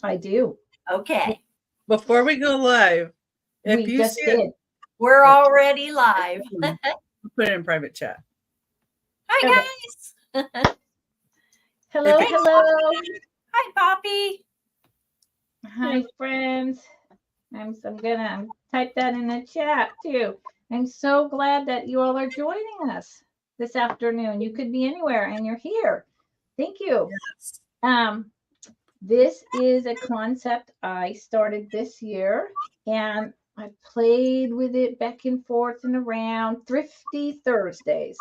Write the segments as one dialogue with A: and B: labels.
A: I do.
B: Okay.
C: Before we go live, if
A: We
C: you
A: just
C: see it,
A: did.
B: We're already live.
C: put it in private chat.
B: Hi,
A: Okay.
B: guys.
A: Hello,
C: If-
A: hello.
B: Hi, Poppy.
A: Hi, friends. I'm gonna type that in the chat too. I'm so glad that you all are joining us this afternoon. You could be anywhere and you're here. Thank you.
C: Yes.
A: This is a concept I started this year, and I played with it back and forth and around. Thrifty Thursdays.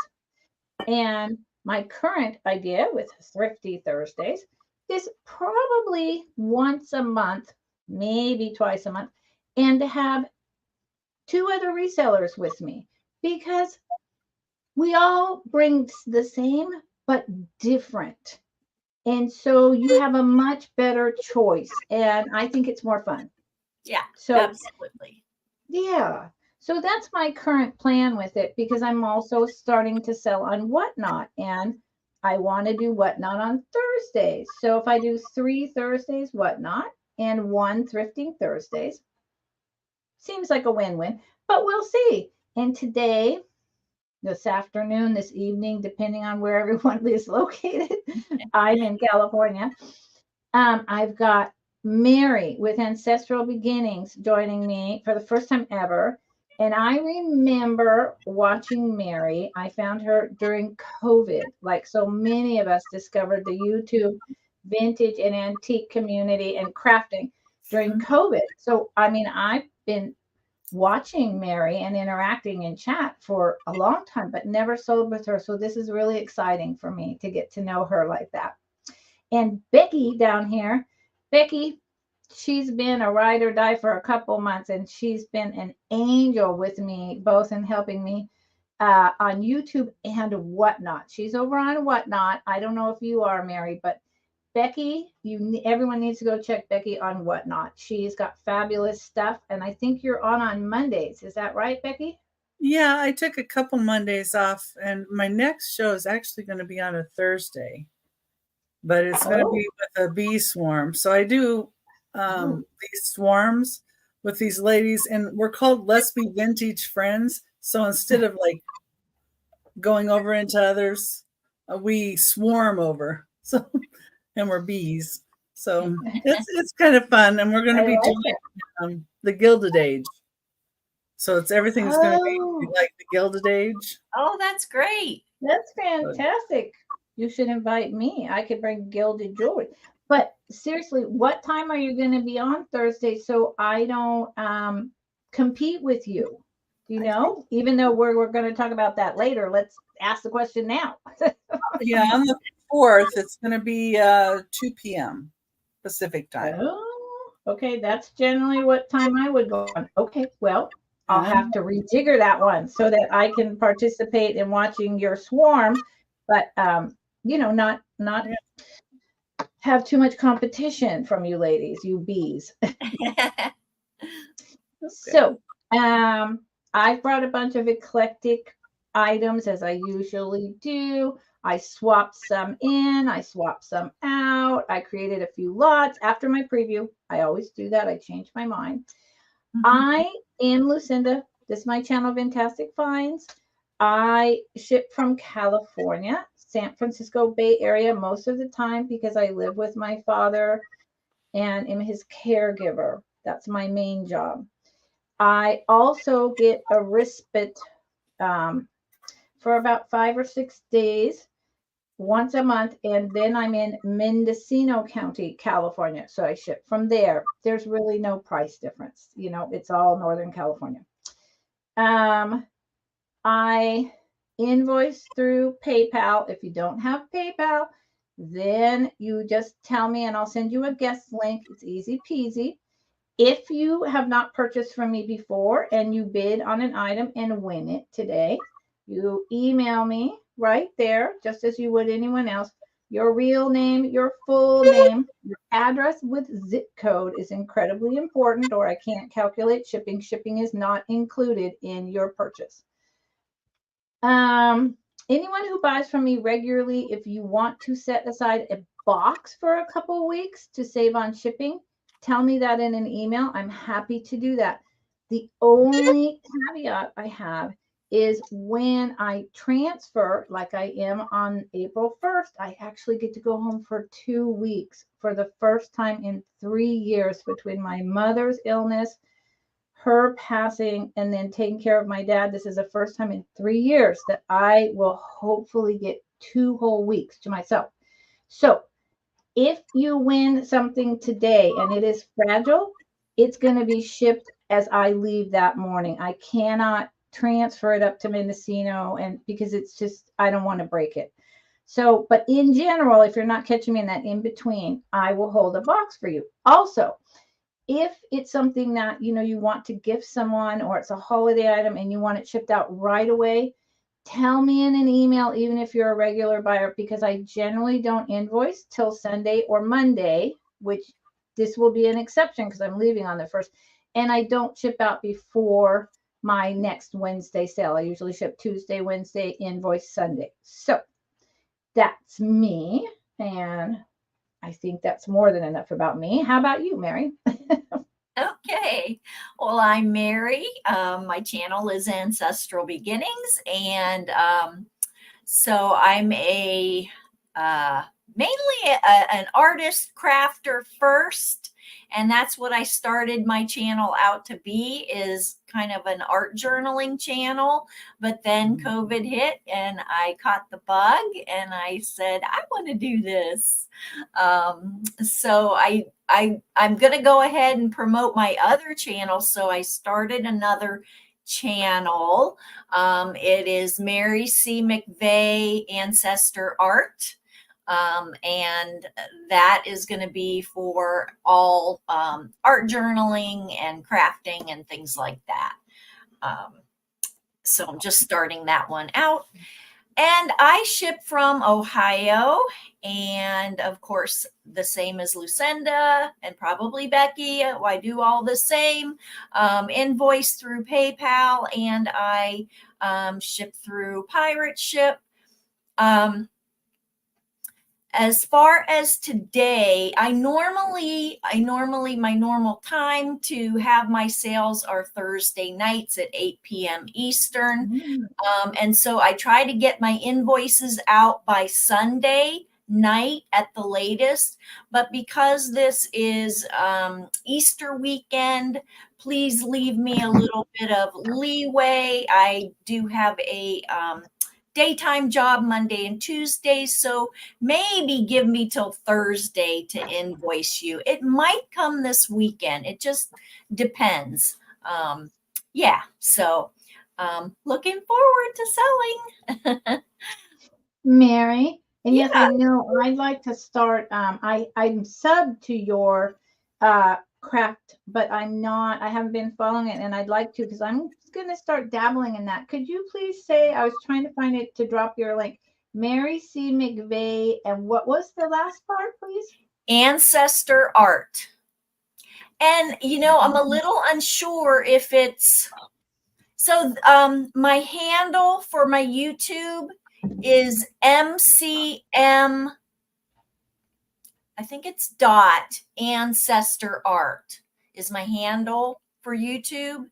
A: And my current idea with Thrifty Thursdays is probably once a month, maybe twice a month, and to have two other resellers with me, because we all bring the same but different. And so you have a much better choice. And I think it's more fun.
B: Yeah,
A: So,
B: absolutely.
A: yeah. So that's my current plan with it, because I'm also starting to sell on Whatnot, and I want to do Whatnot on Thursdays. So if I do 3 Thursdays Whatnot and 1 Thrifting Thursdays, seems like a win-win, but we'll see. And today, this afternoon, this evening, depending on where everyone is located, I'm in California. I've got Mary with Ancestral Beginnings joining me for the first time ever. And I remember watching Mary. I found her during COVID, like so many of us discovered the YouTube vintage and antique community and crafting during COVID. So, I mean, I've been watching Mary and interacting in chat for a long time, but never sold with her. So this is really exciting for me to get to know her like that. And Becky down here, Becky, she's been a ride or die for a couple months, and she's been an angel with me, both in helping me on YouTube and Whatnot. She's over on Whatnot. I don't know if you are, Mary, but Becky, everyone needs to go check Becky on Whatnot. She's got fabulous stuff, and I think you're on Mondays. Is that right, Becky?
C: Yeah, I took a couple Mondays off, and my next show is actually going to be on a Thursday, but it's going to be with a bee swarm. So I do these swarms with these ladies, and we're called Let's Be Vintage Friends. So instead of like going over into others, we swarm over. So, and we're bees. So it's kind of fun, and we're going to be doing the Gilded Age. So it's everything's going to be like the Gilded Age.
B: Oh, that's great.
A: That's fantastic. You should invite me. I could bring gilded jewelry. But seriously, what time are you going to be on Thursday so I don't compete with you? You know, even though we're going to talk about that later, let's ask the question now.
C: Yeah, on the 4th, it's going to be 2 p.m. Pacific time.
A: Oh, okay. That's generally what time I would go on. Okay, well, I'll have to rejigger that one so that I can participate in watching your swarm, but you know, not have too much competition from you ladies, you bees. So I brought a bunch of eclectic items, as I usually do. I swapped some in, I swapped some out. I created a few lots after my preview. I always do that. I change my mind. I am Lucinda. This is my channel, Fantastic Finds. I ship from California, San Francisco Bay Area most of the time because I live with my father and am his caregiver. That's my main job. I also get a respite for about 5 or 6 days once a month, and then I'm in Mendocino County, California. So I ship from there. There's really no price difference. You know, it's all Northern California. I invoice through PayPal. If you don't have PayPal, then you just tell me and I'll send you a guest link. It's easy peasy. If you have not purchased from me before and you bid on an item and win it today, you email me right there, just as you would anyone else. Your real name, your full name, your address with zip code is incredibly important, or I can't calculate shipping. Shipping is not included in your purchase. Anyone who buys from me regularly, if you want to set aside a box for a couple of weeks to save on shipping, tell me that in an email. I'm happy to do that. The only caveat I have is when I transfer, like I am on April 1st, I actually get to go home for 2 weeks for the first time in 3 years between my mother's illness, her passing, and then taking care of my dad. This is the first time in 3 years that I will hopefully get 2 whole weeks to myself. So if you win something today and it is fragile, it's going to be shipped as I leave that morning. I cannot transfer it up to Mendocino, and because it's just, I don't want to break it. So, but in general, if you're not catching me in that in between, I will hold a box for you. Also, if it's something that, you know, you want to gift someone, or it's a holiday item and you want it shipped out right away, tell me in an email, even if you're a regular buyer, because I generally don't invoice till Sunday or Monday, which this will be an exception because I'm leaving on the 1st. And I don't ship out before my next Wednesday sale. I usually ship Tuesday, Wednesday, invoice Sunday. So that's me. And I think that's more than enough about me. How about you, Mary?
B: Okay. Well, I'm Mary. My channel is Ancestral Beginnings. And so I'm a mainly an artist crafter first. And that's what I started my channel out to be, is kind of an art journaling channel. But then COVID hit and I caught the bug and I said, I want to do this. So I'm going to go ahead and promote my other channel. So I started another channel. It is Mary C. McVeigh Ancestor Art. And that is going to be for all art journaling and crafting and things like that. So I'm just starting that one out. And I ship from Ohio. And of course, the same as Lucinda and probably Becky. I do all the same. Invoice through PayPal, and I ship through Pirate Ship. As far as today, I normally my normal time to have my sales are Thursday nights at 8 p.m. Eastern. And so I try to get my invoices out by Sunday night at the latest. But because this is Easter weekend, please leave me a little bit of leeway. I do have a daytime job Monday and Tuesday, so maybe give me till Thursday to invoice you. It might come this weekend. It just depends. Yeah, so looking forward to selling.
A: Mary, and yes,
B: Yeah.
A: I know I'd like to start. I'm sub to your craft, but I haven't been following it, and I'd like to, because I'm going to start dabbling in that. Could you please say, I was trying to find it to drop your link, Mary C. McVeigh, and what was the last part, please?
B: Ancestor Art. And, you know, I'm a little unsure if it's, so my handle for my YouTube is MCM, I think it's dot Ancestor Art is my handle for YouTube.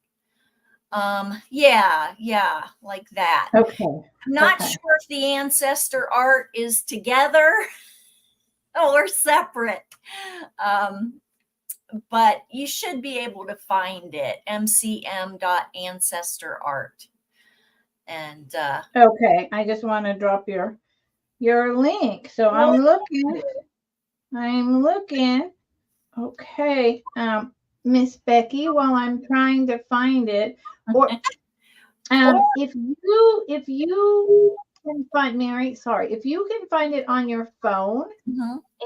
B: Yeah, like that.
A: Okay.
B: I'm not sure if the Ancestor Art is together or separate. But you should be able to find it, mcm.ancestorart. And
A: okay, I just want to drop your link. So I'm looking. Okay. Miss Becky, while I'm trying to find it, or if you can find, Mary, sorry, if you can find it on your phone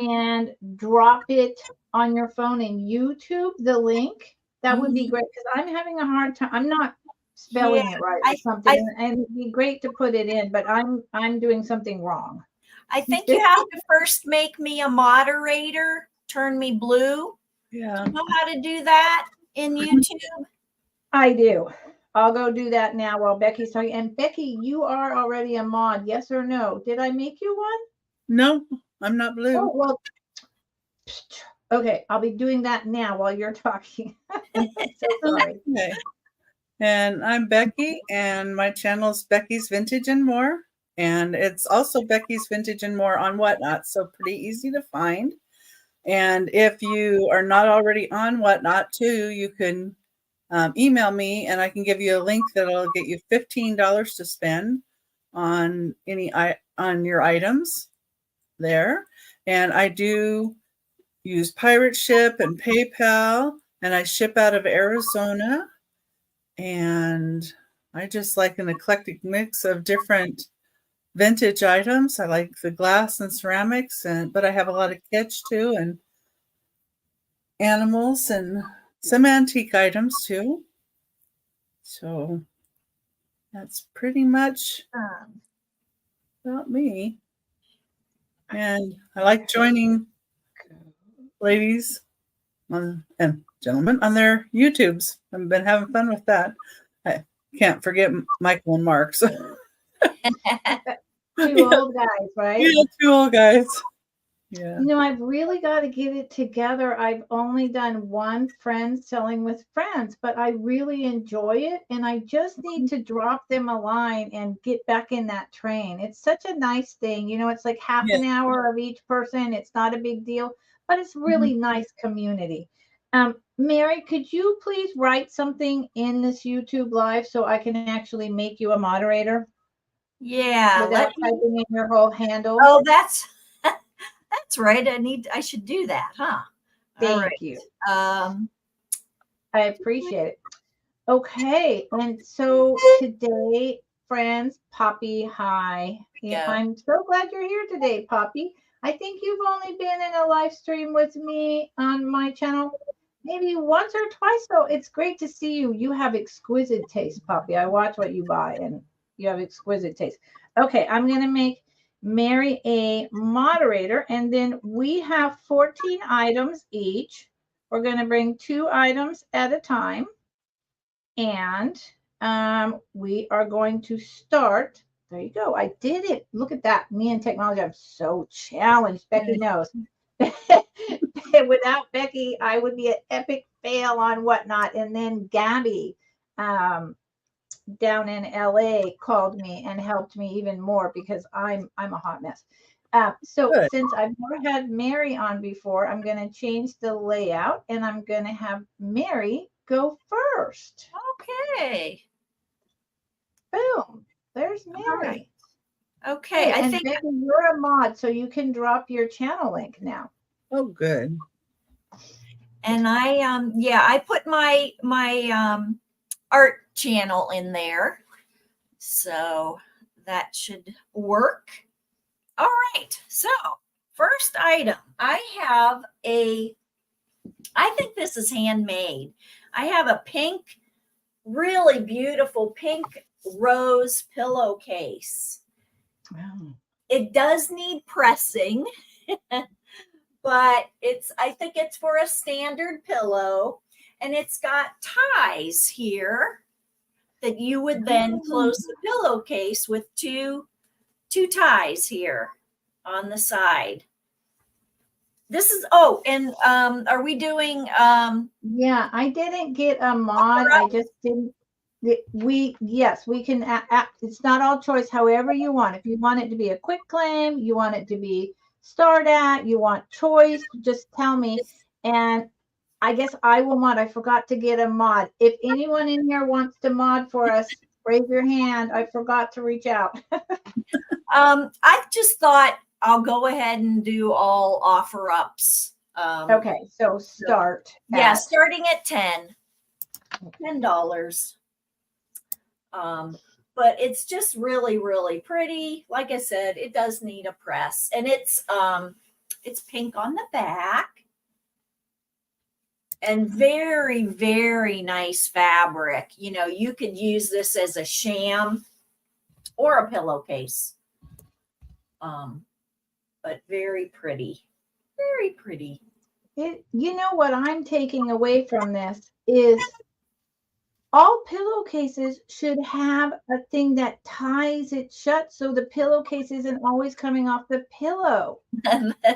A: and drop it on your phone in YouTube, the link, that would be great, because I'm having a hard time. I'm not spelling it right or something, and it'd be great to put it in, but I'm doing something wrong.
B: I think you have to first make me a moderator, turn me blue.
C: Yeah.
B: Do you know how to do that in YouTube?
A: I do. I'll go do that now while Becky's talking. And Becky, you are already a mod, yes or no? Did I make you one?
C: No. I'm not blue.
A: Oh, well, okay, I'll be doing that now while you're talking. I'm so sorry.
C: Okay. And I'm Becky, and my channel is Becky's Vintage and More. And it's also Becky's Vintage and More on Whatnot, so pretty easy to find. And if you are not already on Whatnot too, you can email me, and I can give you a link that'll get you $15 to spend on on your items there. And I do use Pirate Ship and PayPal, and I ship out of Arizona. And I just like an eclectic mix of different vintage items. I like the glass and ceramics, but I have a lot of kitsch too, and animals, and some antique items too. So that's pretty much about me. And I like joining ladies and gentlemen on their YouTubes. I've been having fun with that. I can't forget Michael and Mark. So.
A: Two old guys, right?
C: Yeah, two old guys. Yeah.
A: You know, I've really got to get it together. I've only done one friend selling with friends, but I really enjoy it. And I just need to drop them a line and get back in that train. It's such a nice thing. You know, it's like half an hour of each person. It's not a big deal, but it's really nice community. Mary, could you please write something in this YouTube live so I can actually make you a moderator?
B: Yeah.
A: Without typing in your whole handle.
B: Oh, that's right. I should do that, huh?
A: Thank you. I appreciate it. Okay. And so today, friends, Poppy, hi. Yeah, I'm so glad you're here today, Poppy. I think you've only been in a live stream with me on my channel maybe once or twice. So it's great to see you. You have exquisite taste, Poppy. I watch what you buy and you have exquisite taste. Okay, I'm going to make Mary a moderator, and then we have 14 items each. We're going to bring 2 items at a time, and we are going to start. There you go. I did it. Look at that. Me and technology. I'm so challenged. Becky knows. Without Becky, I would be an epic fail on Whatnot. And then Gabby down in LA called me and helped me even more because I'm a hot mess. So
C: Good.
A: Since I've never had Mary on before, I'm going to change the layout and I'm going to have Mary go first.
B: Okay.
A: Boom. There's Mary.
B: Right. Okay. I think
A: Becky, you're a mod, so you can drop your channel link now.
C: Oh, good.
B: And I put my art channel in there, so that should work. All right, so first item, I think this is handmade. I have a pink, really beautiful pink rose pillowcase.
A: Wow.
B: It does need pressing, but I think it's for a standard pillow, and it's got ties here that you would then close the pillowcase with two ties here on the side. This is, are we doing
A: yeah, I didn't get a mod. I just didn't. We can. It's not all choice. However you want. If you want it to be a quick claim, you want it to be start at, you want choice, just tell me. And I guess I will mod. I forgot to get a mod. If anyone in here wants to mod for us, raise your hand. I forgot to reach out.
B: I just thought I'll go ahead and do all offer ups.
A: Okay, so start.
B: Starting at $10. But it's just really, really pretty. Like I said, it does need a press, and it's pink on the back. And very, very nice fabric. You know, you could use this as a sham or a pillowcase. But very pretty. Very pretty.
A: You know what I'm taking away from this is all pillowcases should have a thing that ties it shut so the pillowcase isn't always coming off the pillow.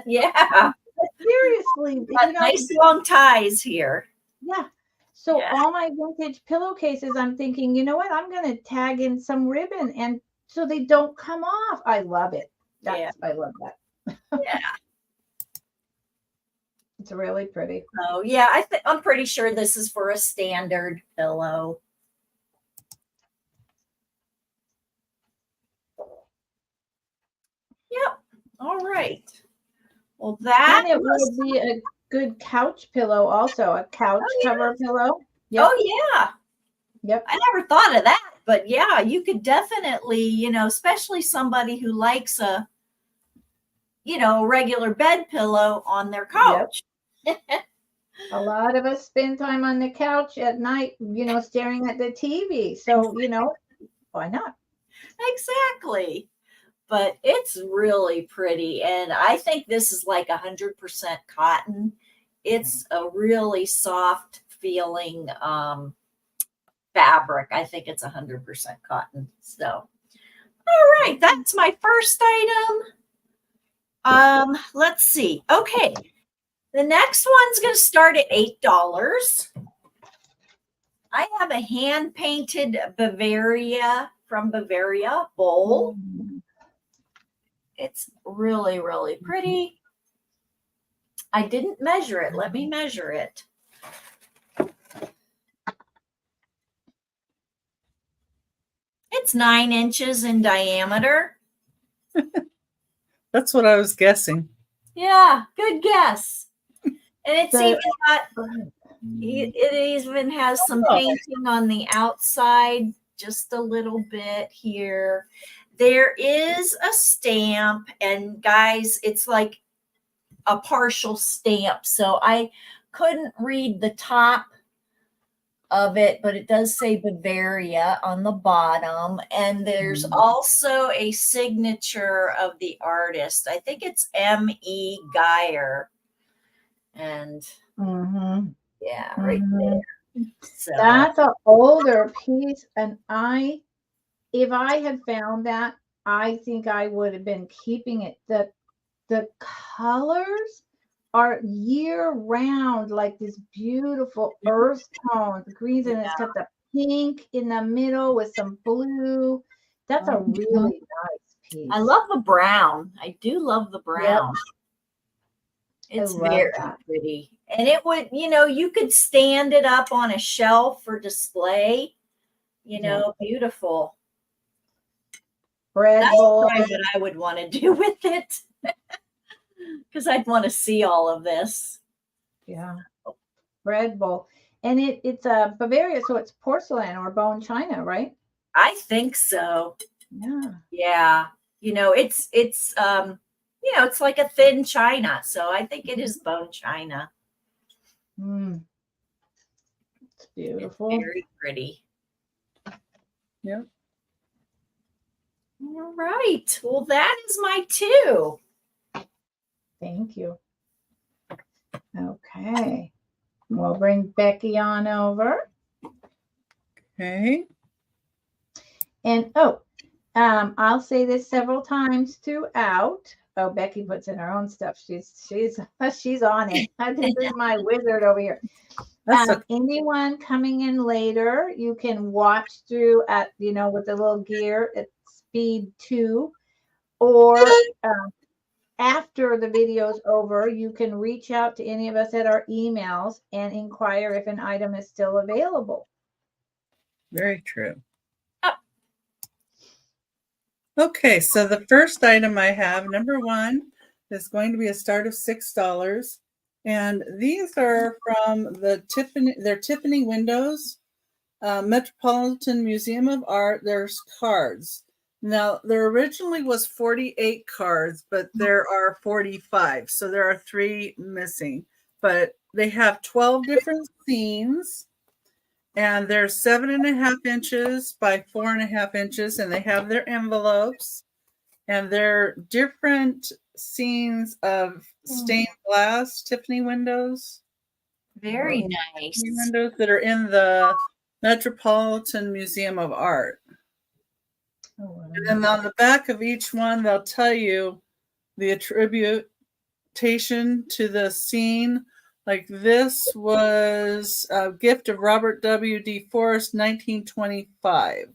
B: Yeah.
A: Seriously,
B: Got nice long ties here.
A: Yeah. So
B: Yeah.
A: all my vintage pillowcases, I'm thinking, you know what? I'm going to tag in some ribbon and so they don't come off. I love it. I love that.
B: Yeah.
A: It's really pretty.
B: Oh yeah, I'm pretty sure this is for a standard pillow. Yep. All right. Well, that
A: And it would be a good couch pillow also, a couch cover pillow.
B: Yep. Oh yeah.
A: Yep.
B: I never thought of that, but yeah, you could definitely, especially somebody who likes a, regular bed pillow on their couch. Yep.
A: A lot of us spend time on the couch at night, staring at the TV. So, why not?
B: Exactly. But it's really pretty. And I think this is like 100% cotton. It's a really soft feeling fabric. I think it's 100% cotton. So, all right, that's my first item. Let's see. Okay. The next one's going to start at $8. I have a hand-painted Bavaria bowl. It's really, really pretty. I didn't measure it. Let me measure it. It's 9 inches in diameter.
C: That's what I was guessing.
B: Yeah, good guess. And it's it even has some painting on the outside, just a little bit here. There is a stamp, and guys, it's like a partial stamp. So I couldn't read the top of it, but it does say Bavaria on the bottom. And there's also a signature of the artist. I think it's M.E. Geyer. And yeah, right there. So
A: that's an older piece. And if I had found that, I think I would have been keeping it. The colors are year round, like this beautiful earth tone, the greens, and it's got the pink in the middle with some blue. That's a really nice piece.
B: I love the brown. I do love the brown. Yep. It's very pretty. And it would, you could stand it up on a shelf for display, beautiful.
A: Bread bowl.
B: That's what I would want to do with it. Because I'd want to see all of this.
A: Yeah. Bread bowl. And it's a Bavaria, so it's porcelain or bone china, right?
B: I think so.
A: Yeah.
B: Yeah. It's like a thin china. So I think it is bone china.
A: It's beautiful.
B: It's very pretty.
C: Yep.
B: All right. Well, that is my 2.
A: Thank you. Okay. We'll bring Becky on over.
C: Okay.
A: And I'll say this several times throughout. Oh, Becky puts in her own stuff. She's on it. This is my wizard over here. Anyone coming in later, you can watch through at with the little gear at speed 2, or after the video's over, you can reach out to any of us at our emails and inquire if an item is still available.
C: Very true. Okay, so the first item I have, number 1, is going to be a start of $6. And these are from they're Tiffany windows, Metropolitan Museum of Art. There's cards. Now, there originally was 48 cards, but there are 45. So there are 3 missing. But they have 12 different scenes. And they're 7.5 inches by 4.5 inches. And they have their envelopes. And they're different scenes of stained glass Tiffany windows.
B: Very nice.
C: Windows that are in the Metropolitan Museum of Art.
A: Oh, wow.
C: And then on the back of each one, they'll tell you the attribution to the scene. Like this was a gift of Robert W.D. Forrest, 1925.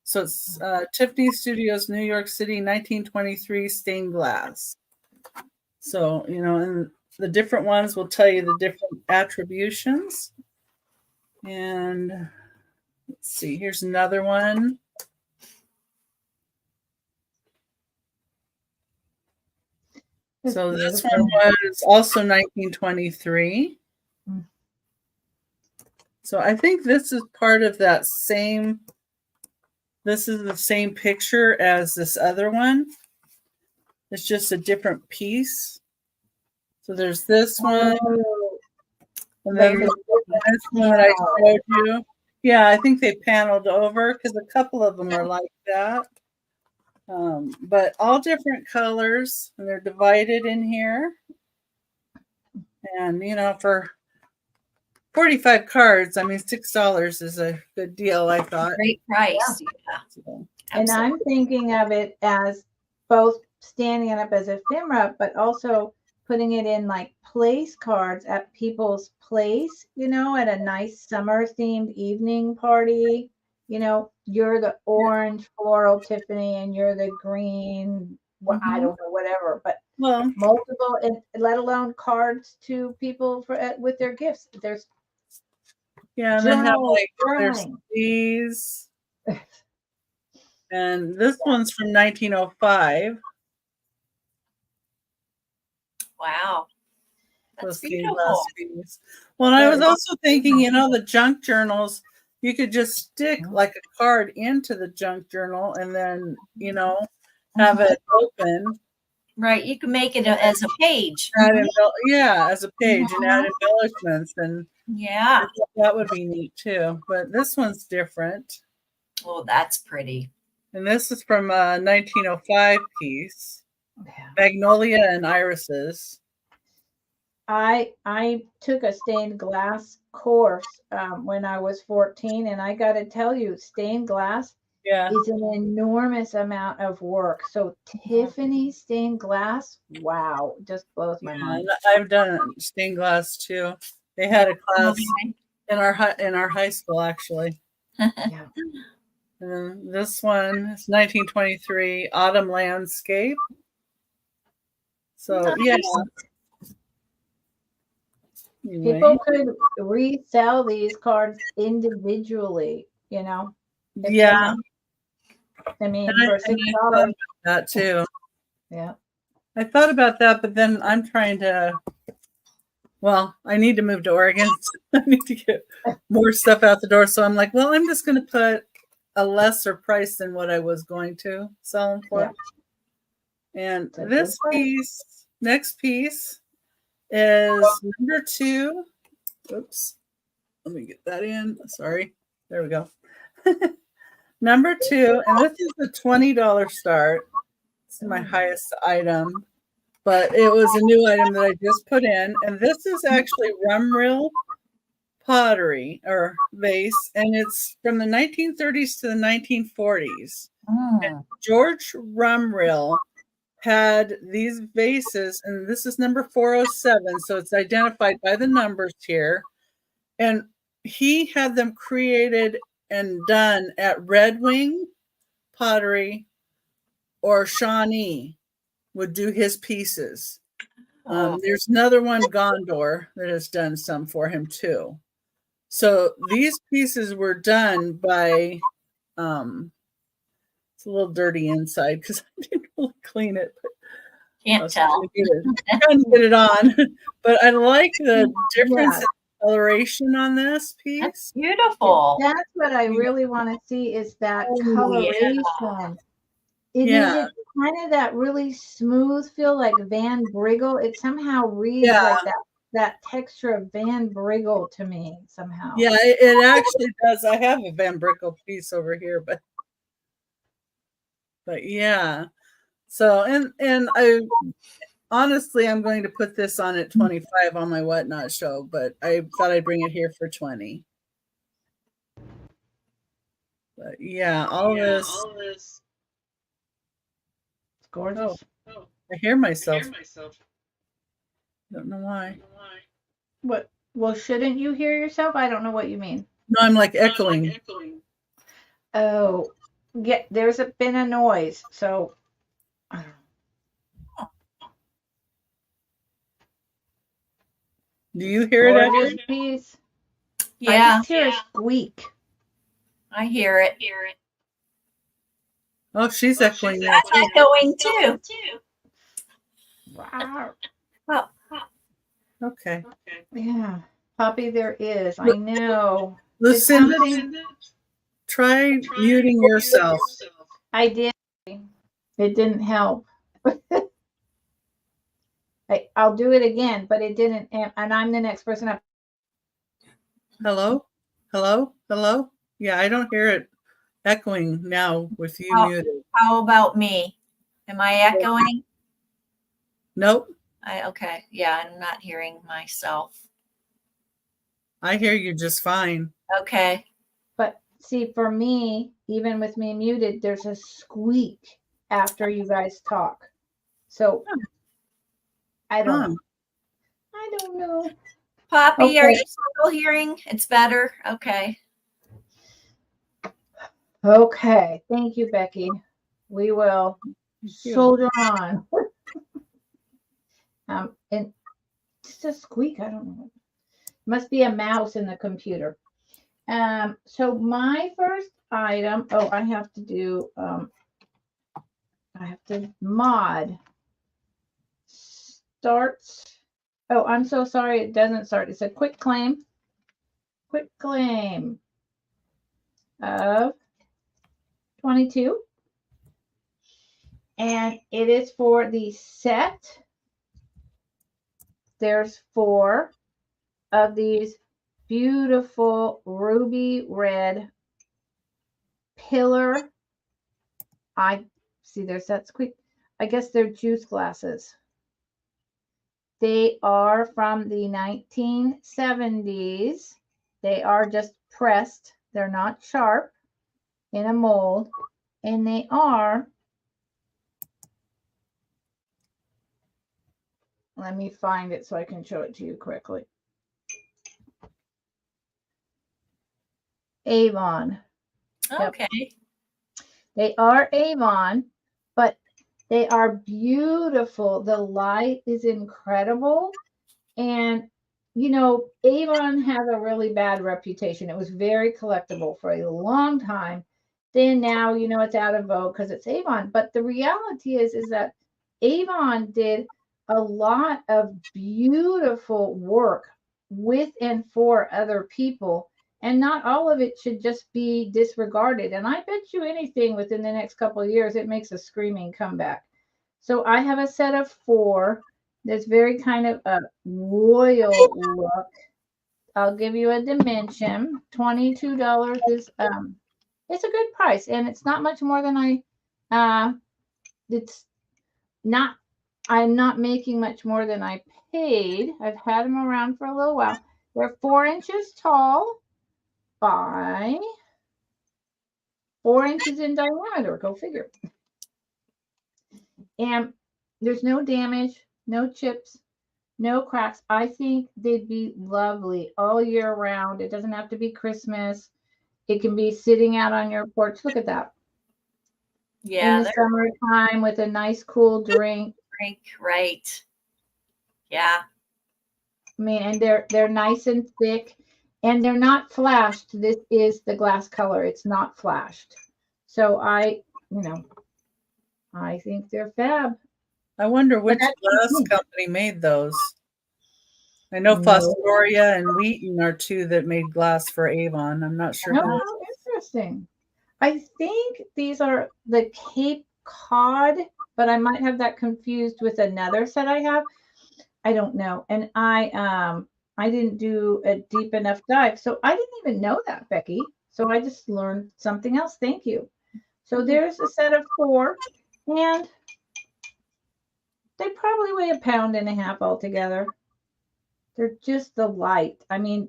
C: So it's Tiffany Studios, New York City, 1923, stained glass. So, and the different ones will tell you the different attributions. And let's see, here's another one. So this one was also 1923. So I think this is part of that same, this is the same picture as this other one. It's just a different piece. So there's this one. And then this one that I showed you. Yeah, I think they paneled over because a couple of them are like that. But all different colors, and they're divided in here. And, for 45 cards, I mean, $6 is a good deal, I thought.
B: Great price. Yeah.
C: So,
A: And I'm thinking of it as both standing it up as a ephemera, but also putting it in like place cards at people's place, at a nice summer themed evening party. You're the orange floral Tiffany and you're the green, I don't know, whatever, but multiple, and let alone cards to people with their gifts. There's
C: and then have there's these. And this one's from 1905.
B: Wow. That's beautiful.
C: Well, and I was also thinking, the junk journals, you could just stick like a card into the junk journal and then, have it open.
B: Right. You can make it as a page.
C: As a page and add embellishments. And
B: yeah,
C: that would be neat too. But this one's different.
B: Oh, that's pretty.
C: And this is from a 1905 piece. Magnolia and Irises.
A: I took a stained glass course when I was 14, and I got to tell you, stained glass is an enormous amount of work. So Tiffany stained glass, wow, just blows my mind.
C: I've done stained glass too. They had a class in our high school actually.
A: Yeah.
C: And this one is 1923 Autumn Landscape. So
A: nice. Anyway. People could resell these cards individually,
C: Yeah.
A: I mean, for $6.
C: That too.
A: Yeah.
C: I thought about that, but then I'm trying to. Well, I need to move to Oregon. So I need to get more stuff out the door. So I'm like, well, I'm just going to put a lesser price than what I was going to sell them for. Yeah. And this piece, next piece, is number 2. Oops. Let me get that in. Sorry. There we go. Number 2, and this is the $20 start. This is my highest item, but it was a new item that I just put in. And this is actually Rumrill pottery or vase, and it's from the 1930s to the 1940s. And George Rumrill had these vases, and this is number 407, so it's identified by the numbers here. And he had them created and done at Red Wing Pottery, or Shawnee would do his pieces. There's another one, Gondor, that has done some for him too. So these pieces were done by, it's a little dirty inside because I didn't really clean it.
B: Can't tell.
C: Trying to get it on. But I like the difference in coloration on this piece.
B: That's beautiful.
A: That's what I really want to see, is that coloration. It is kind of that really smooth feel, like Van Briggle. It somehow reads like that texture of Van Briggle to me somehow.
C: Yeah, it actually does. I have a Van Briggle piece over here, but yeah. So and I honestly, I'm going to put this on at 25 on my Whatnot show, but I thought I'd bring it here for 20. But yeah, all this.
A: It's gorgeous.
C: Oh, I hear myself. Don't know why.
A: What? Well, shouldn't you hear yourself? I don't know what you mean.
C: No, I'm like echoing.
A: Oh, yeah. Been a noise, so I don't know.
C: Do you hear it?
A: Gorgeous
C: Echoing?
A: piece. I
B: Yeah,
A: just hear a squeak.
B: I hear it.
C: Oh, she's echoing now
B: That's
C: too.
B: echoing too.
A: Wow.
B: Oh,
C: Okay.
A: Yeah, Poppy, there is. I know. It's
C: Lucinda,
A: something
C: try muting yourself.
A: I did. It didn't help. I'll do it again, but it didn't. And I'm the next person up.
C: Hello? Hello? Hello? Yeah, I don't hear it echoing now with you
B: Oh.
C: muted.
B: how about me? Am I echoing?
C: Nope.
B: Okay. Yeah, I'm not hearing myself.
C: I hear you just fine.
B: Okay.
A: But see, for me, even with me muted, there's a squeak after you guys talk. So I don't know. I don't know.
B: Poppy, are
A: Okay.
B: you still hearing? It's better. Okay.
A: Okay. Thank you, Becky. We will soldier on. And it's a squeak. I don't know. Must be a mouse in the computer. So my first item, I have to do, I have to mod. Starts. Oh, I'm so sorry. It doesn't start. It's a quick claim. Quick claim of 22. And it is for the set. There's 4 of these beautiful ruby red pillar. I see there's that squeak. I guess they're juice glasses. They are from the 1970s. They are just pressed. They're not sharp in a mold. And they are, let me find it so I can show it to you quickly. Avon.
B: Okay.
A: Yep. They are Avon, but they are beautiful. The light is incredible. And, you know, Avon has a really bad reputation. It was very collectible for a long time. Then now, you know, it's out of vogue because it's Avon. But the reality is that Avon did a lot of beautiful work with and for other people. And not all of it should just be disregarded. And I bet you anything within the next couple of years, it makes a screaming comeback. So I have a set of 4 that's very kind of a royal look. I'll give you a dimension. $22 is it's a good price, and it's not much more than I'm not making much more than I paid. I've had them around for a little while. They're 4 inches tall by 4 inches in diameter. Go figure. And there's no damage, no chips, no cracks. I think they'd be lovely all year round. It doesn't have to be Christmas. It can be sitting out on your porch. Look at that.
B: Yeah.
A: In the summertime with a nice cool drink.
B: Right. Yeah.
A: I mean, and they're nice and thick, and they're not flashed. This is the glass color. It's not flashed. So I think they're fab.
C: I wonder which glass company made those. I know Fostoria and Wheaton are 2 that made glass for Avon. I'm not sure.
A: Oh, interesting. I think these are the Cape Cod, but I might have that confused with another set I have. I don't know. And I didn't do a deep enough dive. So I didn't even know that, Becky. So I just learned something else. Thank you. So there's a set of 4, and they probably weigh 1.5 pounds altogether. They're just the light. I mean,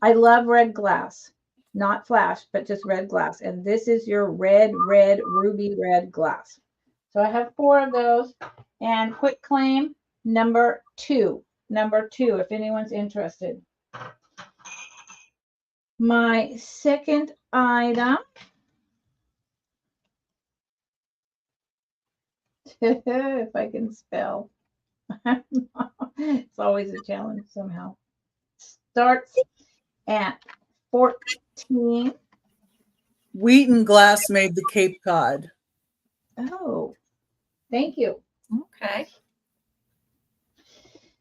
A: I love red glass. not flash, but just red glass. And this is your red, ruby red glass. So I have 4 of those. And quick claim number 2. Number 2, if anyone's interested. My second item. If I can spell. It's always a challenge somehow. Starts at 14.
C: Wheaton Glass made the Cape Cod.
A: Oh, thank you.
B: Okay.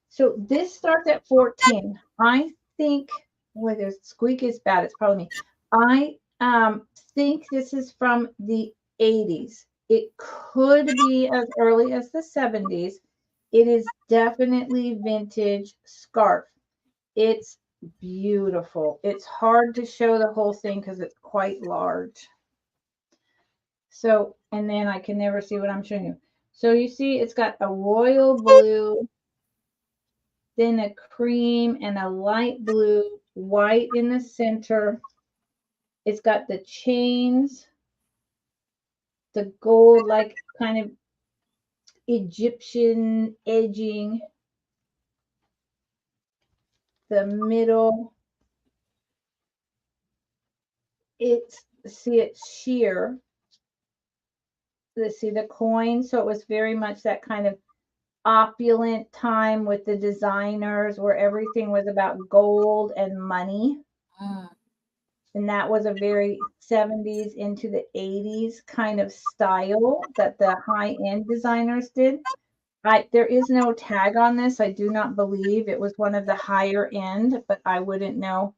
A: So this starts at 14. I think, boy, there's squeak is bad. It's probably me. I think this is from the 80s. It could be as early as the 70s. It is definitely vintage scarf. It's beautiful. It's hard to show the whole thing because it's quite large. So, and then I can never see what I'm showing you. So you see it's got a royal blue, then a cream and a light blue, white in the center. It's got the chains, the gold, like kind of Egyptian edging, the middle. It's sheer. Let's see the coin. So it was very much that kind of opulent time with the designers where everything was about gold and money. And that was a very 70s into the 80s kind of style that the high-end designers did. There is no tag on this. I do not believe it was one of the higher end, but I wouldn't know.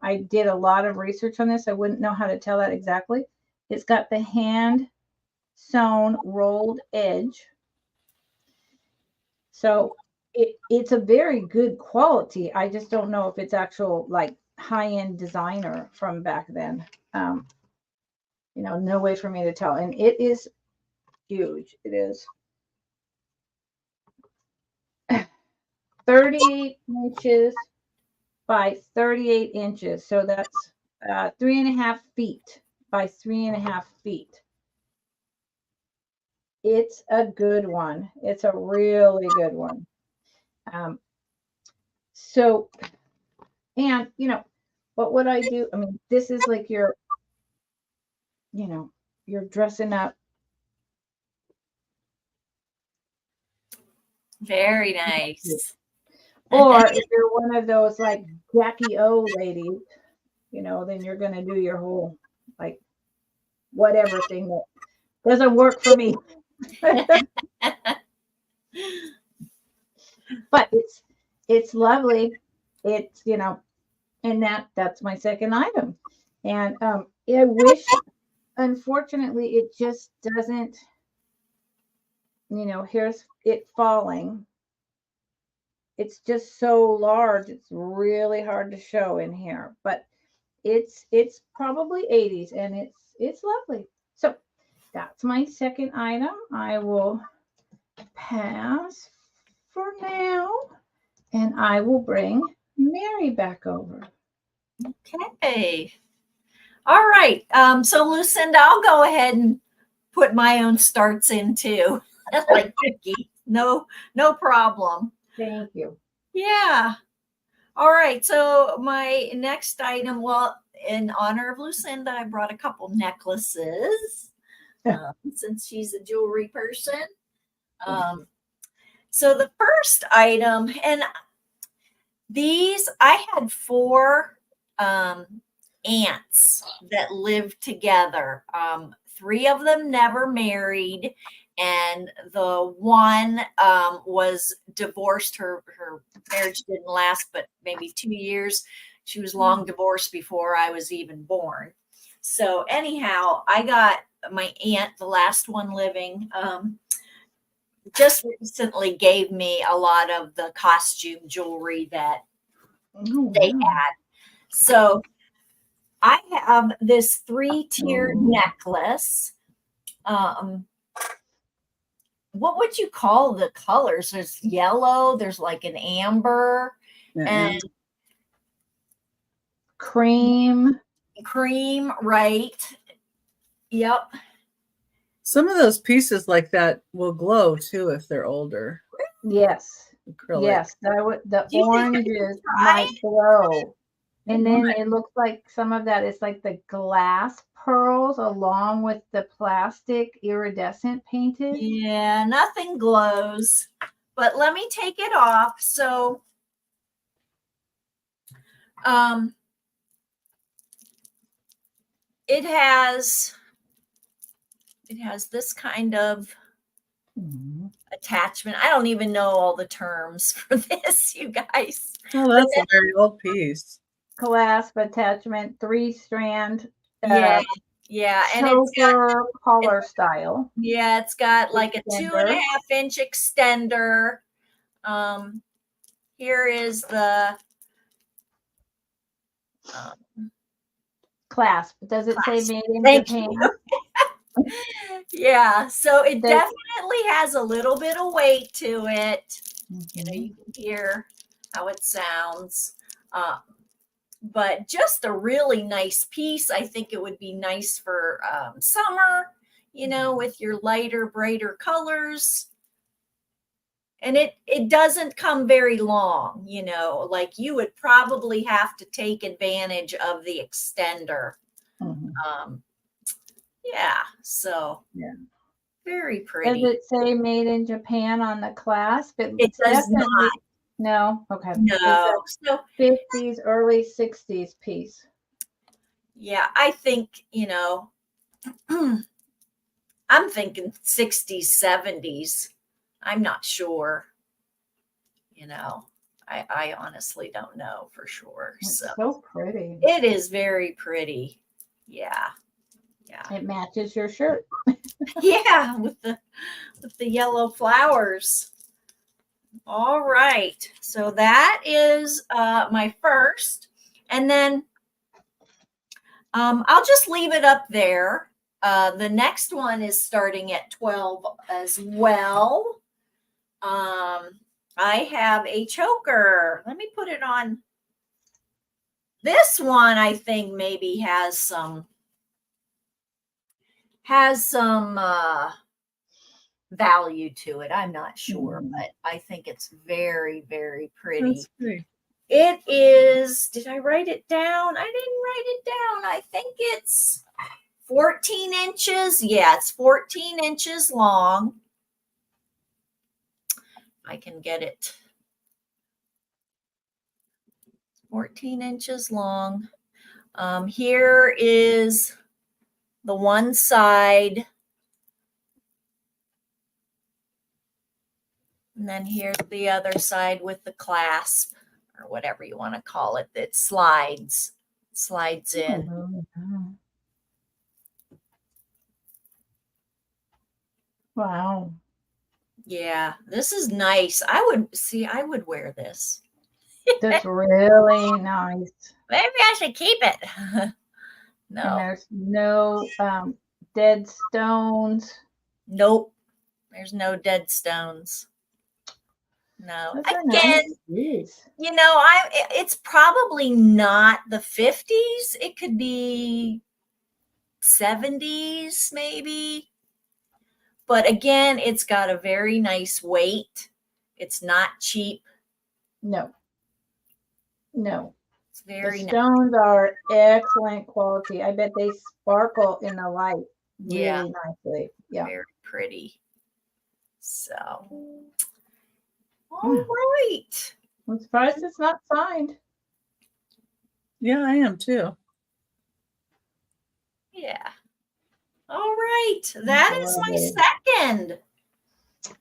A: I did a lot of research on this. I wouldn't know how to tell that exactly. It's got the hand sewn rolled edge. So it's a very good quality. I just don't know if it's actual like high-end designer from back then. No way for me to tell. And it is huge. It is 38 inches by 38 inches. So that's 3.5 feet by 3.5 feet. It's a good one. It's a really good one. So, and what would I do? I mean, this is like you're dressing up.
B: Very nice.
A: Or if you're one of those like Jackie O ladies, then you're going to do your whole like whatever thing that doesn't work for me. But it's lovely. It's, and that's my second item. And I wish, unfortunately, it just doesn't, here's it falling. It's just so large. It's really hard to show in here, but it's probably 80s and it's lovely. So that's my second item. I will pass for now and I will bring Mary back over.
B: Okay. All right. So Lucinda, I'll go ahead and put my own starts in too. Like Vicky. No problem.
A: Thank you.
B: Yeah. All right. So my next item, well, in honor of Lucinda, I brought a couple necklaces since she's a jewelry person. So the first item, and these, I had 4 aunts that lived together. 3 of them never married. And the one was divorced. Her marriage didn't last, but maybe 2 years. She was long divorced before I was even born. So anyhow, I got my aunt, the last one living, just recently gave me a lot of the costume jewelry that they had. So I have this 3-tiered necklace. What would you call the colors? There's yellow, there's like an amber, and
A: cream.
B: cream, right? Yep.
C: Some of those pieces like that will glow too if they're older.
A: Yes.
C: Acrylic.
A: Yes. The
B: Do you think I
A: oranges
B: try
A: might glow. And then
C: might.
A: it looks like some of that is like the glass pearls along with the plastic iridescent painted.
B: Yeah, nothing glows. But let me take it off. So it has this kind of attachment. I don't even know all the terms for this, you guys.
C: Oh, that's a very old piece.
A: Clasp attachment, 3-strand.
B: Yeah, and it's
A: Choker collar style.
B: Yeah, it's got like a
A: Extender.
B: 2.5-inch extender. Here is the
A: Clasp. Does it say
B: clasp.
A: made in
B: Thank
A: Japan?
B: Yeah, so it
A: Does-
B: definitely has a little bit of weight to it. You know, you can hear how it sounds. But just a really nice piece. I think it would be nice for summer, you know, with your lighter, brighter colors. And it doesn't come very long, you know, like you would probably have to take advantage of the extender. Yeah, so
A: yeah,
B: very pretty.
A: Does it say made in Japan on the clasp?
B: It does not.
A: No, okay.
B: No.
A: So 50s, early 60s piece.
B: Yeah, I think, you know, I'm thinking 60s, 70s. I'm not sure. You know, I honestly don't know for sure.
A: It's
B: So
A: so pretty.
B: it is very pretty. Yeah. Yeah.
A: It matches your shirt.
B: Yeah, with the yellow flowers. All right. So that is my first. And then I'll just leave it up there. The next one is starting at 12 as well. I have a choker. Let me put it on. This one I think maybe has some value to it. I'm not sure, but I think it's very, very pretty.
C: That's pretty.
B: It is, did I write it down? I didn't write it down. I think it's 14 inches. Yeah, it's 14 inches long. I can get it. 14 inches long. Here is the one side. And then here's the other side with the clasp or whatever you want to call it that slides in.
A: Wow.
B: Yeah, this is nice. I would wear this.
A: That's really nice.
B: Maybe I should keep it. No.
A: And there's no dead stones.
B: Nope. There's no dead stones. No.
A: Those are
B: Again,
A: nice.
B: you know, it's probably not the 50s. It could be 70s maybe. But again, it's got a very nice weight. It's not cheap.
A: No.
B: It's very
A: the
B: nice.
A: stones are excellent quality. I bet they sparkle in the light
B: Yeah.
A: really nicely. Yeah.
B: Very pretty. So, all right.
A: I'm surprised it's not signed.
C: Yeah, I am too.
B: Yeah. All right. That is my second.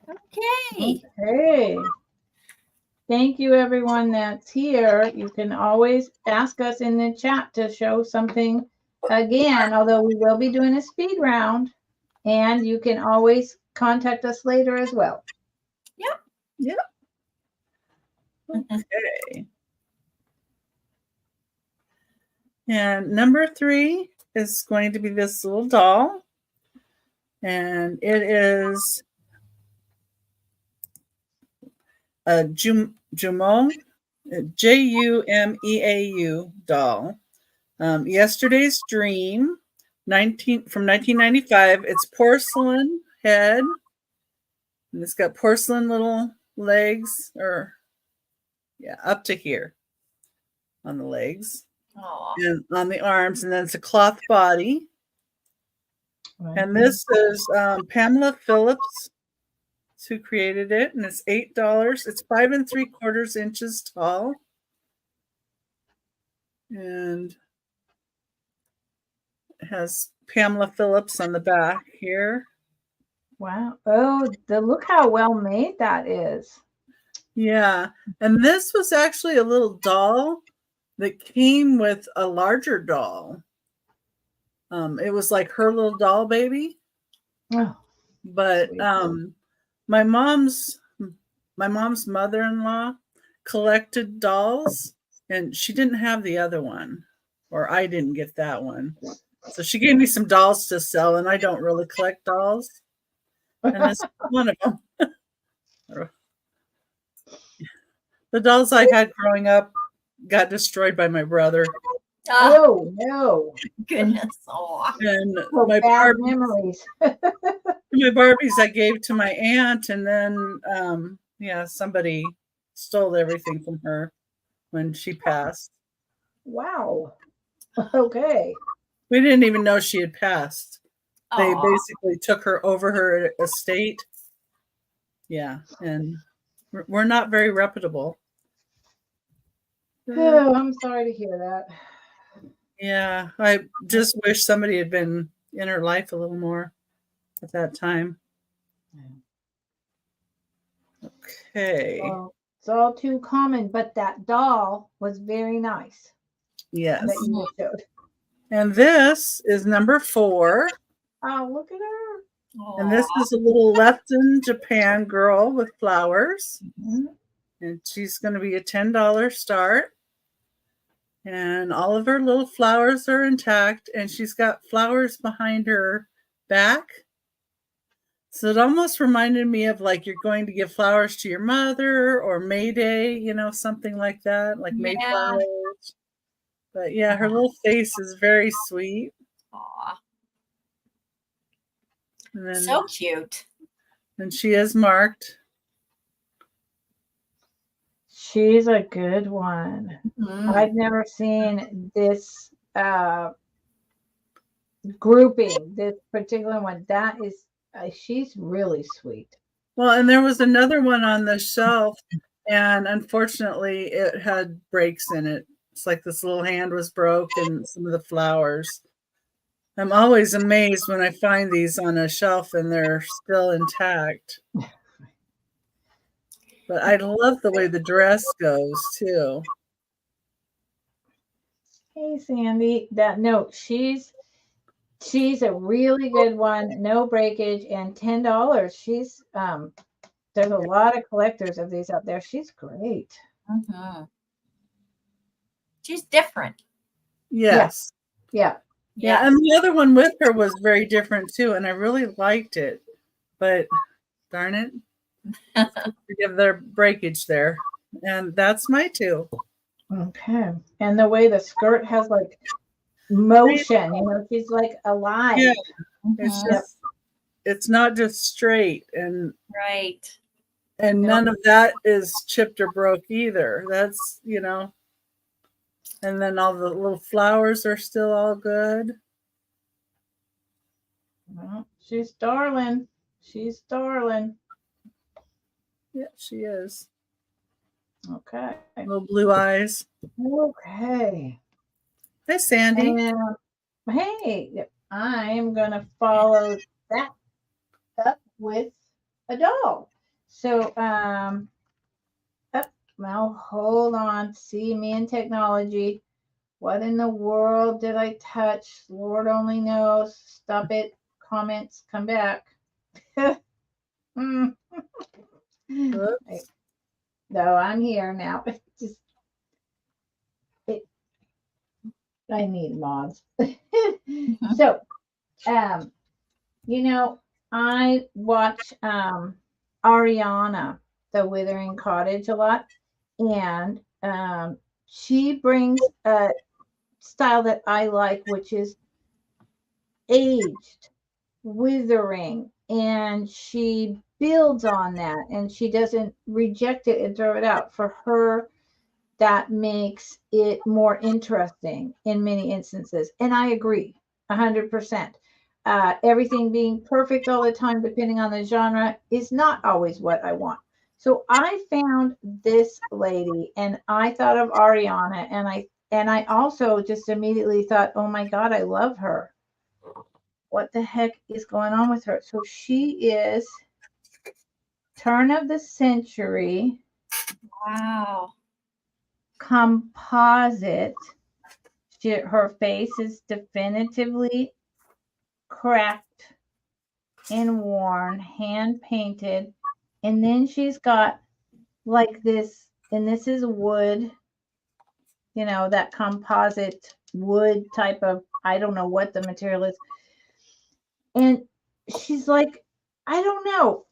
B: Okay.
A: Okay. Thank you, everyone that's here. You can always ask us in the chat to show something again, although we will be doing a speed round. And you can always contact us later as well.
C: Yep. Okay. And number 3 is going to be this little doll. And it is a Jumeau, Jumeau doll. Yesterday's Dream, from 1995. It's porcelain head, and it's got porcelain little legs, up to here on the legs
B: Oh,
C: and on the arms, and then it's a cloth body.
A: Right.
C: And this is Pamela Phillips, who created it, and it's $8. It's 5 3/4 inches tall, and it has Pamela Phillips on the back here.
A: Wow. Oh, look how well made that is.
C: Yeah, and this was actually a little doll that came with a larger doll. It was like her little doll baby.
A: Oh,
C: But
A: sweet.
C: my mom's mother-in-law collected dolls, and she didn't have the other one, or I didn't get that one. So she gave me some dolls to sell, and I don't really collect dolls. And this is one of them. The dolls I had growing up got destroyed by my brother.
A: Oh no.
B: goodness. Oh,
C: And
A: Oh,
C: my
A: bad
C: Barbies,
A: memories.
C: I gave to my aunt, and then somebody stole everything from her when she passed.
A: Wow. Okay.
C: We didn't even know she had passed. They
B: aw.
C: basically took her over her estate. Yeah, and we're not very reputable.
A: Oh, I'm sorry to hear that.
C: Yeah, I just wish somebody had been in her life a little more at that time. Okay.
A: Well, it's all too common, but that doll was very nice
C: Yes.
A: that you showed.
C: And this is number 4.
A: Oh, look at her.
C: And this is a little Lefton Japan girl with flowers.
A: Mhm.
C: And she's going to be a $10 start. And all of her little flowers are intact. And she's got flowers behind her back. So it almost reminded me of like you're going to give flowers to your mother or May Day, something like that, like May
B: Yeah.
C: flowers. But yeah, her little face is very sweet.
B: Aw,
C: And then,
B: so cute.
C: and she is marked.
A: She's a good one.
B: Mhm.
A: I've never seen this grouping, this particular one. That is, she's really sweet.
C: Well, and there was another one on the shelf, and unfortunately it had breaks in it. It's like this little hand was broke and some of the flowers. I'm always amazed when I find these on a shelf and they're still intact. But I love the way the dress goes too.
A: Hey, Sandy. She's a really good one. No breakage and $10. She's there's a lot of collectors of these out there. She's great.
B: Mhm. She's different.
C: Yes.
A: Yeah.
C: Yeah, and the other one with her was very different too, and I really liked it. But darn it, forgive their breakage there. And that's my 2.
A: Okay. And the way the skirt has like motion, she's like alive.
C: Yeah, it's
B: Mhm.
C: just it's not just straight, and
B: Right.
C: none of that is chipped or broke either. That's and then all the little flowers are still all good.
A: Well, she's darling. She's darling.
C: Yeah, she is.
A: Okay.
C: Little blue eyes.
A: Okay.
C: Hey, Sandy.
A: And hey, I'm gonna follow that up with a doll. So well, hold on. See, me and technology. What in the world did I touch? Lord only knows. Stop it. Comments, come back. No, I'm here now. I need mods. So, I watch Ariana, the Withering Cottage, a lot, and she brings style that I like, which is aged, withering, and she builds on that and she doesn't reject it and throw it out. For her, that makes it more interesting in many instances. And I agree 100%. Everything being perfect all the time, depending on the genre, is not always what I want. So I found this lady and I thought of Ariana, and I also just immediately thought, oh my God, I love her. What the heck is going on with her? So she is turn of the century.
B: Wow.
A: Composite. Her face is definitively cracked and worn, hand painted. And then she's got like this, and this is wood, that composite wood type of, I don't know what the material is. And she's like, I don't know,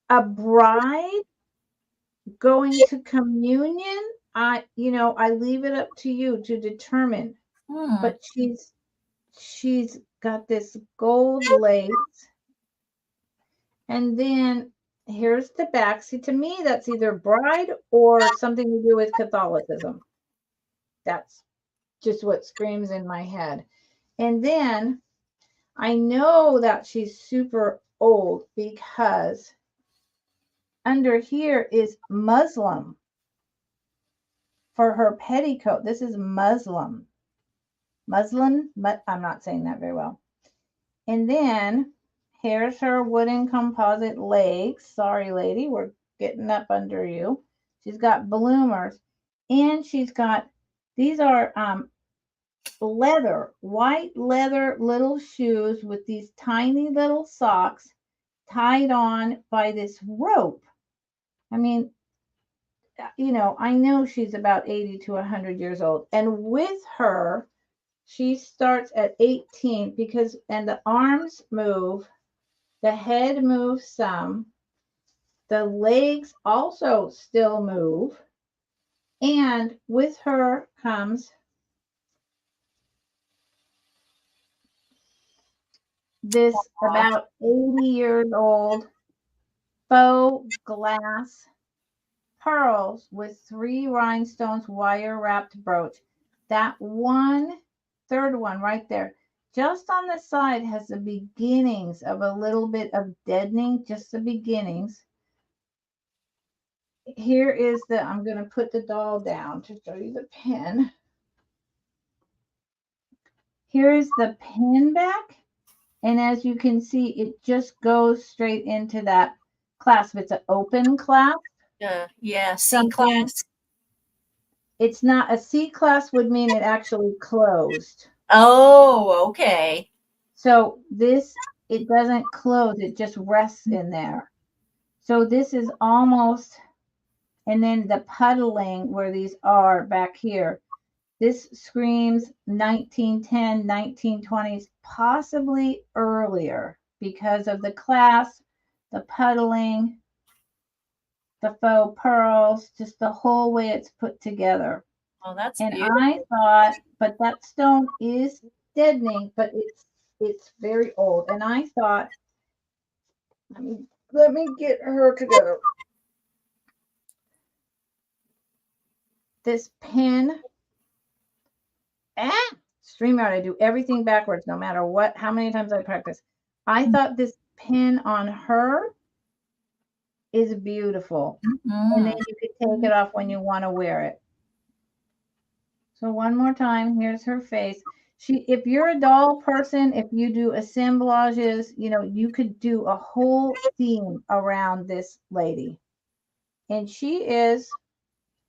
A: a bride going to communion. I leave it up to you to determine. But she's got this gold lace. And then here's the back. See, to me, that's either bride or something to do with Catholicism. That's just what screams in my head. And then I know that she's super old because under here is Muslim for her petticoat. This is Muslim. I'm not saying that very well. And then here's her wooden composite legs. Sorry, lady, we're getting up under you. She's got bloomers, and she's got, these are leather, white leather little shoes with these tiny little socks tied on by this rope. I mean, I know she's about 80 to 100 years old. And with her, she starts at 18 and the arms move, the head moves some, the legs also still move, and with her comes this about 80 years old faux glass pearls with 3 rhinestones, wire wrapped brooch. That third one right there, just on the side, has the beginnings of a little bit of deadening, just the beginnings. Here is I'm going to put the doll down to show you the pin. Here is the pin back. And as you can see, it just goes straight into that clasp. It's an open clasp.
B: Yeah, C-clasp.
A: It's not a C-clasp would mean it actually closed.
B: Oh, okay.
A: So it doesn't close. It just rests in there. So this is almost, and then the puddling where these are back here, this screams 1910, 1920s, possibly earlier because of the clasp, the puddling, the faux pearls, just the whole way it's put together.
B: Oh, that's
A: and
B: beautiful.
A: I thought, but that stone is deadening, but it's very old. And I thought, let me get her together. This pin, StreamYard, I do everything backwards, no matter how many times I practice. I thought this pin on her is beautiful. And then you could take it off when you want to wear it. So one more time, here's her face. If you're a doll person, if you do assemblages, you could do a whole theme around this lady. And she is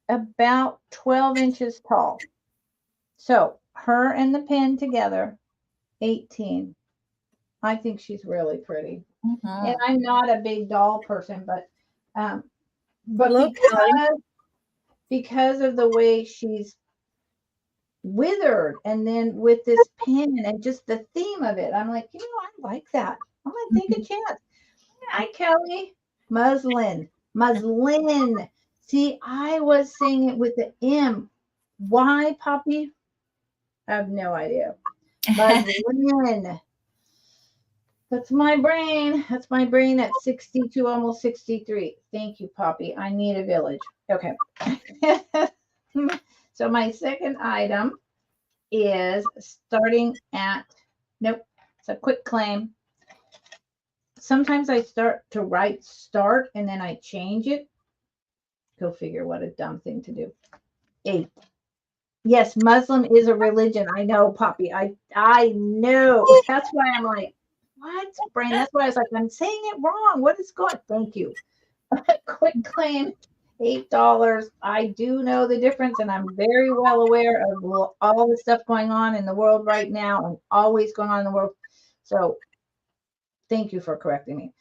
A: about 12 inches tall. So her and the pin together, 18. I think she's really pretty. And I'm not a big doll person, but because of the way she's withered, and then with this pin and just the theme of it, I'm like, I like that. I'm gonna take a chance. Hi, Kelly. Muslin. See, I was saying it with the M. Why, Poppy? I have no idea. Muslin. That's my brain. That's my brain at 62, almost 63. Thank you, Poppy. I need a village. Okay. So my second item is starting at, nope, it's a quick claim. Sometimes I start to write start and then I change it. Go figure, what a dumb thing to do. 8. Yes, Muslim is a religion. I know, Poppy. I know. That's why I'm like, what? Brain. That's why I was like, I'm saying it wrong. What is going? Thank you. Quick claim, $8. I do know the difference, and I'm very well aware of all the stuff going on in the world right now and always going on in the world. So thank you for correcting me.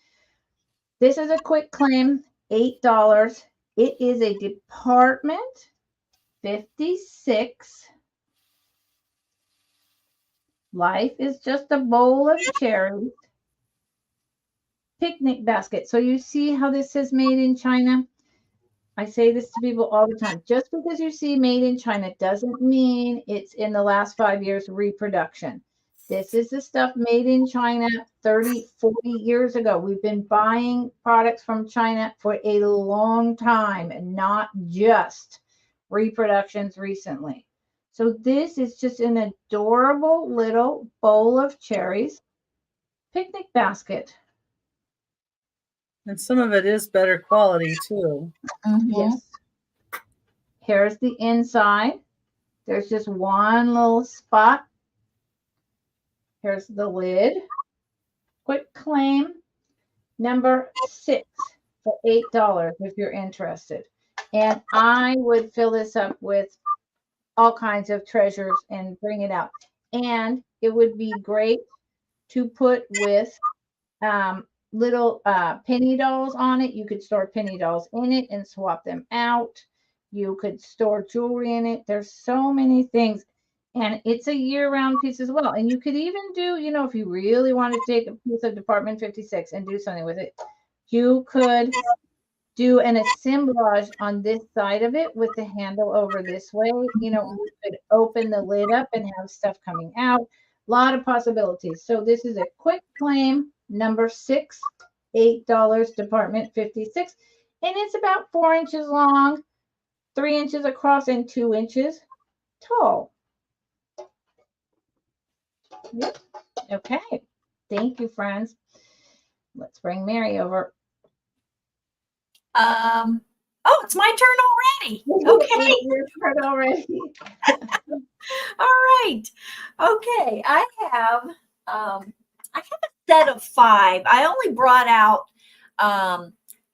A: This is a quick claim, $8. It is a Department 56. Life is just a bowl of cherries. Picnic basket. So you see how this says made in China? I say this to people all the time. Just because you see made in China doesn't mean it's in the last 5 years reproduction. This is the stuff made in China 30, 40 years ago. We've been buying products from China for a long time and not just reproductions recently. So this is just an adorable little bowl of cherries. Picnic basket.
C: And some of it is better quality too.
B: Mm-hmm.
A: Yes. Here's the inside. There's just one little spot. Here's the lid. Quick claim number 6 for $8 if you're interested. And I would fill this up with all kinds of treasures and bring it out. And it would be great to put with little penny dolls on it. You could store penny dolls in it and swap them out. You could store jewelry in it. There's so many things. And it's a year-round piece as well. And you could even do, you know, if you really want to take a piece of Department 56 and do something with it, you could do an assemblage on this side of it with the handle over this way. You know, you could open the lid up and have stuff coming out. A lot of possibilities. So this is a quick claim, number 6, $8, Department 56. And it's about 4 inches long, 3 inches across, and 2 inches tall. Yep. Okay. Thank you, friends. Let's bring Mary over.
B: Oh, it's my turn already. Okay.
A: Your turn already.
B: All right. Okay. I have a set of 5. I only brought out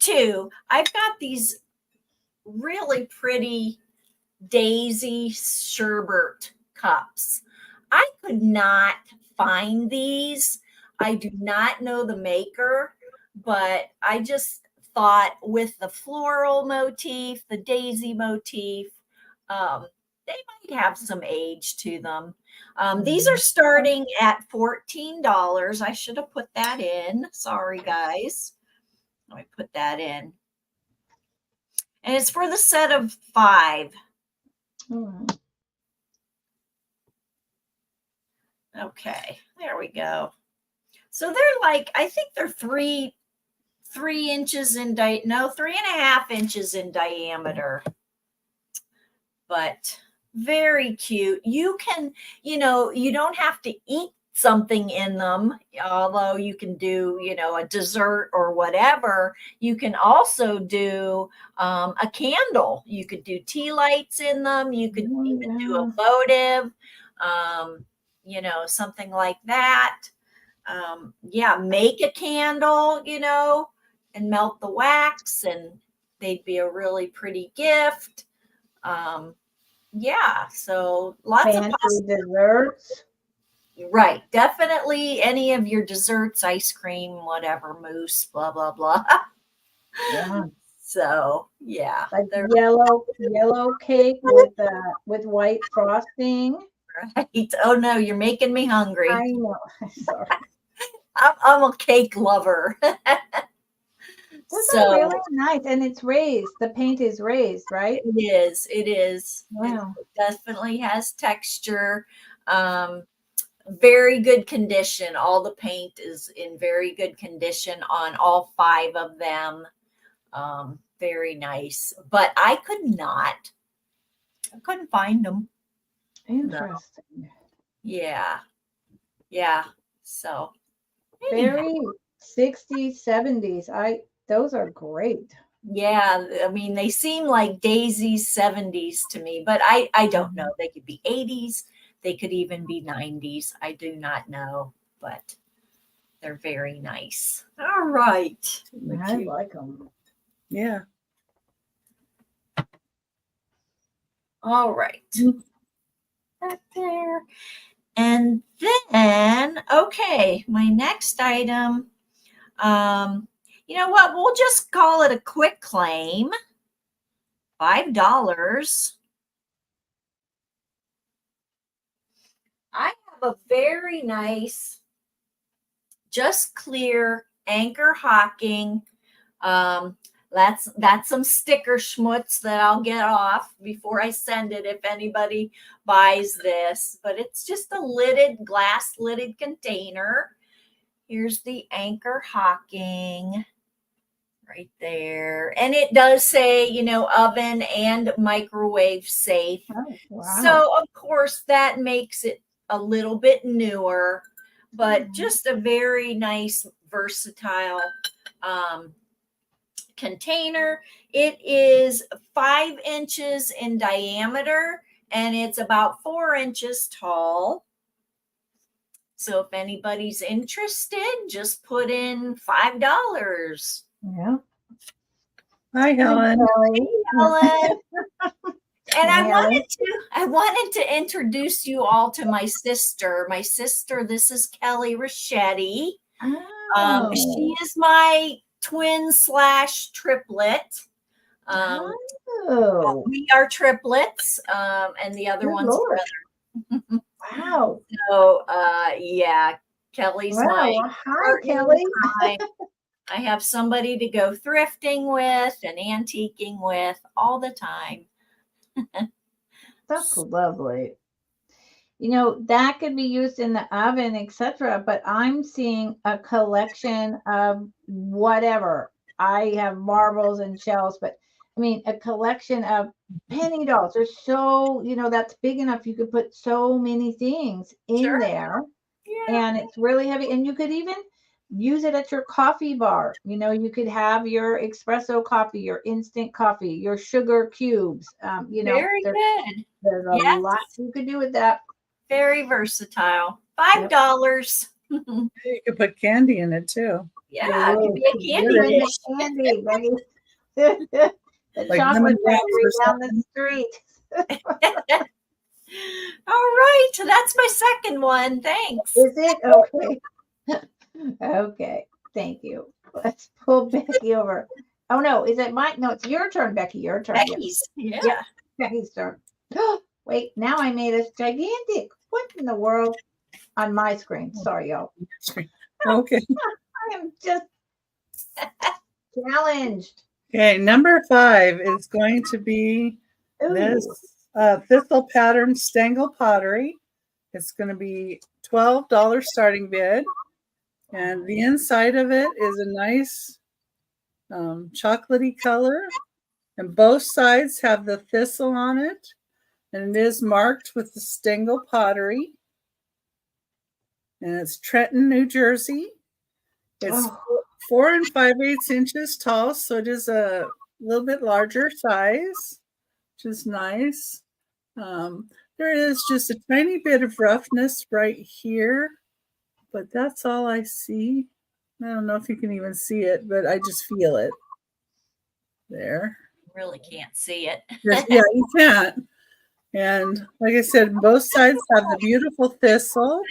B: 2. I've got these really pretty daisy sherbet cups. I could not find these. I do not know the maker, but I just thought with the floral motif, the daisy motif, they might have some age to them. These are starting at $14. I should have put that in. Sorry, guys. Let me put that in. And it's for the set of 5. Okay, there we go. So they're like, I think they're 3 inches in 3.5 inches in diameter, but very cute. You can, you know, you don't have to eat something in them, although you can do, you know, a dessert or whatever. You can also do a candle. You could do tea lights in them. You could even do a votive, you know, something like that. Yeah, make a candle, you know, and melt the wax, and they'd be a really pretty gift. Yeah, so lots of
A: desserts.
B: Right, definitely any of your desserts, ice cream, whatever, mousse, blah blah blah.
A: Yeah.
B: So yeah,
A: like yellow cake with white frosting.
B: Right. Oh no, you're making me hungry.
A: I know. Sorry.
B: I'm a cake lover.
A: Those are really nice, and it's raised. The paint is raised, right?
B: It is.
A: Wow.
B: It definitely has texture. Very good condition. All the paint is in very good condition on all 5 of them. Very nice. But I couldn't find them.
A: Interesting.
B: Yeah. Yeah. So
A: Very 60s, 70s. Those are great.
B: yeah, I mean, they seem like Daisy's 70s to me, but I don't know. They could be 80s. They could even be 90s. I do not know, but they're very nice. All right.
A: I like them.
C: Yeah.
B: All right. That there. And then, okay, my next item, you know what? We'll just call it a quick claim. $5. I have a very nice, just clear anchor hocking. That's some sticker schmutz that I'll get off before I send it if anybody buys this. But it's just a glass lidded container. Here's the anchor hocking right there. And it does say, oven and microwave safe.
A: Oh, wow.
B: So, of course, that makes it a little bit newer, but just a very nice, versatile container. It is 5 inches in diameter and it's about 4 inches tall. So if anybody's interested, just put in $5.
A: Yeah.
C: Hi, Helen.
B: Helen. And I wanted to introduce you all to my sister. My sister, this is Kelly Rachetti.
A: Oh.
B: She is my twin/triplet. We are triplets, and the other one's
A: Lord.
B: brother.
A: Wow.
B: So, yeah, Kelly's my
A: Hi, Kelly.
B: I have somebody to go thrifting with and antiquing with all the time.
A: That's lovely. That could be used in the oven, etc. But I'm seeing a collection of whatever. I have marbles and shells, but I mean, a collection of penny dolls. They're so, that's big enough. You could put so many things in there. Yeah. And it's really heavy. And you could even use it at your coffee bar. You could have your espresso coffee, your instant coffee, your sugar cubes.
B: Very good.
A: There's a lot you could do with that.
B: Very versatile. $5.
C: You could put candy in it too.
B: Yeah, it could be a candy dish.
A: Candy, baby. The chocolate factory down the street.
B: All right, so that's my second one. Thanks.
A: Is it? Okay. Okay, thank you. Let's pull Becky over. Oh no, is it Mike? No, it's your turn, Becky. Your turn.
B: Becky's. Yeah.
A: Becky's turn. Wait, now I made us gigantic. What in the world? On my screen. Sorry, y'all.
C: Okay.
A: I am just challenged.
C: Okay, number 5 is going to be this thistle pattern Stengel pottery. It's going to be $12 starting bid. And the inside of it is a nice chocolatey color. And both sides have the thistle on it. And it is marked with the Stengel pottery. And it's Trenton, New Jersey. It's 4 5/8 inches tall, so it is a little bit larger size, which is nice. There is just a tiny bit of roughness right here, but that's all I see. I don't know if you can even see it, but I just feel it there.
B: Really can't see it.
C: Yeah, you can't. And like I said, both sides have the beautiful thistle.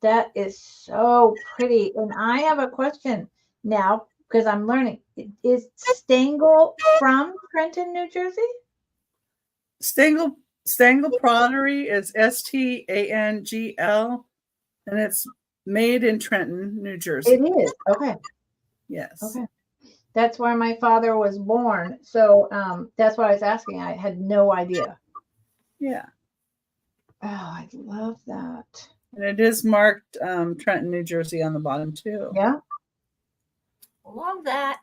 A: That is so pretty. And I have a question now because I'm learning. Is Stengel from Trenton, New Jersey?
C: Stengel pottery is STANGL, and it's made in Trenton, New Jersey.
A: It is. Okay.
C: Yes.
A: Okay. That's where my father was born. So that's why I was asking. I had no idea.
C: Yeah.
A: Oh, I love that.
C: And it is marked Trenton, New Jersey on the bottom too.
A: Yeah.
B: Love that.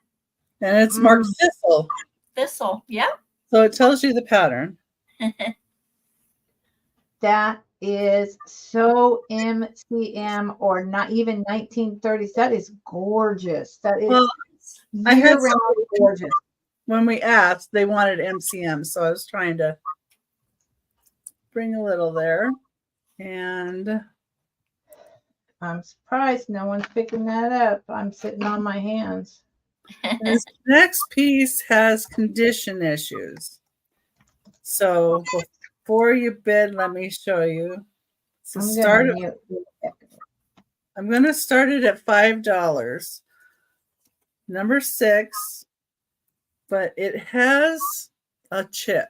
C: And it's marked thistle.
B: Thistle. Yep.
C: So it tells you the pattern.
A: That is so MCM or not even 1930s. That is gorgeous. That is
C: Well, I had
A: year-round gorgeous.
C: when we asked, they wanted MCM. So I was trying to bring a little there. And
A: I'm surprised no one's picking that up. I'm sitting on my hands.
C: this next piece has condition issues. So before you bid, let me show you. So I'm going to start it at $5. Number 6, but it has a chip.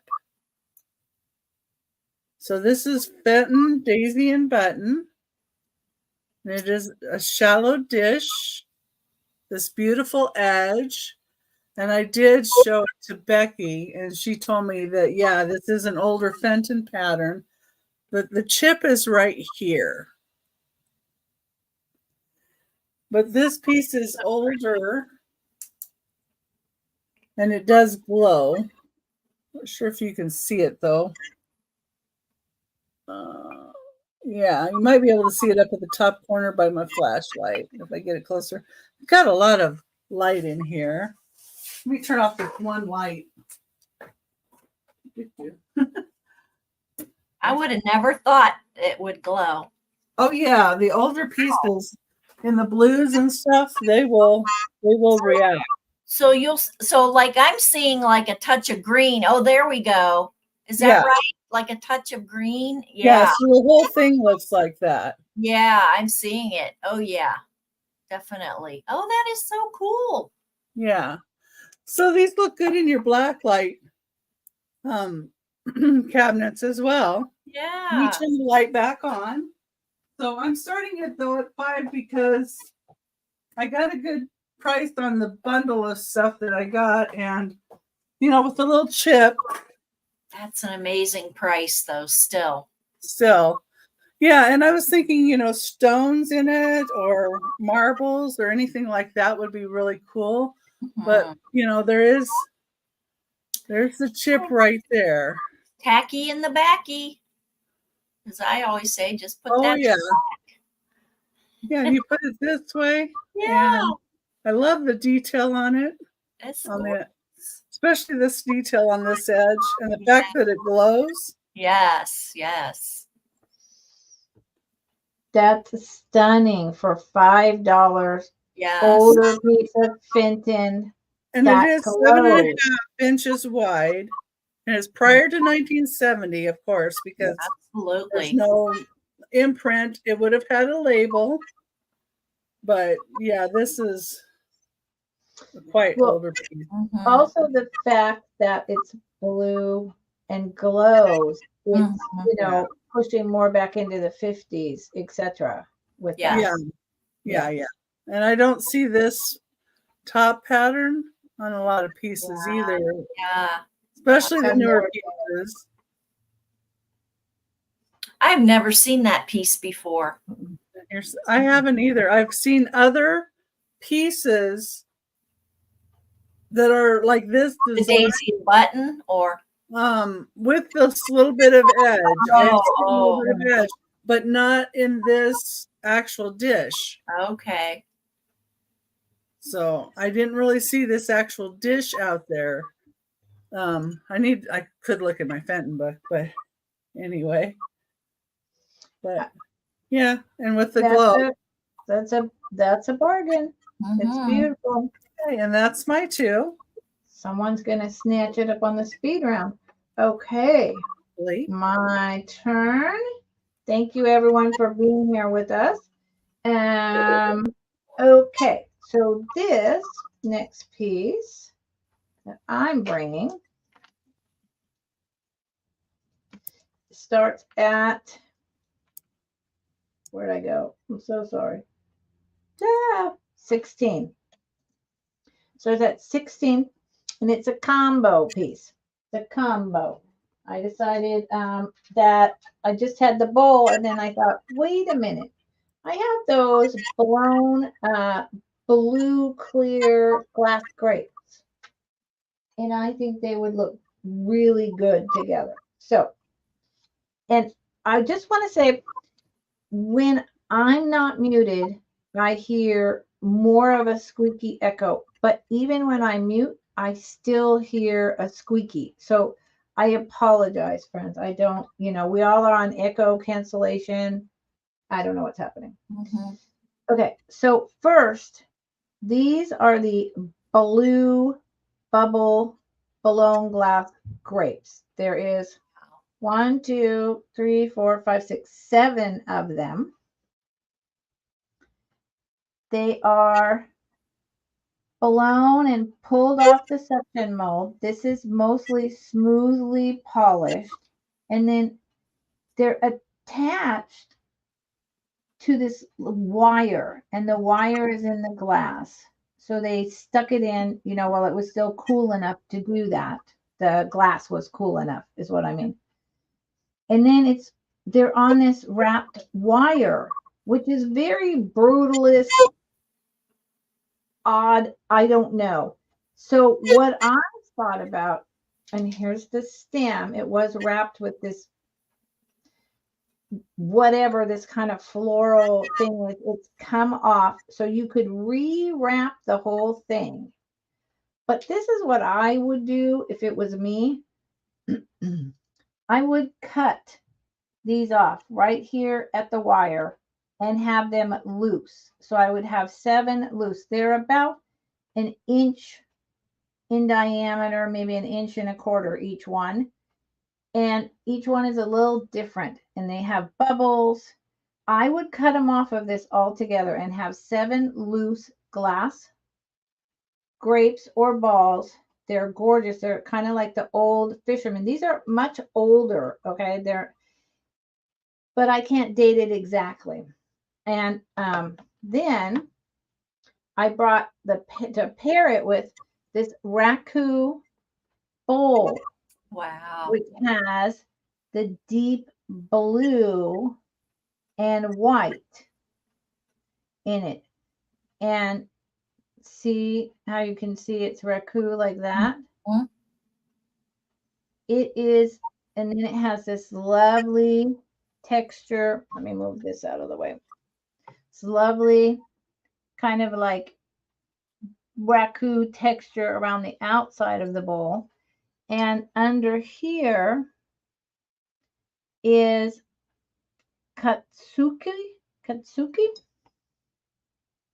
C: So this is Fenton, Daisy, and Button. And it is a shallow dish, this beautiful edge. And I did show it to Becky, and she told me that, yeah, this is an older Fenton pattern, but the chip is right here. But this piece is older, and it does glow. Not sure if you can see it, though. Yeah, you might be able to see it up at the top corner by my flashlight if I get it closer. I've got a lot of light in here. Let me turn off the one light.
B: I would have never thought it would glow.
C: Oh yeah, the older pieces in the blues and stuff, they will react.
B: So like I'm seeing like a touch of green. Oh, there we go. Is that right? Like a touch of green?
C: Yeah, so the whole thing looks like that.
B: Yeah, I'm seeing it. Oh yeah, definitely. Oh, that is so cool.
C: Yeah. So these look good in your black light cabinets as well.
B: Yeah.
C: You turn the light back on. So I'm starting it though at $5 because I got a good price on the bundle of stuff that I got, and with the little chip.
B: That's an amazing price though, still.
C: Yeah, and I was thinking, stones in it or marbles or anything like that would be really cool. Mm-hmm. But there's the chip right there.
B: Tacky in the backy. As I always say, just put that
C: back. Yeah, you put it this way.
B: Yeah.
C: And I love the detail on it.
B: That's
C: especially this detail on this edge and the fact that it glows.
B: Yes.
A: That's stunning for $5.
B: Yes.
A: Older piece of Fenton.
C: And it is 7.5 inches wide. And it's prior to 1970, of course, because there's no imprint. It would have had a label. But yeah, this is quite older piece.
A: Mm-hmm. Also, the fact that it's blue and glows, it's pushing more back into the 50s, etc. With
C: yeah. And I don't see this top pattern on a lot of pieces either.
B: Yeah,
C: especially the newer pieces.
B: I've never seen that piece before.
C: I haven't either. I've seen other pieces that are like this.
B: The Daisy button or
C: with this little bit of edge. Little bit of edge, but not in this actual dish.
B: Okay.
C: So I didn't really see this actual dish out there. I could look at my Fenton book, but anyway. But yeah, and with the glow.
A: That's a bargain. Mm-hmm. It's beautiful.
C: Okay, and that's my 2.
A: Someone's gonna snatch it up on the speed round. Okay. My turn. Thank you everyone for being here with us. Okay, so this next piece that I'm bringing starts at, where'd I go? I'm so sorry. 16. So it's at 16, and it's a combo piece. The combo. I decided that I just had the bowl, and then I thought, wait a minute, I have those blown blue clear glass grapes, and I think they would look really good together. So, and I just want to say, when I'm not muted, I hear more of a squeaky echo, but even when I mute, I still hear a squeaky. So I apologize, friends. I don't, we all are on echo cancellation. I don't know what's happening.
B: Mm-hmm.
A: Okay, so first, these are the blue bubble blown glass grapes. There is 1, 2, 3, 4, 5, 6, 7 of them. They are blown and pulled off the suction mold. This is mostly smoothly polished. And then they're attached to this wire, and the wire is in the glass. So they stuck it in, while it was still cool enough to do that. The glass was cool enough, is what I mean. And then they're on this wrapped wire, which is very brutalist, odd. I don't know. So what I thought about, and here's the stem, it was wrapped with this whatever, this kind of floral thing, it's come off, so you could rewrap the whole thing. But this is what I would do if it was me. I would cut these off right here at the wire and have them loose. So I would have 7 loose. They're about an inch in diameter, maybe an inch and a quarter each one. And each one is a little different, and they have bubbles. I would cut them off of this all together and have 7 loose glass grapes or balls. They're gorgeous. They're kind of like the old fishermen. These are much older, okay? But I can't date it exactly. And then I brought to pair it with this raku bowl.
B: Wow.
A: Which has the deep blue and white in it. And see how you can see it's raku like that?
B: Mm-hmm.
A: It is, and then it has this lovely texture. Let me move this out of the way. It's lovely, kind of like raku texture around the outside of the bowl. And under here is Katsuki?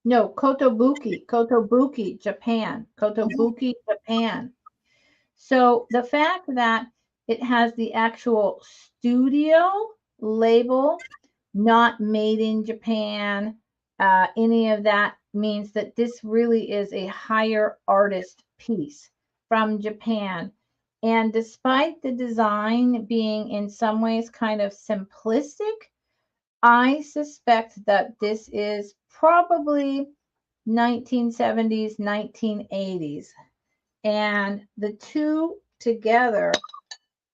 A: No, Kotobuki, Japan. Kotobuki, Japan. So the fact that it has the actual studio label, not made in Japan, any of that means that this really is a higher artist piece from Japan. And despite the design being in some ways kind of simplistic, I suspect that this is probably 1970s, 1980s. And the two together,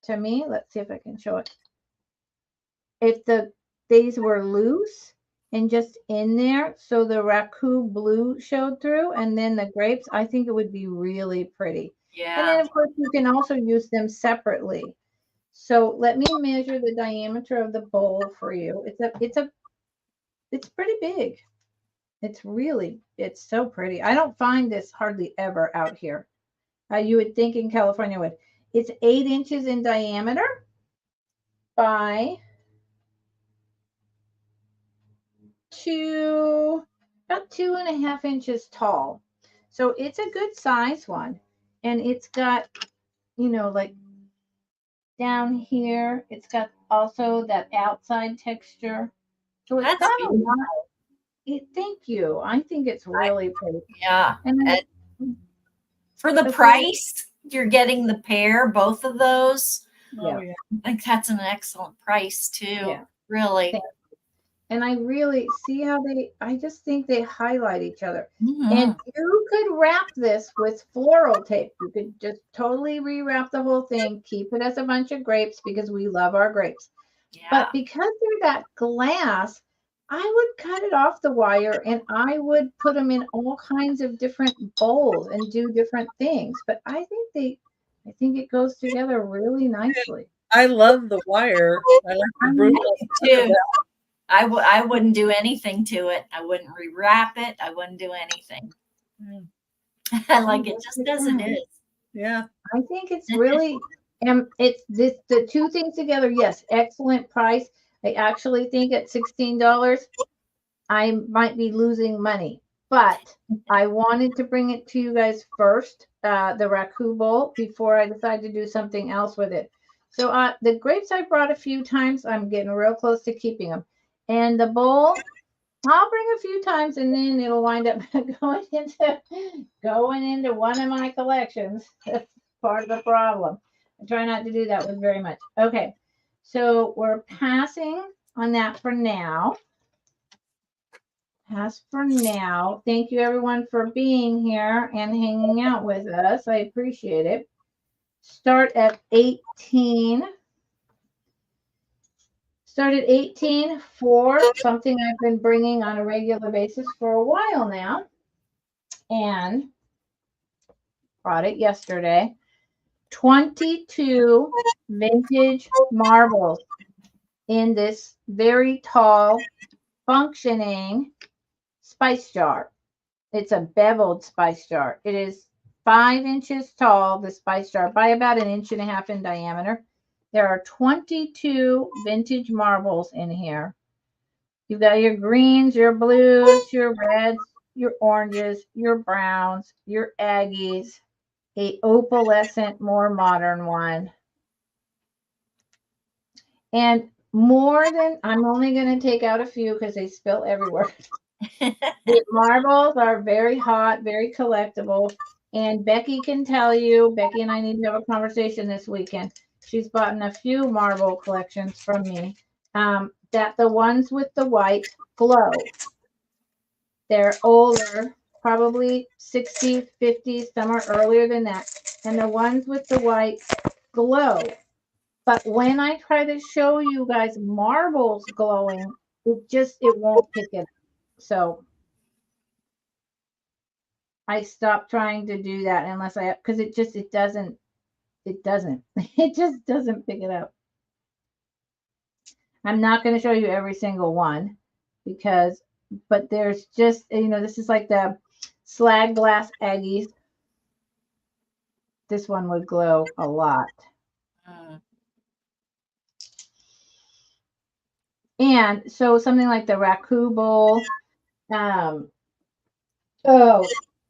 A: to me, let's see if I can show it. If these were loose and just in there, so the raku blue showed through, and then the grapes, I think it would be really pretty.
B: Yeah.
A: And then, of course, you can also use them separately. So let me measure the diameter of the bowl for you. It's pretty big. It's so pretty. I don't find this hardly ever out here. You would think in California would. It's 8 inches in diameter by about 2.5 inches tall. So it's a good size one. And it's got, like down here, it's got also that outside texture. So it's
B: That's
A: got a
B: beautiful.
A: lot. Thank you. I think it's really pretty.
B: Yeah.
A: And
B: for the price, you're getting the pair, both of those.
C: Oh, yeah.
B: I think that's an excellent price too.
A: Yeah.
B: Really.
A: And I really see how I just think they highlight each other.
B: Mhm.
A: And you could wrap this with floral tape. You could just totally rewrap the whole thing, keep it as a bunch of grapes because we love our grapes.
B: Yeah.
A: But because they're that glass, I would cut it off the wire and I would put them in all kinds of different bowls and do different things. But I think it goes together really nicely.
C: I love the wire. I like the brutal look of
B: too.
C: that.
B: I wouldn't do anything to it. I wouldn't rewrap it. I wouldn't do anything.
C: Yeah.
B: I like it just as it is.
C: Yeah.
A: I think it's really, it's this, the two things together. Yes, excellent price. I actually think at $16, I might be losing money, but I wanted to bring it to you guys first, the raku bowl, before I decide to do something else with it. So the grapes I brought a few times, I'm getting real close to keeping them. And the bowl, I'll bring a few times and then it'll wind up going into one of my collections. That's part of the problem. I try not to do that with very much. Okay, so we're passing on that for now. Pass for now. Thank you everyone for being here and hanging out with us. I appreciate it. Start at 18. Start at 18 for something I've been bringing on a regular basis for a while now. And brought it yesterday. 22 vintage marbles in this very tall, functioning spice jar. It's a beveled spice jar. It is 5 inches tall, the spice jar, by about 1.5 inches in diameter. There are 22 vintage marbles in here. You've got your greens, your blues, your reds, your oranges, your browns, your Aggies, a opalescent, more modern one. And more than, I'm only going to take out a few because they spill everywhere. The marbles are very hot, very collectible. And Becky can tell you, Becky and I need to have a conversation this weekend. She's bought a few marble collections from me. That the ones with the white glow. They're older, probably 60s, 50s, some are earlier than that. And the ones with the white glow. But when I try to show you guys marbles glowing, it won't pick it up. So I stopped trying to do that unless because it just doesn't it just doesn't pick it up. I'm not going to show you every single one but there's just, this is like the slag glass Aggies. This one would glow a lot. And so something like the raku bowl,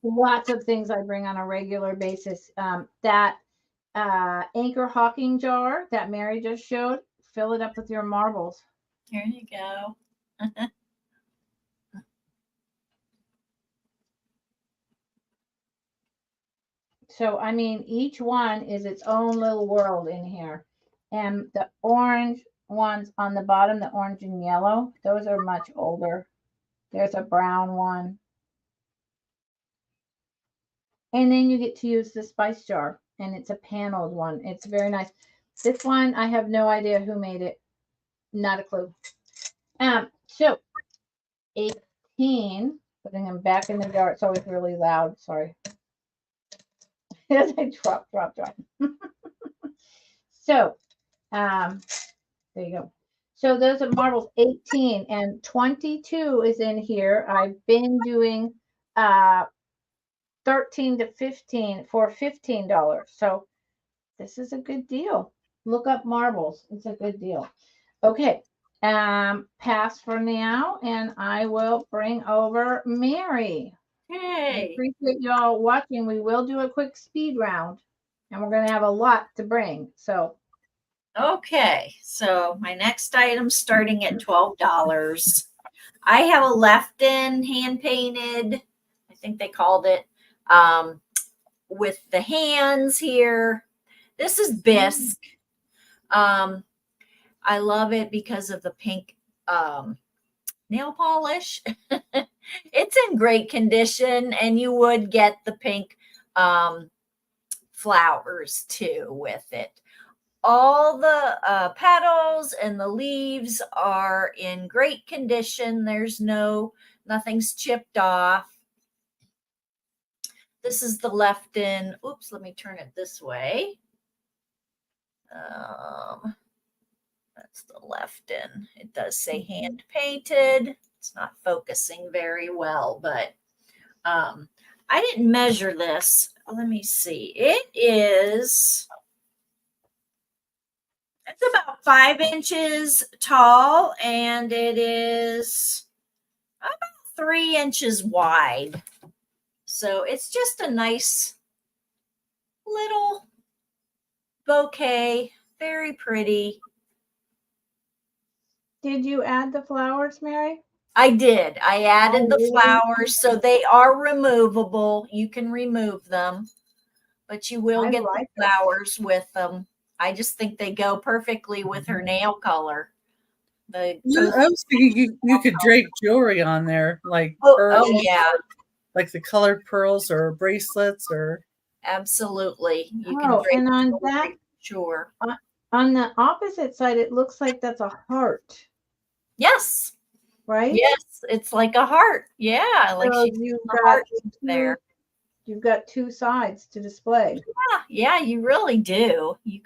A: lots of things I bring on a regular basis. That Anchor Hawking jar that Mary just showed, fill it up with your marbles.
B: Here you go.
A: So, I mean, each one is its own little world in here. And the orange ones on the bottom, the orange and yellow, those are much older. There's a brown one. And then you get to use the spice jar, and it's a paneled one. It's very nice. This one, I have no idea who made it. Not a clue. So 18, putting them back in the jar. It's always really loud. Sorry. As I drop. So, there you go. So those are marbles 18 and 22 is in here. I've been doing 13 to 15 for $15. So this is a good deal. Look up marbles. It's a good deal. Okay. Pass for now, and I will bring over Mary.
B: Hey.
A: I appreciate y'all watching. We will do a quick speed round, and we're going to have a lot to bring. So,
B: okay. So my next item starting at $12. I have a left-in hand painted, I think they called it, with the hands here. This is bisque. I love it because of the pink nail polish. It's in great condition, and you would get the pink flowers too with it. All the petals and the leaves are in great condition. There's nothing's chipped off. This is the left in. Oops, let me turn it this way. That's the left in. It does say hand painted. It's not focusing very well, but I didn't measure this. Let me see. It's about 5 inches tall, and it is about 3 inches wide. So it's just a nice little bouquet. Very pretty.
A: Did you add the flowers, Mary?
B: I did. I added the
A: really?
B: flowers, so they are removable. You can remove them, but you will
A: I
B: get
A: like
B: the flowers with them. I just think they go perfectly with her nail color.
C: I was thinking you could drape jewelry on there, like pearls,
B: yeah,
C: like the colored pearls or bracelets or.
B: absolutely. You
A: Oh,
B: can
A: and on
B: jewelry,
A: that,
B: sure.
A: on the opposite side, it looks like that's a heart,
B: Yes.
A: right?
B: Yes, it's like a heart. Yeah, like
A: So
B: she's
A: you've
B: a
A: got
B: heart
A: two,
B: there.
A: you've got two sides to display.
B: Yeah, you really do. You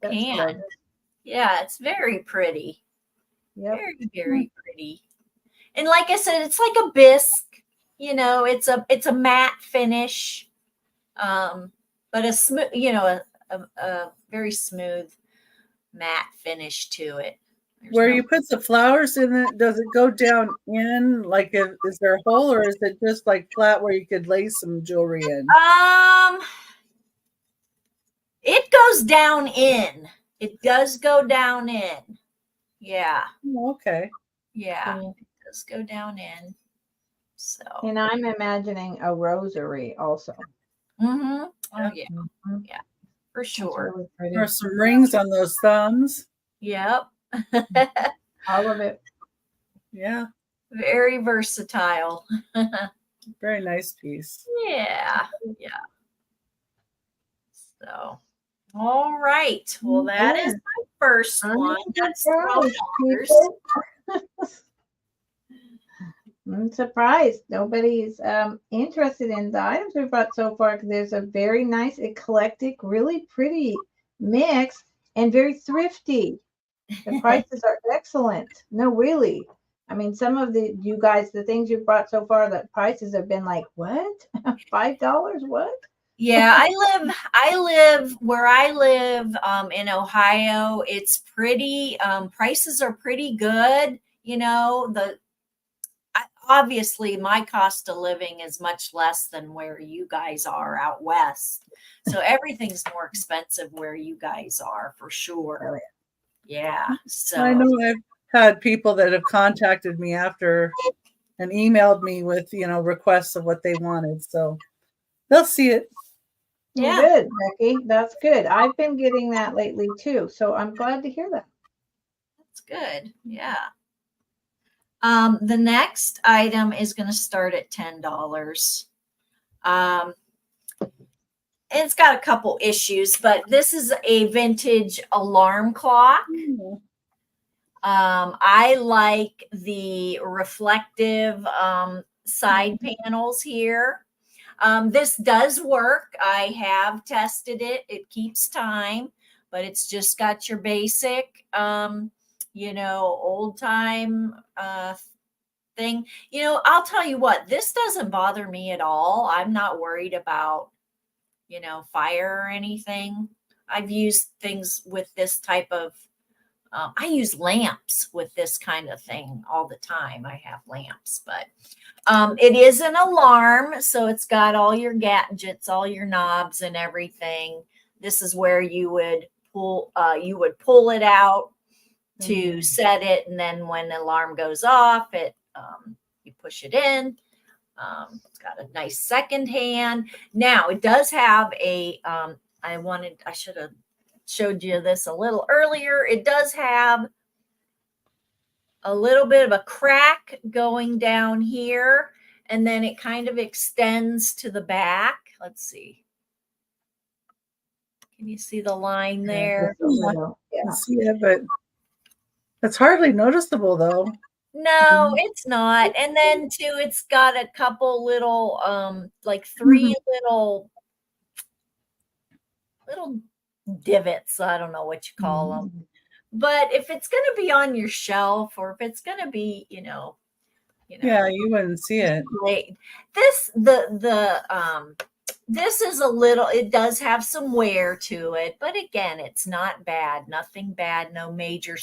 A: That's
B: can.
A: gorgeous.
B: Yeah, it's very pretty.
A: Yep.
B: Very, very pretty. And like I said, it's like a bisque. You know, it's a matte finish, but a smooth, a very smooth matte finish to it.
C: Where you put the flowers in it, does it go down in? Like, is there a hole, or is it just like flat where you could lay some jewelry in?
B: It goes down in. It does go down in. Yeah.
C: Oh, okay.
B: Yeah.
A: Cool.
B: It does go down in. So.
A: And I'm imagining a rosary also.
B: Mm-hmm. Oh yeah.
A: Mhm.
B: Yeah. For sure.
A: Really pretty.
C: Or some rings on those thumbs.
B: Yep.
A: All of it.
C: Yeah.
B: Very versatile.
C: Very nice piece.
B: Yeah. Yeah. So, all right. Well, that is my first one. That's $12.
A: I'm surprised nobody's interested in the items we brought so far, because there's a very nice, eclectic, really pretty mix and very thrifty. The prices are excellent. No, really. I mean, some of the things you've brought so far, the prices have been like, what? $5? What?
B: Yeah, I live where I live in Ohio. It's pretty, prices are pretty good. Obviously my cost of living is much less than where you guys are out west. So everything's more expensive where you guys are, for sure. Yeah. So
C: I know I've had people that have contacted me after and emailed me with, requests of what they wanted. So they'll see it.
A: Yeah. Good, Becky. That's good. I've been getting that lately too. So I'm glad to hear that.
B: That's good. Yeah. The next item is going to start at $10. It's got a couple issues, but this is a vintage alarm clock. I like the reflective side panels here. This does work. I have tested it. It keeps time, but it's just got your basic, old time thing. I'll tell you what, this doesn't bother me at all. I'm not worried about, fire or anything. I've used things with this type of, I use lamps with this kind of thing all the time. I have lamps, but it is an alarm, so it's got all your gadgets, all your knobs and everything. This is where you would pull it out to set it, and then when the alarm goes off, you push it in. It's got a nice second hand. Now it does have a. I should have showed you this a little earlier. It does have a little bit of a crack going down here, and then it kind of extends to the back. Let's see. Can you see the line there?
A: Yeah.
C: I see it, but it's hardly noticeable though.
B: No, it's not. And then too, it's got a couple little, like 3 little divots. I don't know what you call them. But if it's going to be on your shelf, or if it's going to be,
C: Yeah, you wouldn't see it.
B: This this is a little, it does have some wear to it, but again, it's not bad, nothing bad, no major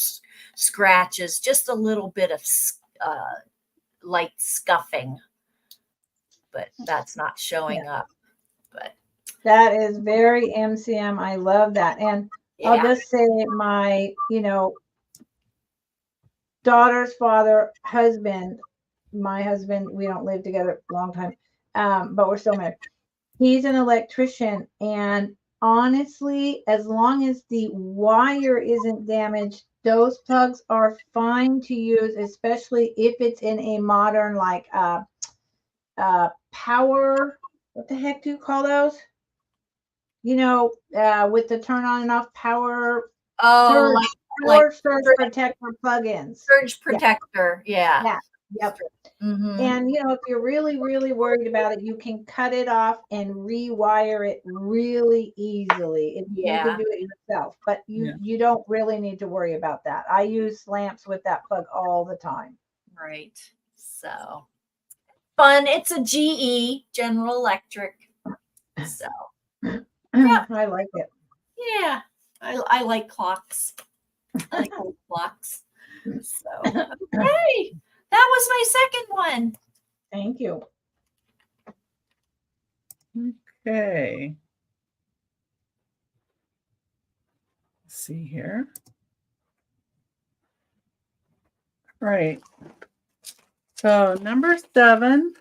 B: scratches, just a little bit of light scuffing, but that's not showing up. But
A: that is very MCM. I love that. And I'll just say my, daughter's father, husband, my husband, we don't live together a long time, but we're still married. He's an electrician, and honestly, as long as the wire isn't damaged, those plugs are fine to use, especially if it's in a modern, like power, what the heck do you call those? With the turn on and off power.
B: Oh,
A: surge protector plugins.
B: Surge protector, yeah.
A: Yep. And if you're really, really worried about it, you can cut it off and rewire it really easily. You can do it yourself, but you don't really need to worry about that. I use lamps with that plug all the time.
B: Right. So fun. It's a GE, General Electric. So
A: yeah, I like it.
B: Yeah, I like clocks. I like old clocks. So okay. That was my second one.
A: Thank you.
C: Okay. Let's see here. Right. So number 7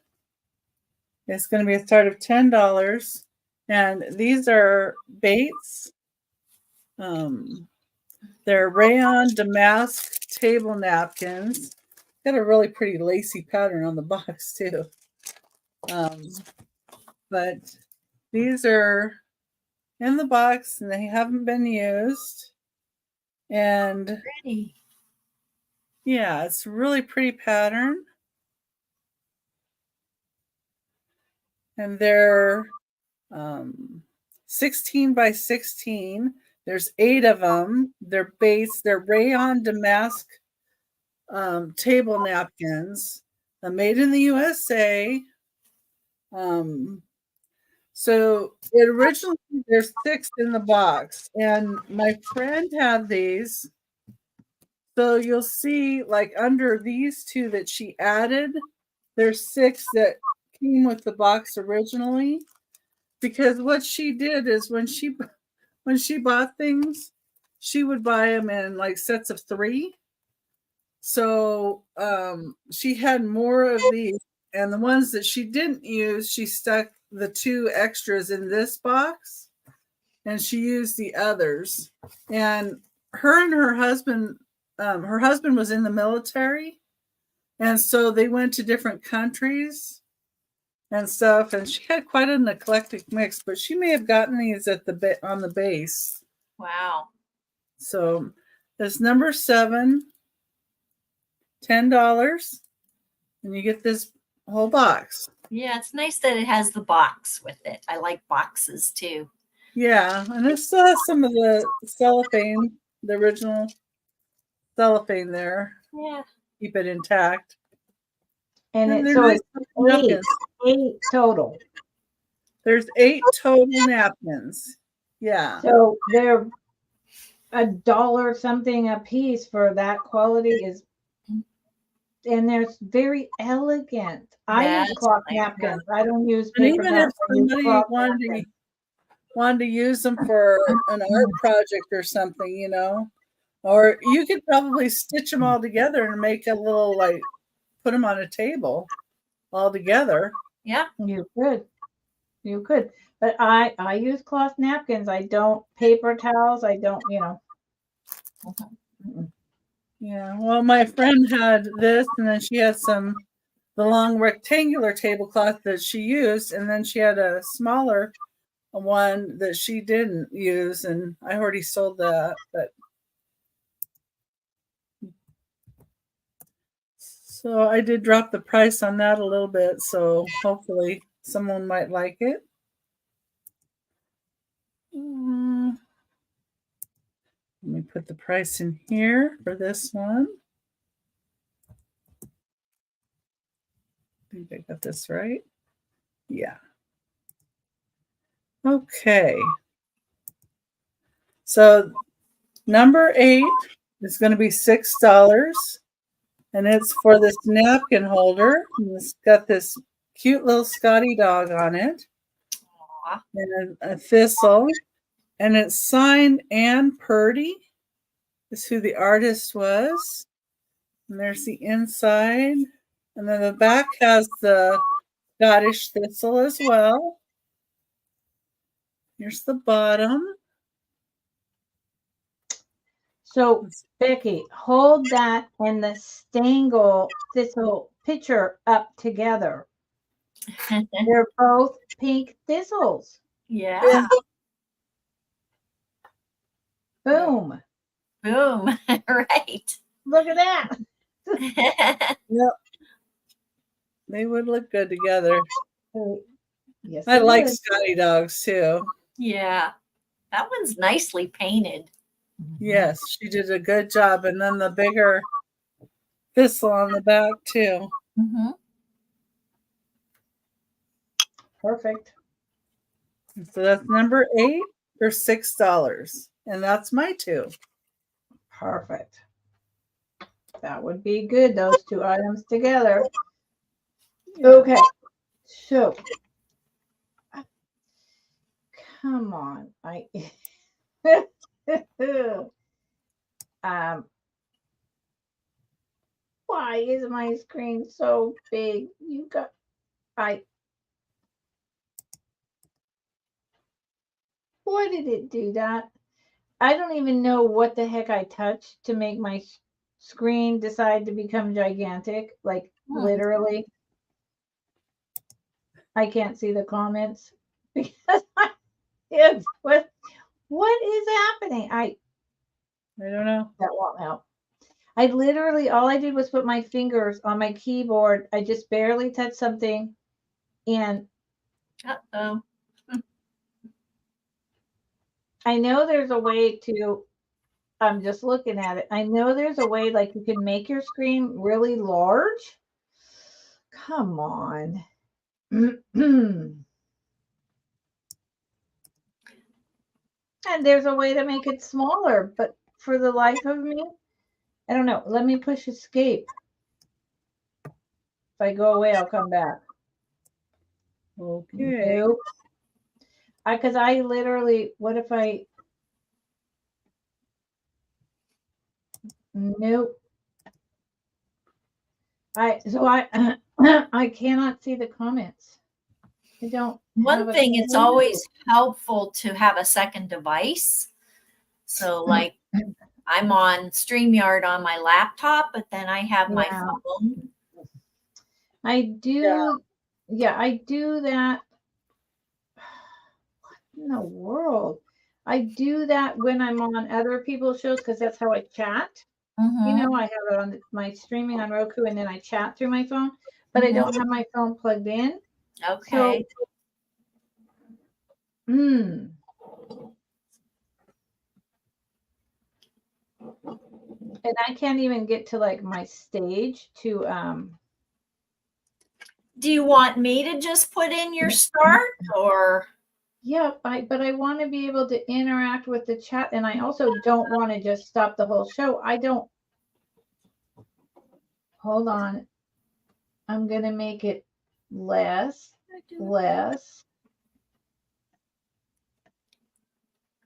C: is going to be a start of $10. And these are baits. They're rayon damask table napkins. Got a really pretty lacy pattern on the box too. But these are in the box and they haven't been used. And yeah, it's a really pretty pattern. And they're 16 by 16. There's 8 of them. They're baits. They're rayon damask table napkins, made in the USA. So it originally, there's 6 in the box, and my friend had these. So you'll see, like under these 2 that she added, there's 6 that came with the box originally. Because what she did is when she bought things, she would buy them in like sets of 3. So she had more of these, and the ones that she didn't use, she stuck the 2 extras in this box, and she used the others. And her husband was in the military, and so they went to different countries and stuff, and she had quite an eclectic mix, but she may have gotten these at on the base.
B: Wow.
C: So that's number 7, $10, and you get this whole box.
B: Yeah, it's nice that it has the box with it. I like boxes too.
C: Yeah, and it still has some of the cellophane, the original cellophane there.
B: Yeah.
C: Keep it intact.
A: And it's 8 total.
C: There's 8 total napkins. Yeah.
A: So they're $1 something a piece for that quality and they're very elegant. I use cloth napkins. I don't use paper
C: and even if somebody wanted to use them for an art project or something, or you could probably stitch them all together and make a little, like, put them on a table all together.
B: Yeah,
A: you could. But I use cloth napkins. I don't paper towels. I don't,
C: Yeah. Well, my friend had this, and then she had the long rectangular tablecloth that she used, and then she had a smaller one that she didn't use, and I already sold that. But so I did drop the price on that a little bit, so hopefully someone might like it. Let me put the price in here for this one. I think I got this right. Yeah. Okay. So number 8 is going to be $6, and it's for this napkin holder. And it's got this cute little Scotty dog on it,
B: Aw.
C: and a thistle, and it's signed Ann Purdy. Is who the artist was. And there's the inside, and then the back has the Scottish thistle as well. Here's the bottom.
A: So, Becky, hold that and the Stangle thistle picture up together. They're both pink thistles.
B: Yeah.
A: Boom.
B: Boom. Right.
A: Look at that.
C: Yep. They would look good together.
A: Yes,
C: I
A: it
C: like
A: would.
C: Scotty dogs too.
B: Yeah. That one's nicely painted.
C: Yes, she did a good job. And then the bigger thistle on the back too.
B: Mm-hmm.
A: Perfect.
C: So that's number 8 for $6. And that's my 2.
A: Perfect. That would be good, those 2 items together. Okay. So, come on. Why is my screen so big? Why did it do that? I don't even know what the heck I touched to make my screen decide to become gigantic. Like literally. I can't see the comments because what is happening?
C: I don't know.
A: That won't help. I literally, all I did was put my fingers on my keyboard. I just barely touched something, and
B: Uh-oh.
A: I know there's a way to, I'm just looking at it. I know there's a way like you can make your screen really large. Come on. And there's a way to make it smaller, but for the life of me, I don't know. Let me push escape. If I go away, I'll come back.
C: Okay.
A: Nope. Because I literally, what if I, nope. I cannot see the comments. I don't.
B: One thing, it's always helpful to have a second device. So like I'm on StreamYard on my laptop, but then I have my phone.
A: I do. Yeah, I do that. What in the world? I do that when I'm on other people's shows because that's how I chat.
B: Mm-hmm.
A: You know, I have it on my streaming on Roku, and then I chat through my phone, but I don't have my phone plugged in.
B: Okay.
A: So, and I can't even get to like my stage to
B: Do you want me to just put in your start or?
A: Yeah, but I want to be able to interact with the chat, and I also don't want to just stop the whole show. I don't. Hold on. I'm going to make it less.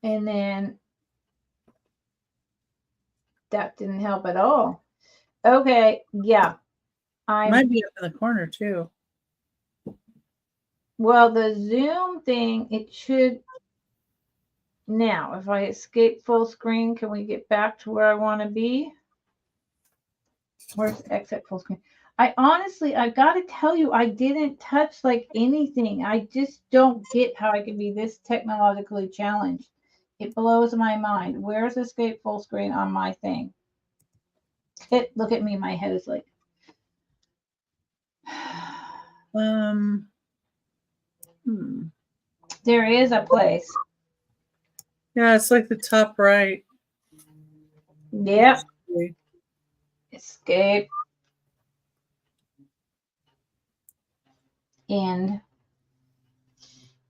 A: And then that didn't help at all. Okay, yeah.
C: Might be up in the corner too.
A: Well, the Zoom thing, it should. Now, if I escape full screen, can we get back to where I want to be? Where's exit full screen? I honestly, I got to tell you, I didn't touch like anything. I just don't get how I can be this technologically challenged. It blows my mind. Where's escape full screen on my thing? Look at me. My head is like. There is a place.
C: Yeah, it's like the top right.
A: Yep. Escape. And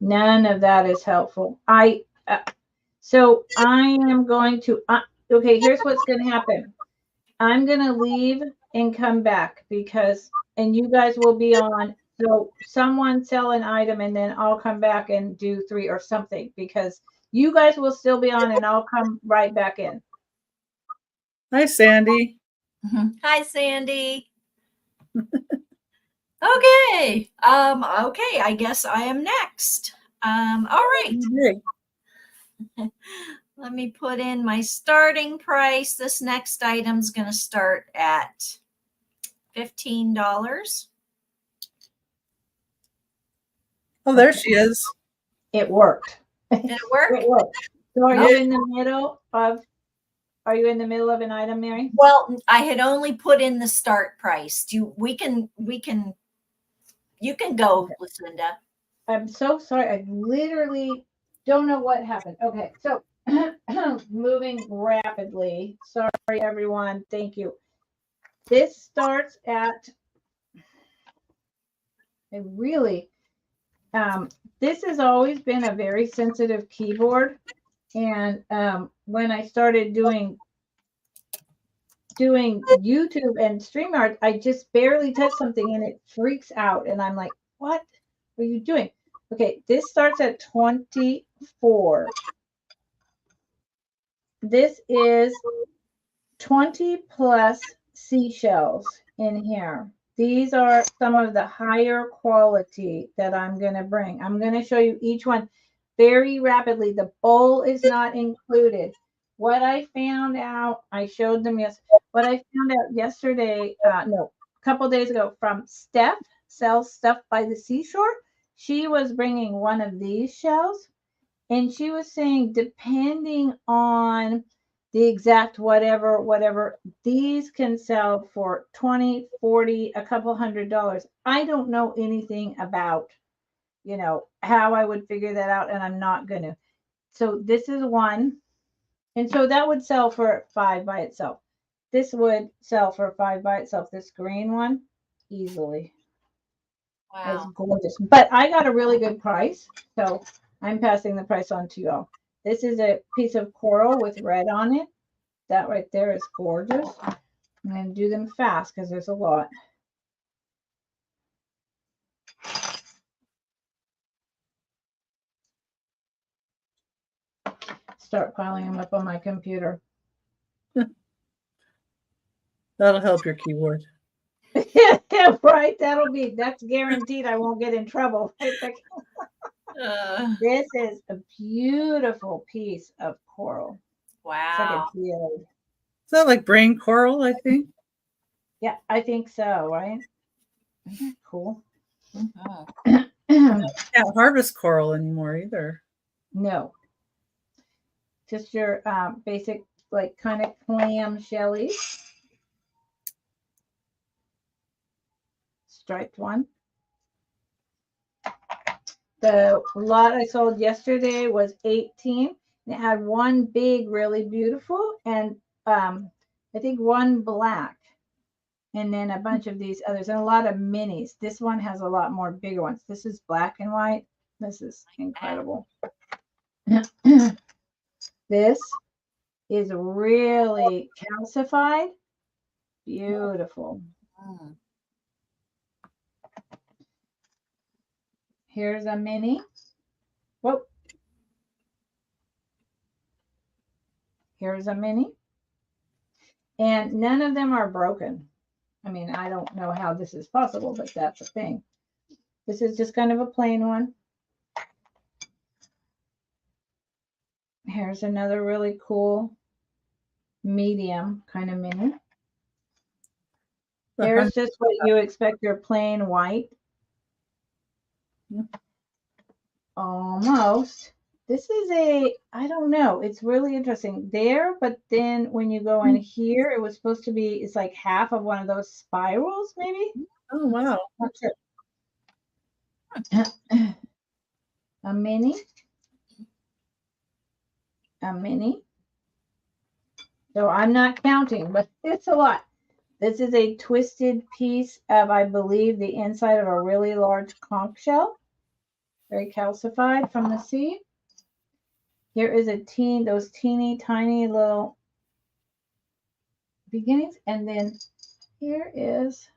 A: none of that is helpful. So I am going to, okay, here's what's going to happen. I'm going to leave and come back and you guys will be on. So someone sell an item and then I'll come back and do 3 or something because you guys will still be on and I'll come right back in.
C: Hi, Sandy.
B: Hi, Sandy. Okay. Okay. I guess I am next. All right. Let me put in my starting price. This next item's going to start at $15.
C: Oh, there she is.
A: It worked.
B: Did it work?
A: It worked. So are you in the middle of an item, Mary?
B: Well, I had only put in the start price. You can go, Lucinda.
A: I'm so sorry. I literally don't know what happened. Okay, so moving rapidly. Sorry, everyone. Thank you. This starts at this has always been a very sensitive keyboard. And when I started doing YouTube and StreamYard, I just barely touch something and it freaks out. And I'm like, what are you doing? Okay, this starts at 24. This is 20 plus seashells in here. These are some of the higher quality that I'm going to bring. I'm going to show you each one very rapidly. The bowl is not included. What I found out, I showed them what I found out yesterday, a couple days ago from Steph, sells stuff by the seashore. She was bringing one of these shells and she was saying, depending on the exact whatever, these can sell for 20, 40, a couple $100. I don't know anything about, how I would figure that out, and I'm not going to. So this is one. And so that would sell for 5 by itself. This would sell for 5 by itself. This green one, easily. Wow. It's gorgeous. But I got a really good price. So I'm passing the price on to y'all. This is a piece of coral with red on it. That right there is gorgeous. I'm going to do them fast because there's a lot. Start piling them up on my computer.
C: That'll help your keyboard.
A: Yeah, right. That's guaranteed. I won't get in trouble. This is a beautiful piece of coral.
B: Wow.
A: It's like
C: is that like brain coral, I think?
A: Yeah, I think so, right? Isn't that cool?
B: Mm-hmm.
C: Can't harvest coral anymore either.
A: No. Just your basic, like, kind of clam shelly. Striped one. The lot I sold yesterday was 18. And it had one big, really beautiful, and I think one black, and then a bunch of these others, and a lot of minis. This one has a lot more bigger ones. This is black and white. This is incredible. This is really calcified. Beautiful. Here's a mini. Whoa. Here's a mini. And none of them are broken. I mean, I don't know how this is possible, but that's the thing. This is just kind of a plain one. Here's another really cool medium kind of mini. Here's just what you expect your plain white. Almost. This is I don't know. It's really interesting there, but then when you go in here, it was supposed to be, it's like half of one of those spirals, maybe?
C: Oh, wow.
A: Not sure. A mini. So I'm not counting, but it's a lot. This is a twisted piece of, I believe, the inside of a really large conch shell. Very calcified from the sea. Here is those teeny tiny little beginnings. And then here is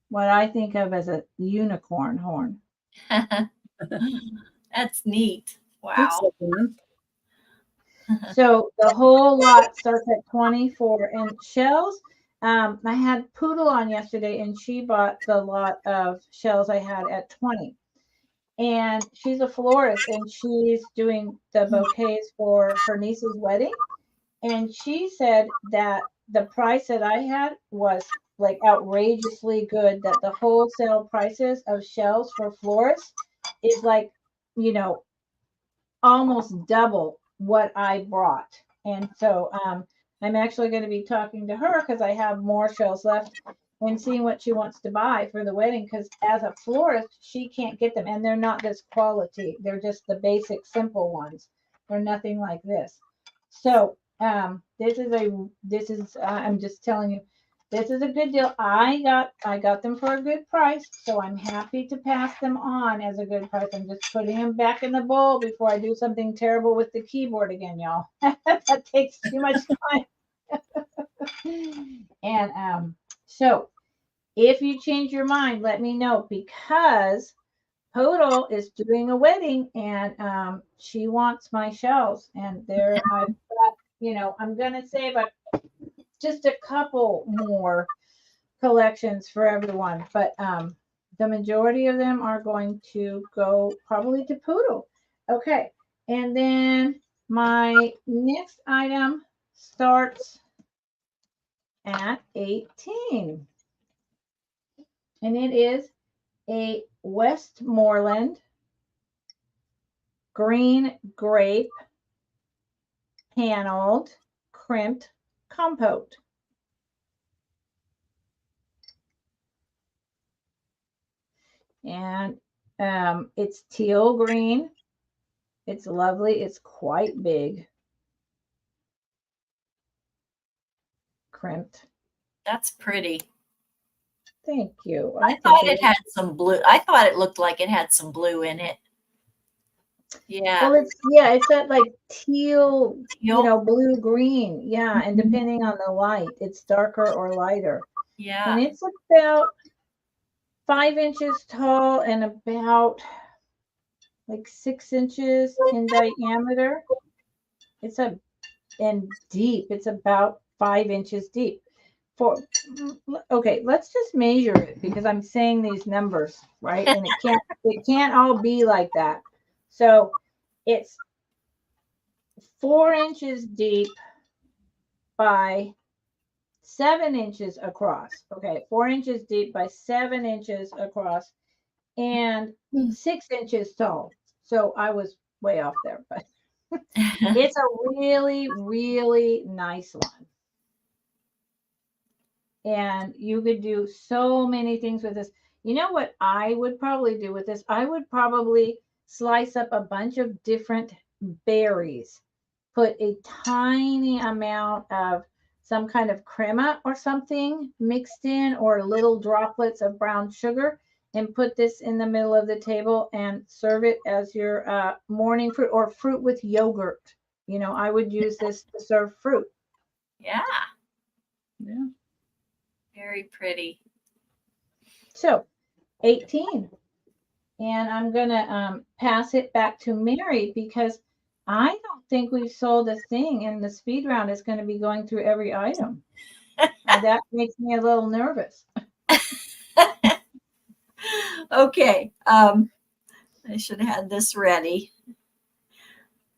A: what I think of as a unicorn horn.
B: That's neat. Wow.
A: So the whole lot starts at 24-inch shells. I had Poodle on yesterday, and she bought the lot of shells I had at 20. And she's a florist, and she's doing the bouquets for her niece's wedding. And she said that the price that I had was like outrageously good, that the wholesale prices of shells for florists is like, almost double what I brought. And so I'm actually going to be talking to her because I have more shells left and seeing what she wants to buy for the wedding, because as a florist, she can't get them. And they're not this quality. They're just the basic, simple ones. They're nothing like this. So I'm just telling you, this is a good deal. I got them for a good price, so I'm happy to pass them on as a good price. I'm just putting them back in the bowl before I do something terrible with the keyboard again, y'all. That takes too much time. And so if you change your mind, let me know, because Poodle is doing a wedding and she wants my shells, and I've got, I'm gonna save just a couple more collections for everyone, but the majority of them are going to go probably to Poodle. Okay, and then my next item starts at 18, and it is a Westmoreland green grape paneled crimped compote. And it's teal green. It's lovely. It's quite big. Crimped.
B: That's pretty.
A: Thank you.
B: I thought it had some blue. I thought it looked like it had some blue in it. Yeah.
A: Well, it's that like teal, blue green. Yeah. And depending on the light, it's darker or lighter.
B: Yeah.
A: And it's about 5 inches tall and about like 6 inches in diameter. And deep. It's about 5 inches deep. Okay, let's just measure it, because I'm saying these numbers, right? And it can't all be like that. So it's 4 inches deep by 7 inches across. Okay, 4 inches deep by 7 inches across and 6 inches tall. So I was way off there, but it's a really, really nice one. And you could do so many things with this. You know what I would probably do with this? I would probably slice up a bunch of different berries, put a tiny amount of some kind of crema or something mixed in, or little droplets of brown sugar, and put this in the middle of the table and serve it as your morning fruit, or fruit with yogurt. I would use this to serve fruit.
B: Yeah.
C: Yeah.
B: Very pretty.
A: So 18. And I'm going to pass it back to Mary, because I don't think we've sold a thing, and the speed round is going to be going through every item. That makes me a little nervous.
B: Okay. I should have had this ready.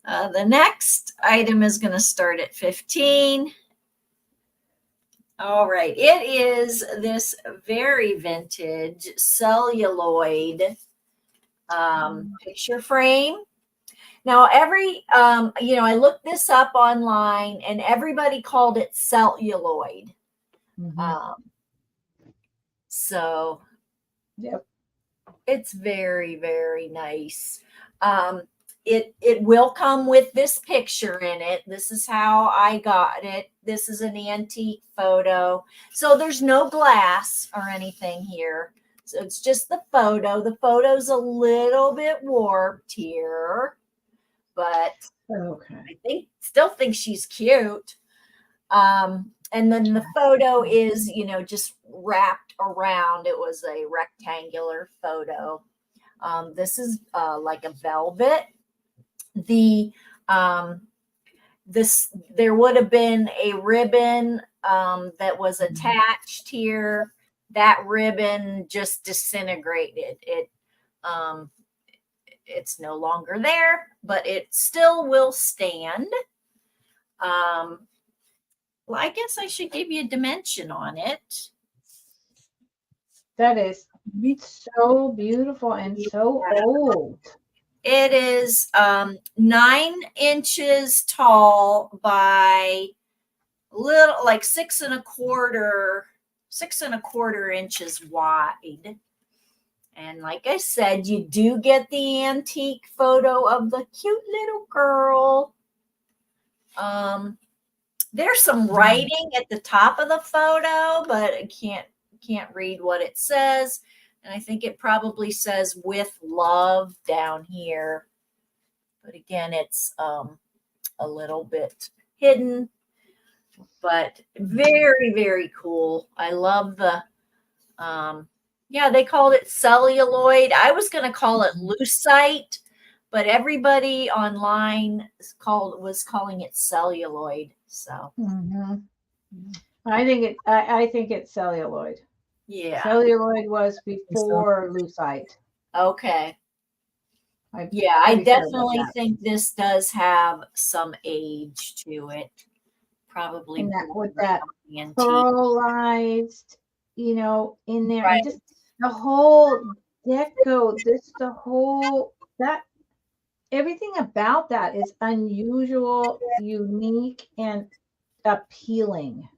B: The next item is going to start at 15. All right. It is this very vintage celluloid picture frame. Now, I looked this up online and everybody called it celluloid. So
A: Yep.
B: it's very, very nice. It will come with this picture in it. This is how I got it. This is an antique photo. So there's no glass or anything here. So it's just the photo. The photo's a little bit warped here, but
A: Okay.
B: I still think she's cute. And then the photo is, just wrapped around. It was a rectangular photo. This is like a velvet. There would have been a ribbon that was attached here. That ribbon just disintegrated. It's no longer there, but it still will stand. Well, I guess I should give you a dimension on it.
A: That is so beautiful and so old.
B: It is 9 inches tall by little, like 6.25 inches wide. And like I said, you do get the antique photo of the cute little girl. There's some writing at the top of the photo, but I can't read what it says. And I think it probably says "with love" down here. But again, it's a little bit hidden, but very, very cool. I love the, they called it celluloid. I was going to call it lucite, but everybody online was calling it celluloid. So
A: I think it's celluloid.
B: Yeah.
A: Celluloid was before lucite.
B: Okay.
A: I
B: I definitely think this does have some age to it. Probably.
A: And that with that pearlized, in there.
B: Right.
A: And just the whole deco, everything about that is unusual, unique, and appealing.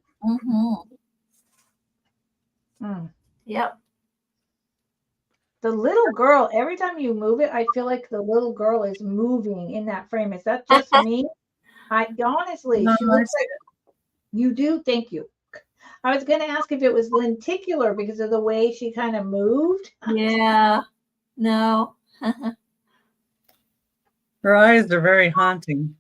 B: Yep.
A: The little girl, every time you move it, I feel like the little girl is moving in that frame. Is that just me? Honestly, she looks like you do. Thank you. I was going to ask if it was lenticular because of the way she kind of moved.
B: Yeah. No.
C: Her eyes are very haunting.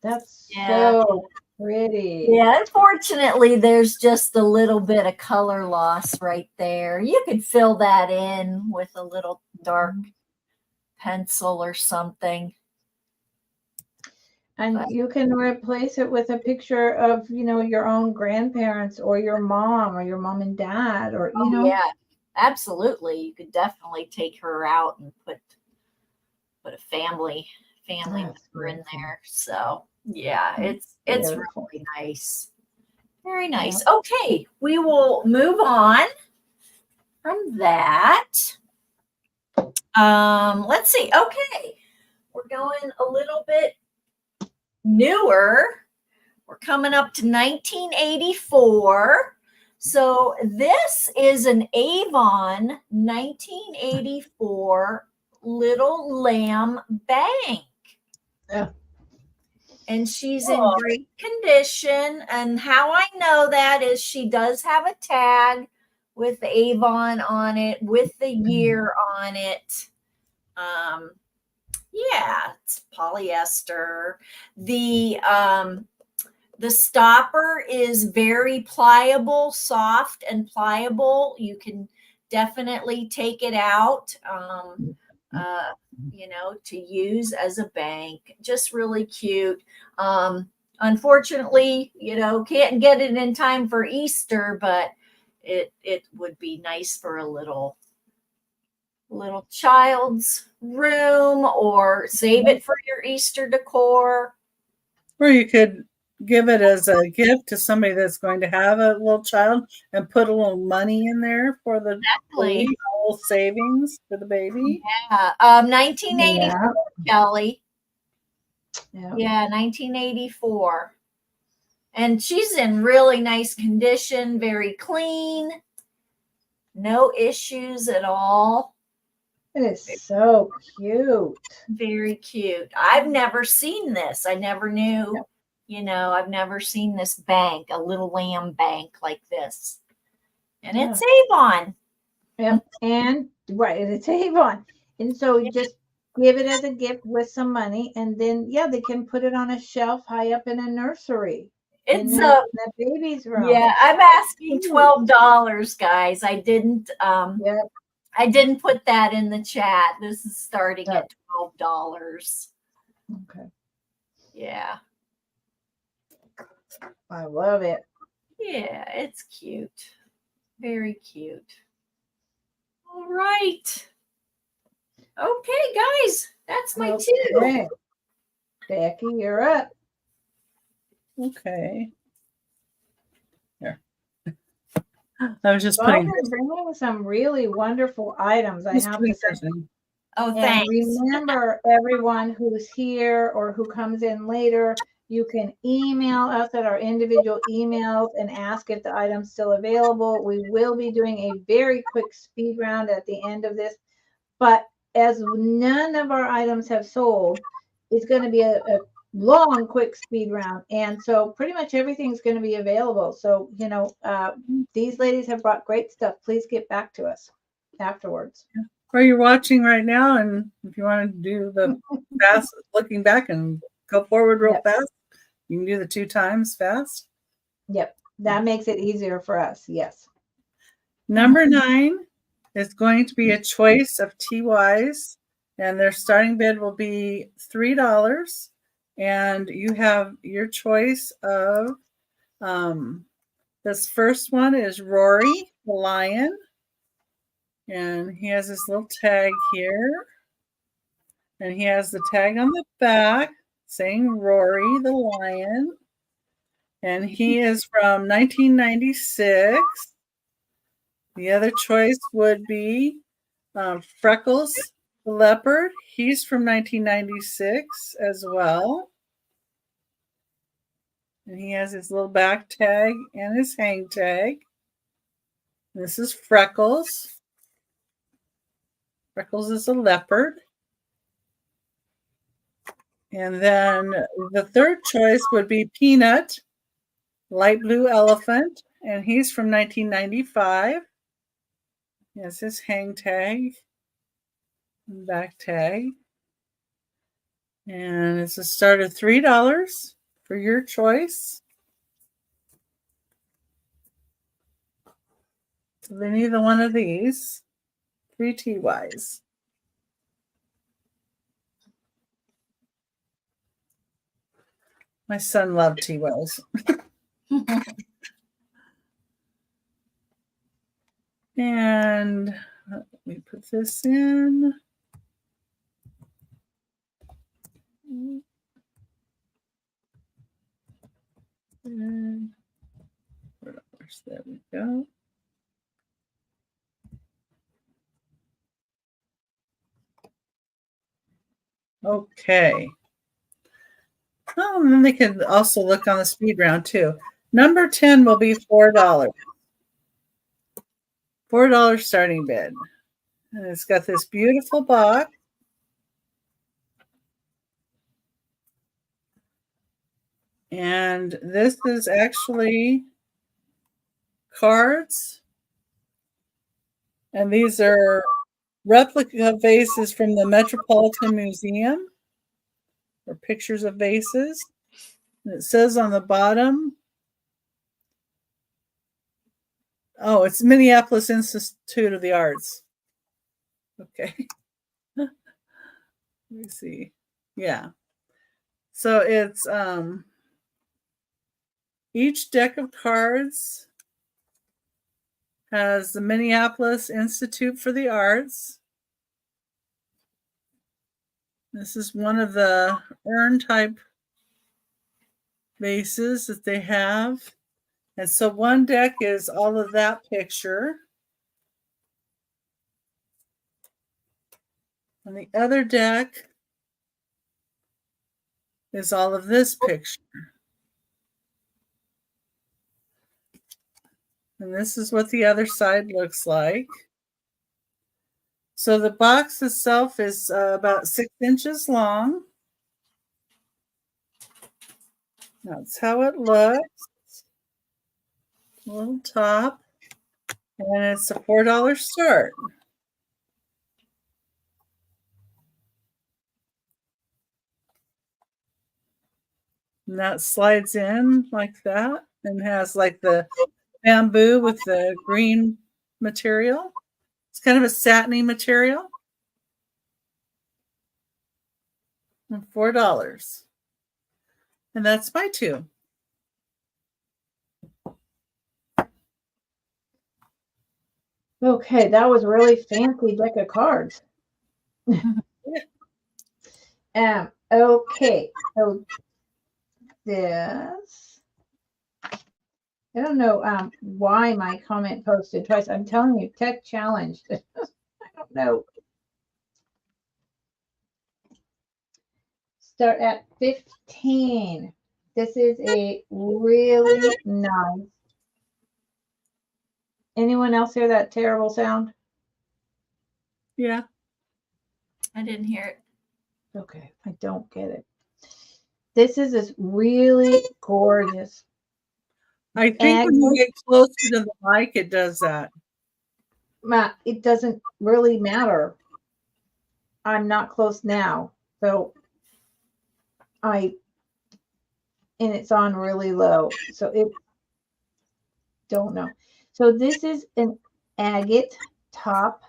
A: That's so pretty.
B: Yeah, unfortunately, there's just a little bit of color loss right there. You could fill that in with a little dark pencil or something.
A: And you can replace it with a picture of, your own grandparents or your mom and dad or,
B: Yeah, absolutely. You could definitely take her out and put a family member in there. So yeah, it's really nice. Very nice. Yeah. Okay, we will move on from that. Let's see. Okay, we're going a little bit newer. We're coming up to 1984. So this is an Avon 1984 Little Lamb bank.
A: Yeah.
B: And she's in great condition. And how I know that is she does have a tag with Avon on it, with the year on it. Yeah, it's polyester. The stopper is very pliable, soft and pliable. You can definitely take it out, to use as a bank. Just really cute. Unfortunately, can't get it in time for Easter, but it would be nice for a little child's room, or save it for your Easter decor.
C: Or you could give it as a gift to somebody that's going to have a little child and put a little money in there for the
B: Exactly.
C: baby, a little savings for the baby.
B: Yeah. 1984,
A: Yeah.
B: Kelly.
A: Yeah.
B: Yeah, 1984. And she's in really nice condition, very clean, no issues at all.
A: It is so cute.
B: Very cute. I've never seen this. I never knew, I've never seen this bank, a little lamb bank like this. And it's Avon.
A: Yeah. And right, it's Avon. And so you just give it as a gift with some money, and then they can put it on a shelf high up in a nursery.
B: It's
A: in the baby's room.
B: Yeah, I'm asking $12, guys. I didn't I didn't put that in the chat. This is starting at $12.
A: Okay.
B: Yeah.
A: I love it.
B: Yeah, it's cute. Very cute. All right. Okay, guys. That's my two.
A: Okay. Becky, you're up.
C: Okay. Here. I was just
A: I've
C: putting.
A: been bringing some really wonderful items, I have to say.
B: Oh,
A: And
B: thanks.
A: remember, everyone who's here or who comes in later, you can email us at our individual emails and ask if the item's still available. We will be doing a very quick speed round at the end of this, but as none of our items have sold, it's going to be a long, quick speed round. And so pretty much everything's going to be available. So, these ladies have brought great stuff. Please get back to us afterwards.
C: Or you're watching right now, and if you want to do the fast looking back and go forward real fast, you can do the 2 times fast.
A: Yep. That makes it easier for us. Yes.
C: Number 9 is going to be a choice of TYs, and their starting bid will be $3. And you have your choice of this first one is Rory the lion. And he has this little tag here. And he has the tag on the back saying Rory the lion. And he is from 1996. The other choice would be Freckles the leopard. He's from 1996 as well. And he has his little back tag and his hang tag. This is Freckles. Freckles is a leopard. And then the third choice would be Peanut, light blue elephant. And he's from 1995. He has his hang tag and back tag. And it's a start of $3 for your choice. So they need one of these. 3 TYs. My son loved TYs. And let me put this in. And there we go. Okay. Oh, and then they can also look on the speed round too. Number 10 will be $4. $4 starting bid. And it's got this beautiful box. And this is actually cards. And these are replica vases from the Metropolitan Museum, or pictures of vases. And it says on the bottom, oh, it's Minneapolis Institute of the Arts. Okay. Let me see. Yeah. So it's each deck of cards has the Minneapolis Institute for the Arts. This is one of the urn type vases that they have. And so one deck is all of that picture. And the other deck is all of this picture. And this is what the other side looks like. So the box itself is about 6 inches long. That's how it looks. Little top. And it's a $4 start. And that slides in like that and has like the bamboo with the green material. It's kind of a satiny material. And $4. And that's my 2.
A: Okay, that was really fancy deck of cards. Okay, so this, I don't know why my comment posted twice. I'm telling you, tech challenged. I don't know. Start at 15. This is a really nice. Anyone else hear that terrible sound?
C: Yeah.
B: I didn't hear it.
A: Okay, I don't get it. This is this really gorgeous.
C: I think when you get closer to the mic, it does that.
A: It doesn't really matter. I'm not close now. So and it's on really low. So it, don't know. So this is an agate top.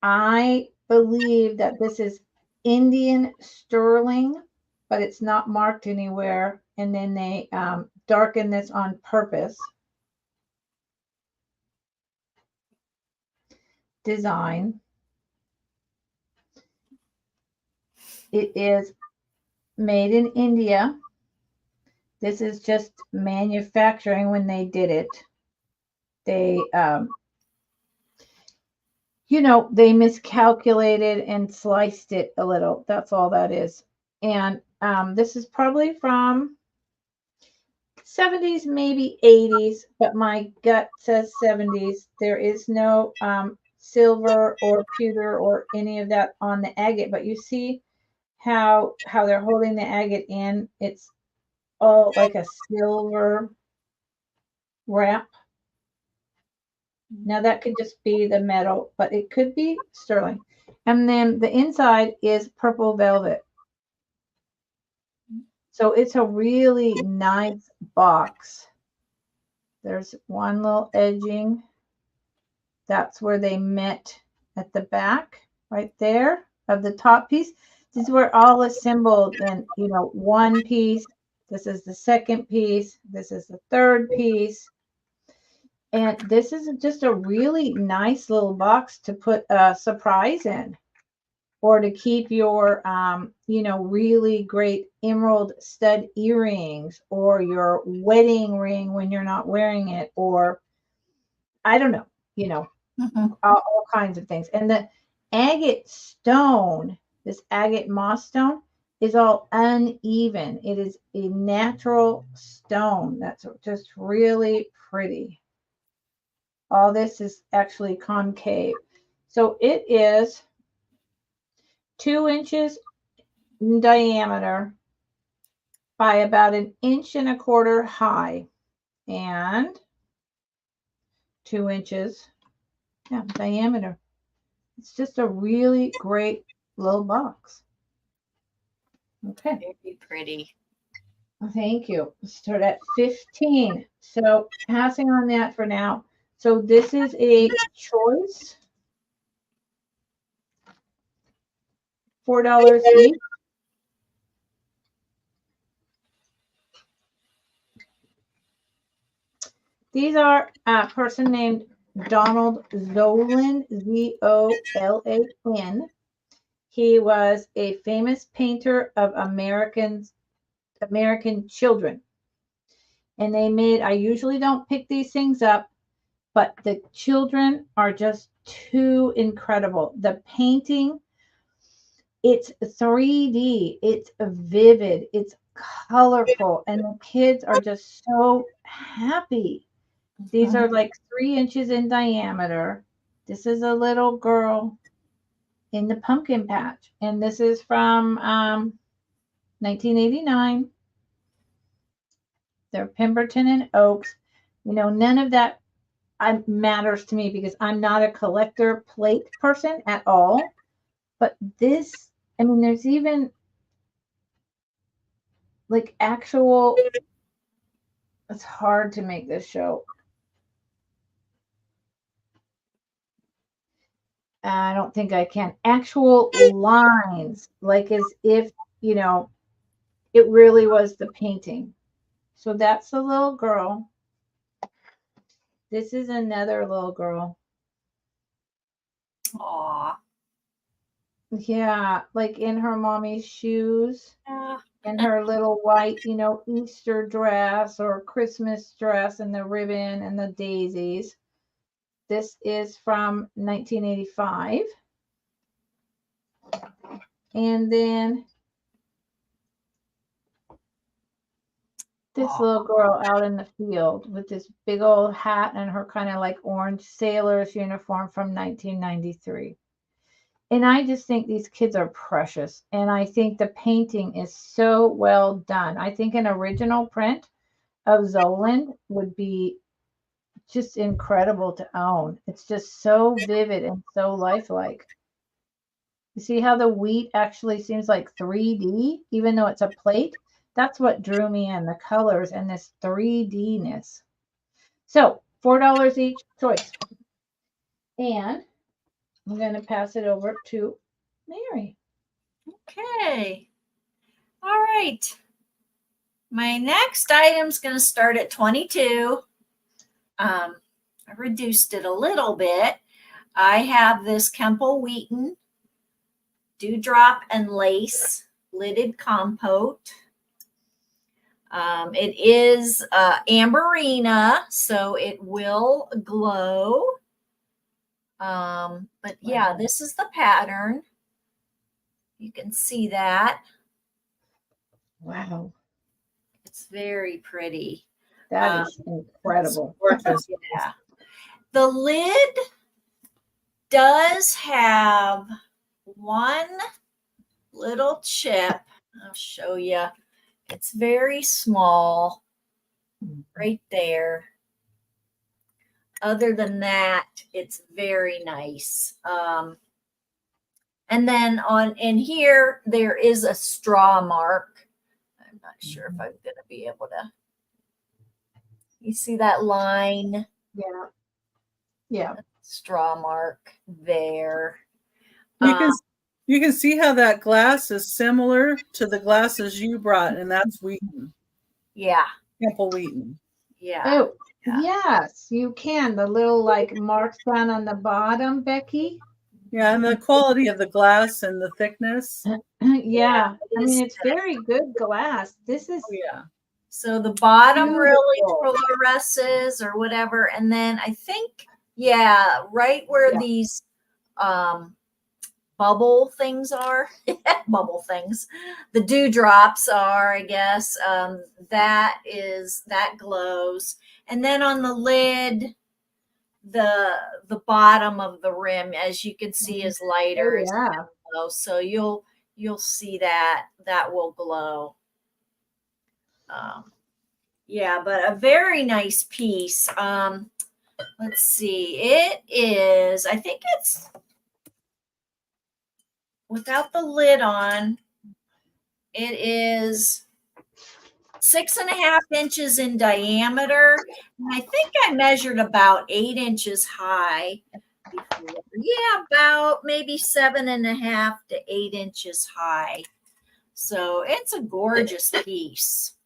A: I believe that this is Indian sterling, but it's not marked anywhere. And then they darken this on purpose. Design. It is made in India. This is just manufacturing when they did it. They, they miscalculated and sliced it a little. That's all that is. And this is probably from 70s, maybe 80s, but my gut says 70s. There is no silver or pewter or any of that on the agate, but you see how they're holding the agate in. It's all like a silver wrap. Now that could just be the metal, but it could be sterling. And then the inside is purple velvet. So it's a really nice box. There's one little edging. That's where they met at the back, right there of the top piece. This is where all assembled in, one piece. This is the second piece. This is the third piece. And this is just a really nice little box to put a surprise in, or to keep your, really great emerald stud earrings, or your wedding ring when you're not wearing it, or I don't know, all kinds of things. And the agate stone, this agate moss stone, is all uneven. It is a natural stone that's just really pretty. All this is actually concave. So it is 2 inches in diameter by about 1.25 inches high, and 2 inches diameter. It's just a really great little box. Okay.
B: Very pretty.
A: Thank you. Start at 15. So passing on that for now. So this is a choice. $4 each. These are a person named Donald Zolan, Zolan. He was a famous painter of American children. And they made, I usually don't pick these things up, but the children are just too incredible. The painting, it's 3D, it's vivid, it's colorful, and the kids are just so happy. These are like 3 inches in diameter. This is a little girl in the pumpkin patch, and this is from 1989. They're Pemberton and Oaks. You know, none of that matters to me because I'm not a collector plate person at all. But this, I mean, there's even like actual, it's hard to make this show. I don't think I can. Actual lines, like as if, you know, it really was the painting. So that's the little girl. This is another little girl.
B: Aw.
A: Yeah, like in her mommy's shoes and her little white, you know, Easter dress or Christmas dress and the ribbon and the daisies. This is from 1985. And then this little girl out in the field with this big old hat and her kind of like orange sailor's uniform from 1993. And I just think these kids are precious. And I think the painting is so well done. I think an original print of Zoland would be just incredible to own. It's just so vivid and so lifelike. You see how the wheat actually seems like 3D, even though it's a plate? That's what drew me in, the colors and this 3D-ness. So $4 each choice. And I'm going to pass it over to Mary.
B: Okay. All right. My next item's going to start at 22. I reduced it a little bit. I have this Kemple Wheaton Dewdrop and Lace lidded compote. It is Amberina, so it will glow. But yeah, this is the pattern. You can see that.
A: Wow.
B: It's very pretty.
A: That is incredible.
C: Gorgeous.
B: Yeah. The lid does have one little chip. I'll show you. It's very small right there. Other than that, it's very nice. And then in here, there is a straw mark. I'm not sure if I'm going to be able to. You see that line?
A: Yeah. Yeah.
B: Straw mark there.
C: You can see how that glass is similar to the glasses you brought, and that's Wheaton.
B: Yeah.
C: Kemple Wheaton.
B: Yeah.
A: Oh,
B: yeah.
A: Yes, you can. The little like marks down on the bottom, Becky.
C: Yeah, and the quality of the glass and the thickness.
A: Yeah. I mean, it's very good glass. This is
C: Yeah.
B: So the bottom
A: beautiful.
B: really fluoresces or whatever. And then I think, yeah, right where these bubble things are, bubble things, the dewdrops are, I guess, that glows. And then on the lid, the bottom of the rim, as you can see, is lighter.
A: Oh, yeah.
B: Glow. So you'll see that will glow. Yeah, but a very nice piece. Let's see. It is, I think it's without the lid on. It is 6.5 inches in diameter. And I think I measured about 8 inches high before. Yeah, about maybe 7.5 to 8 inches high. So it's a gorgeous piece.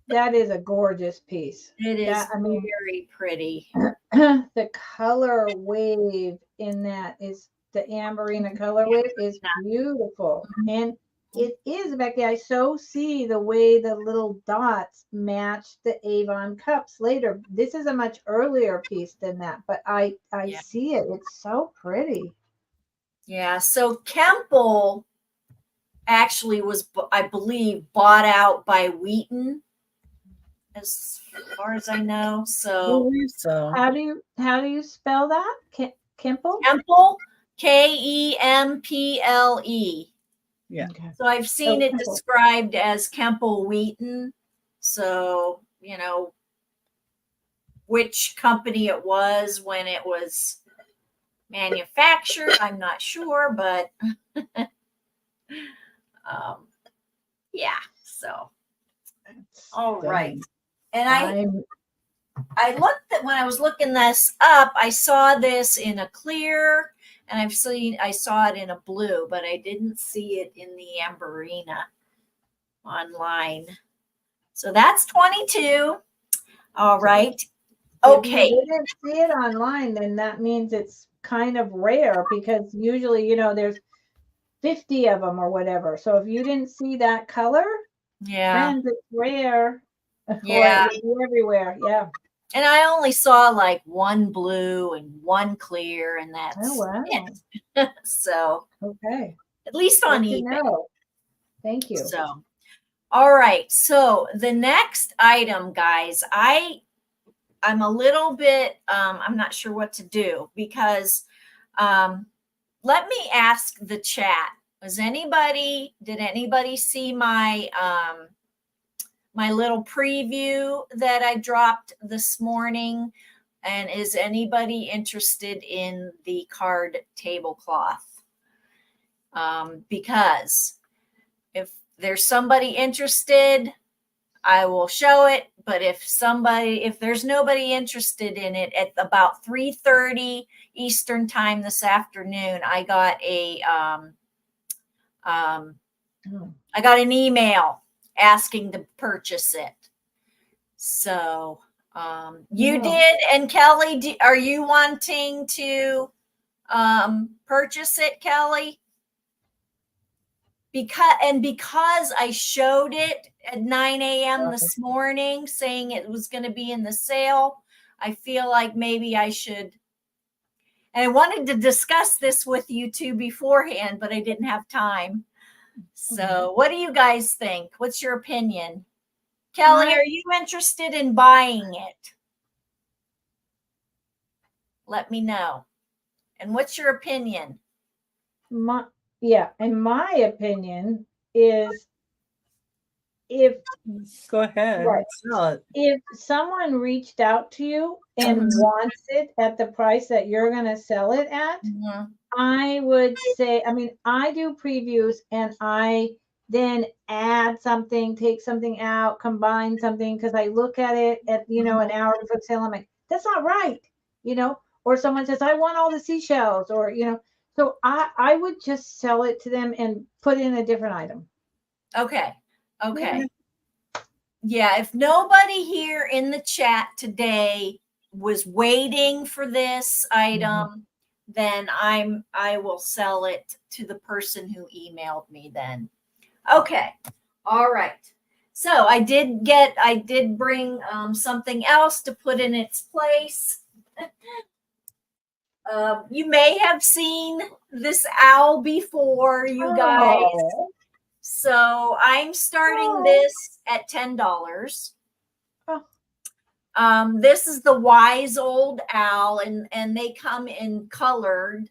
A: That is a gorgeous piece.
B: It is
A: I mean,
B: very pretty.
A: the color wave in that is the amberina color with is beautiful. And it is, Becky, I so see the way the little dots match the Avon cups later. This is a much earlier piece than that, but I see it. It's so pretty.
B: Yeah. So Kemple actually was, I believe, bought out by Wheaton, as far as I know.
C: I
B: So
C: believe so.
A: How do you spell that? Kemple?
B: Kemple, Kemple.
C: Yeah.
A: Okay.
B: So I've seen it
A: Kemple.
B: described as Kemple Wheaton. So, which company it was when it was manufactured, I'm not sure, but yeah. So, all right. And I looked at, when I was looking this up, I saw this in a clear, and I saw it in a blue, but I didn't see it in the Amberina online. So that's 22. All right. Okay.
A: If you didn't see it online, then that means it's kind of rare, because usually, there's 50 of them or whatever. So if you didn't see that color,
B: Yeah.
A: friends, it's rare.
B: Yeah.
A: Or it would be everywhere. Yeah.
B: And I only saw like one blue and one clear, and that's
A: wow.
B: it. So
A: Okay.
B: at least on
A: Good to
B: eBay.
A: know. Thank you.
B: So, all right. So the next item, guys, I'm a little bit, I'm not sure what to do, because let me ask the chat. Did anybody see my my little preview that I dropped this morning? And is anybody interested in the card tablecloth? Because if there's somebody interested, I will show it. But if there's nobody interested in it, at about 3:30 Eastern time this afternoon, I got an email asking to purchase it. So you did, and Kelly, are you wanting to purchase it, Kelly? Because I showed it at 9 a.m. this morning saying it was going to be in the sale, I feel like maybe I should. And I wanted to discuss this with you two beforehand, but I didn't have time. So what do you guys think? What's your opinion? Kelly, are you interested in buying it? Let me know. And what's your opinion?
A: In my opinion is,
C: Go ahead.
A: Right.
C: Sell it.
A: If someone reached out to you and wants it at the price that you're going to sell it at, I would say, I do previews, and I then add something, take something out, combine something, because I look at it at, an hour before sale. I'm like, that's not right, or someone says, I want all the seashells, or, so I would just sell it to them and put in a different item.
B: Okay. Yeah, if nobody here in the chat today was waiting for this item, then I will sell it to the person who emailed me then. Okay. All right. So I did bring something else to put in its place. You may have seen this owl before, you guys. So I'm starting this at $10. This is the Wise Old Owl, and they come in colored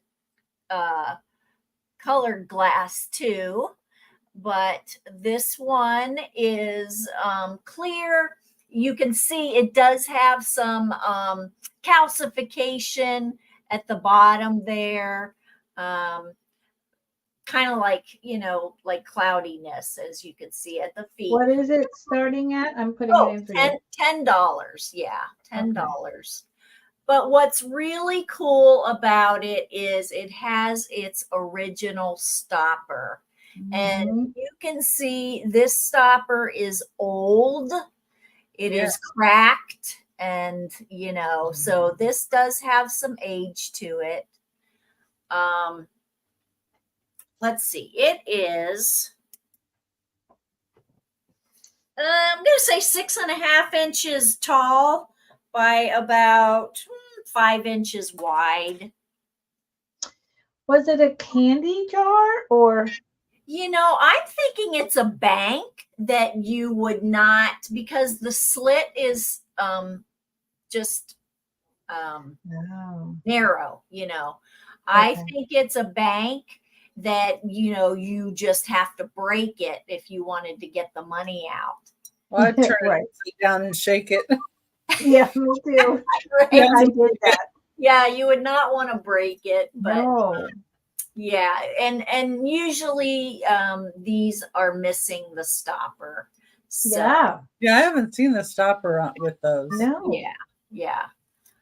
B: glass too. But this one is clear. You can see it does have some calcification at the bottom there. Kind of like, like cloudiness, as you can see at the feet.
A: What is it starting at? I'm putting it in for you.
B: $10. Yeah, $10. Okay. But what's really cool about it is it has its original stopper. And you can see this stopper is old. It is cracked. And, so this does have some age to it. let's see, it is, I'm going to say 6.5 inches tall by about 5 inches wide.
A: Was it a candy jar or?
B: I'm thinking it's a bank that you would not, because the slit is just
A: No.
B: narrow, I
A: Okay.
B: think it's a bank that, you just have to break it if you wanted to get the money out.
C: Well, I'd turn
A: Right.
C: it down and shake it.
A: Yeah, me too.
B: Right?
C: Yeah.
A: I did that.
B: Yeah, you would not want to break it, but
A: No.
B: yeah, and usually these are missing the stopper. So
A: Yeah.
C: Yeah, I haven't seen the stopper with those.
A: No.
B: yeah,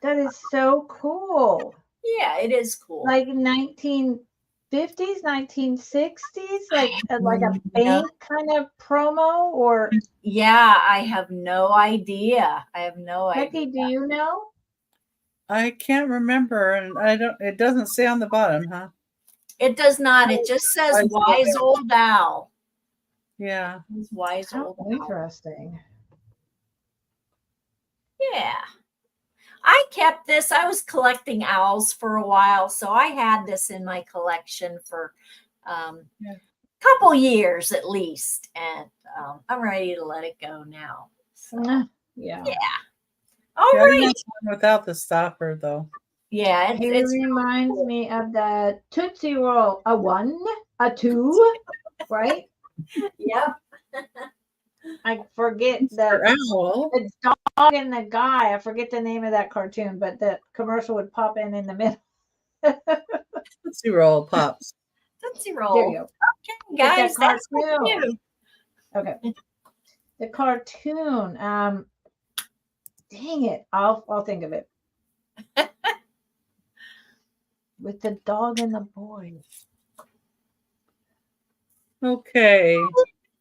A: That is so cool.
B: yeah, it is cool.
A: Like 1950s, 1960s, like a
B: No.
A: bank kind of promo, or
B: Yeah, I have no idea.
A: Becky, do you know?
C: I can't remember, and it doesn't say on the bottom, huh?
B: It does not. It just says wise old owl.
C: Yeah.
B: It's wise
A: How
B: old owl.
A: interesting.
B: Yeah. I kept this. I was collecting owls for a while, so I had this in my collection for a couple years at least, and I'm ready to let it go now. So,
A: Yeah.
B: All
C: Yeah, I
B: right.
C: want one without the stopper, though.
B: Yeah,
A: He
B: it's
A: reminds me of the Tootsie Roll. A 1, a 2, right?
B: Yep.
A: I forget
C: For owl.
A: the dog and the guy. I forget the name of that cartoon, but the commercial would pop in the middle.
C: Tootsie Roll Pops.
B: Tootsie Roll.
A: There you go.
B: Okay, guys, that's what we do.
A: Okay. The cartoon. Dang it. I'll think of it. With the dog and the boy.
C: Okay.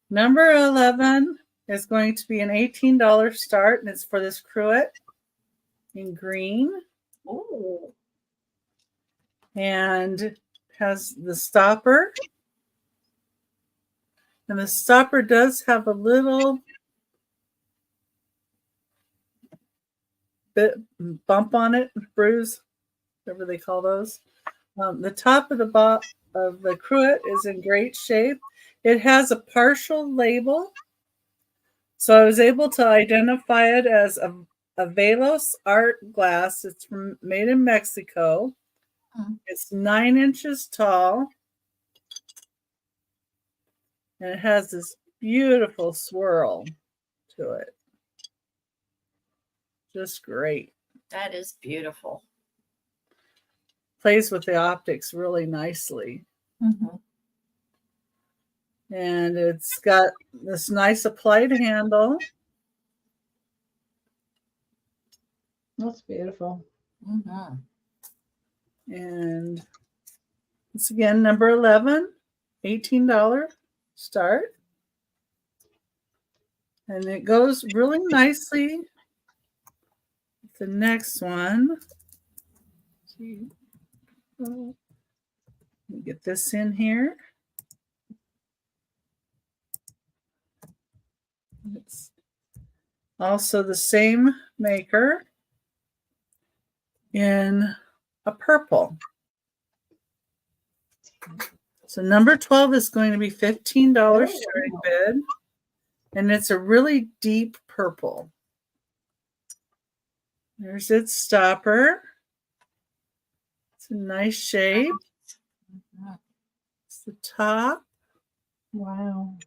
C: Number 11 is going to be an $18 start, and it's for this cruet in green.
B: Ooh.
C: And has the stopper. And the stopper does have a little bit bump on it, bruise, whatever they call those. The top of the cruet is in great shape. It has a partial label, so I was able to identify it as a Velos art glass. It's made in Mexico. It's 9 inches tall, and it has this beautiful swirl to it. Just great.
B: That is beautiful.
C: Plays with the optics really nicely.
B: Mm-hmm.
C: And it's got this nice applied handle.
A: That's beautiful.
B: Mm-hmm.
C: And it's again number 11, $18 start. And it goes really nicely with the next one. Let me get this in here. It's also the same maker in a purple. So number 12 is going to be $15 starting bid, and it's a really deep purple. There's its stopper. It's a nice shape. It's the top.
A: Wow.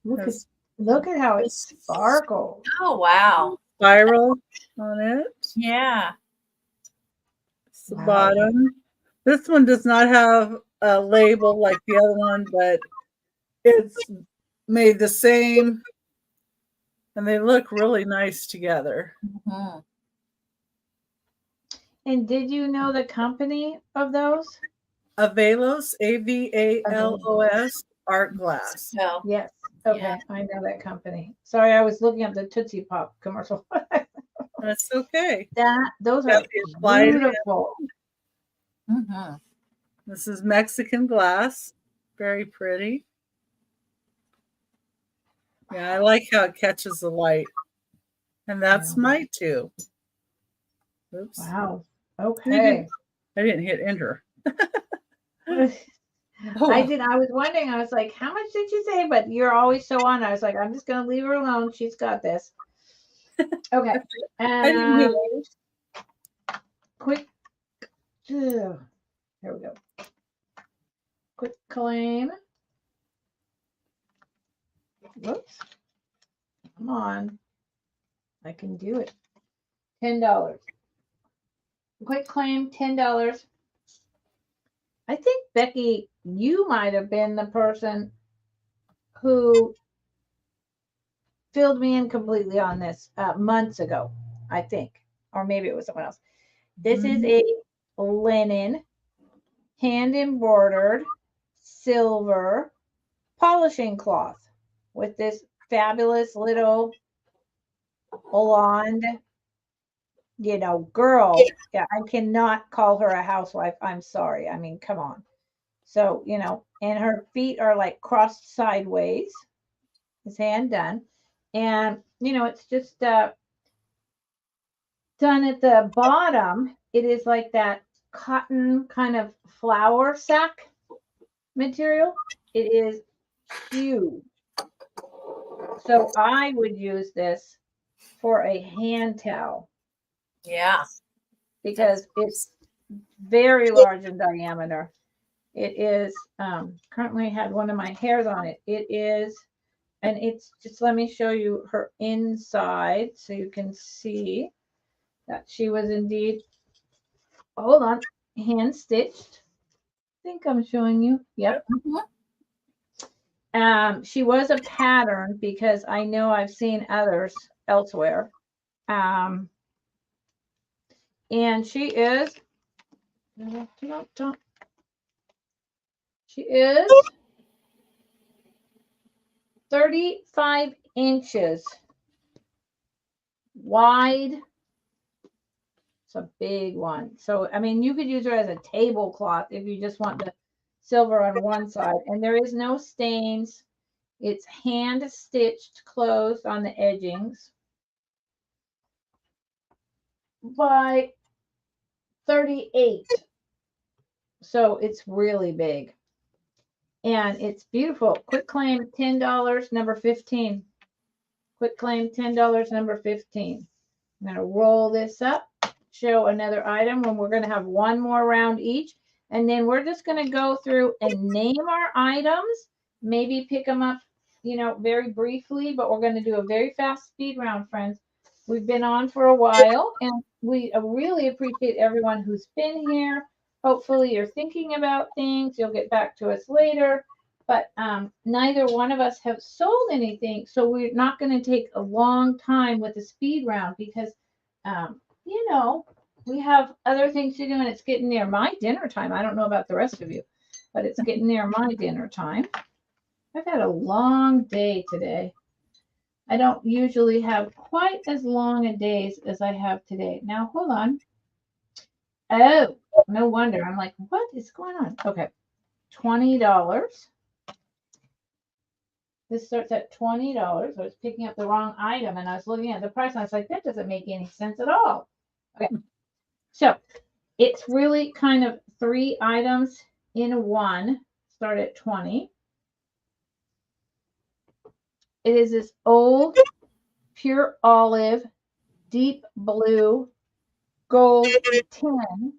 A: Look at how it sparkles.
B: Oh, wow.
C: Spiral on it.
B: Yeah.
C: It's the bottom. This one does not have a label like the other one, but it's made the same, and they look really nice together.
B: Mm-hmm.
A: And did you know the company of those?
C: Avelos, Avalos Art Glass.
B: So,
A: Yes. Okay,
B: Yeah.
A: I know that company. Sorry, I was looking at the Tootsie Pop commercial.
C: That's okay.
A: Those are
C: Got the applied
A: beautiful.
B: mm-hmm.
C: This is Mexican glass. Very pretty. Yeah, I like how it catches the light. And that's my two. Oops.
A: Wow. Okay.
C: I didn't hit enter.
A: I did. I was wondering. I was like, how much did you say? But you're always so on. I was like, I'm just going to leave her alone. She's got this. Okay. And quick. Here we go. Quick claim. Whoops. Come on. I can do it. $10. Quick claim, $10. I think, Becky, you might have been the person who filled me in completely on this months ago, I think. Or maybe it was someone else. This is a linen, hand embroidered, silver polishing cloth with this fabulous little blonde, girl. Yeah, I cannot call her a housewife. I'm sorry. I mean, come on. So, and her feet are like crossed sideways. His hand done. And, it's just done at the bottom. It is like that cotton kind of flour sack material. It is huge. So I would use this for a hand towel.
B: Yeah.
A: Because it's very large in diameter. It is, currently had one of my hairs on it. It is, and it's just, let me show you her inside so you can see that she was indeed, hold on, hand stitched. I think I'm showing you. Yep. She was a pattern because I know I've seen others elsewhere. And she is, she is 35 inches wide. It's a big one. So, I mean, you could use her as a tablecloth if you just want the silver on one side. And there is no stains. It's hand stitched closed on the edgings by 38. So it's really big. And it's beautiful. Quick claim, $10, number 15. Quick claim, $10, number 15. I'm going to roll this up, show another item when we're going to have one more round each. And then we're just going to go through and name our items, maybe pick them up, very briefly, but we're going to do a very fast speed round, friends. We've been on for a while, and we really appreciate everyone who's been here. Hopefully you're thinking about things. You'll get back to us later. But neither one of us have sold anything. So we're not going to take a long time with the speed round because, we have other things to do and it's getting near my dinner time. I don't know about the rest of you, but it's getting near my dinner time. I've had a long day today. I don't usually have quite as long a days as I have today. Now, hold on. Oh, no wonder. I'm like, what is going on? Okay. $20. This starts at $20. I was picking up the wrong item and I was looking at the price and I was like, that doesn't make any sense at all. Okay. So it's really kind of 3 items in one. Start at 20. It is this old pure olive, deep blue, gold tin.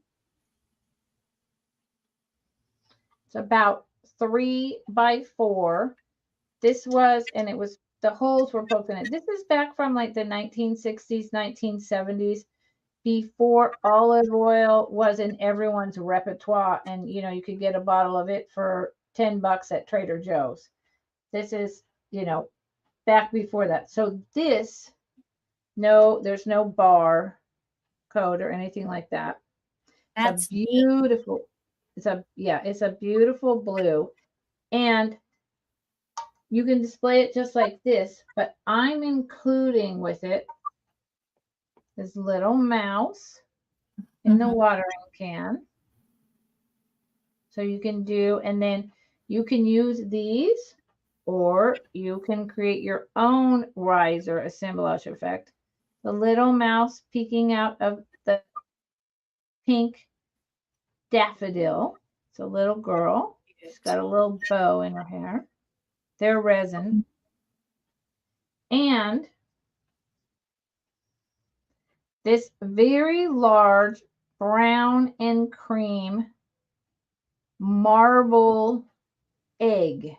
A: It's about 3 by 4. This was, and it was, the holes were poked in it. This is back from like the 1960s, 1970s, before olive oil was in everyone's repertoire. And, you could get a bottle of it for $10 at Trader Joe's. This is, back before that. So this, there's no bar code or anything like that. That's beautiful. It's a beautiful blue. And you can display it just like this, but I'm including with it this little mouse in the watering can. So you can do, and then you can use these, or you can create your own riser assemblage effect. The little mouse peeking out of the pink daffodil. It's a little girl. She's got a little bow in her hair. They're resin. And this very large brown and cream marble egg.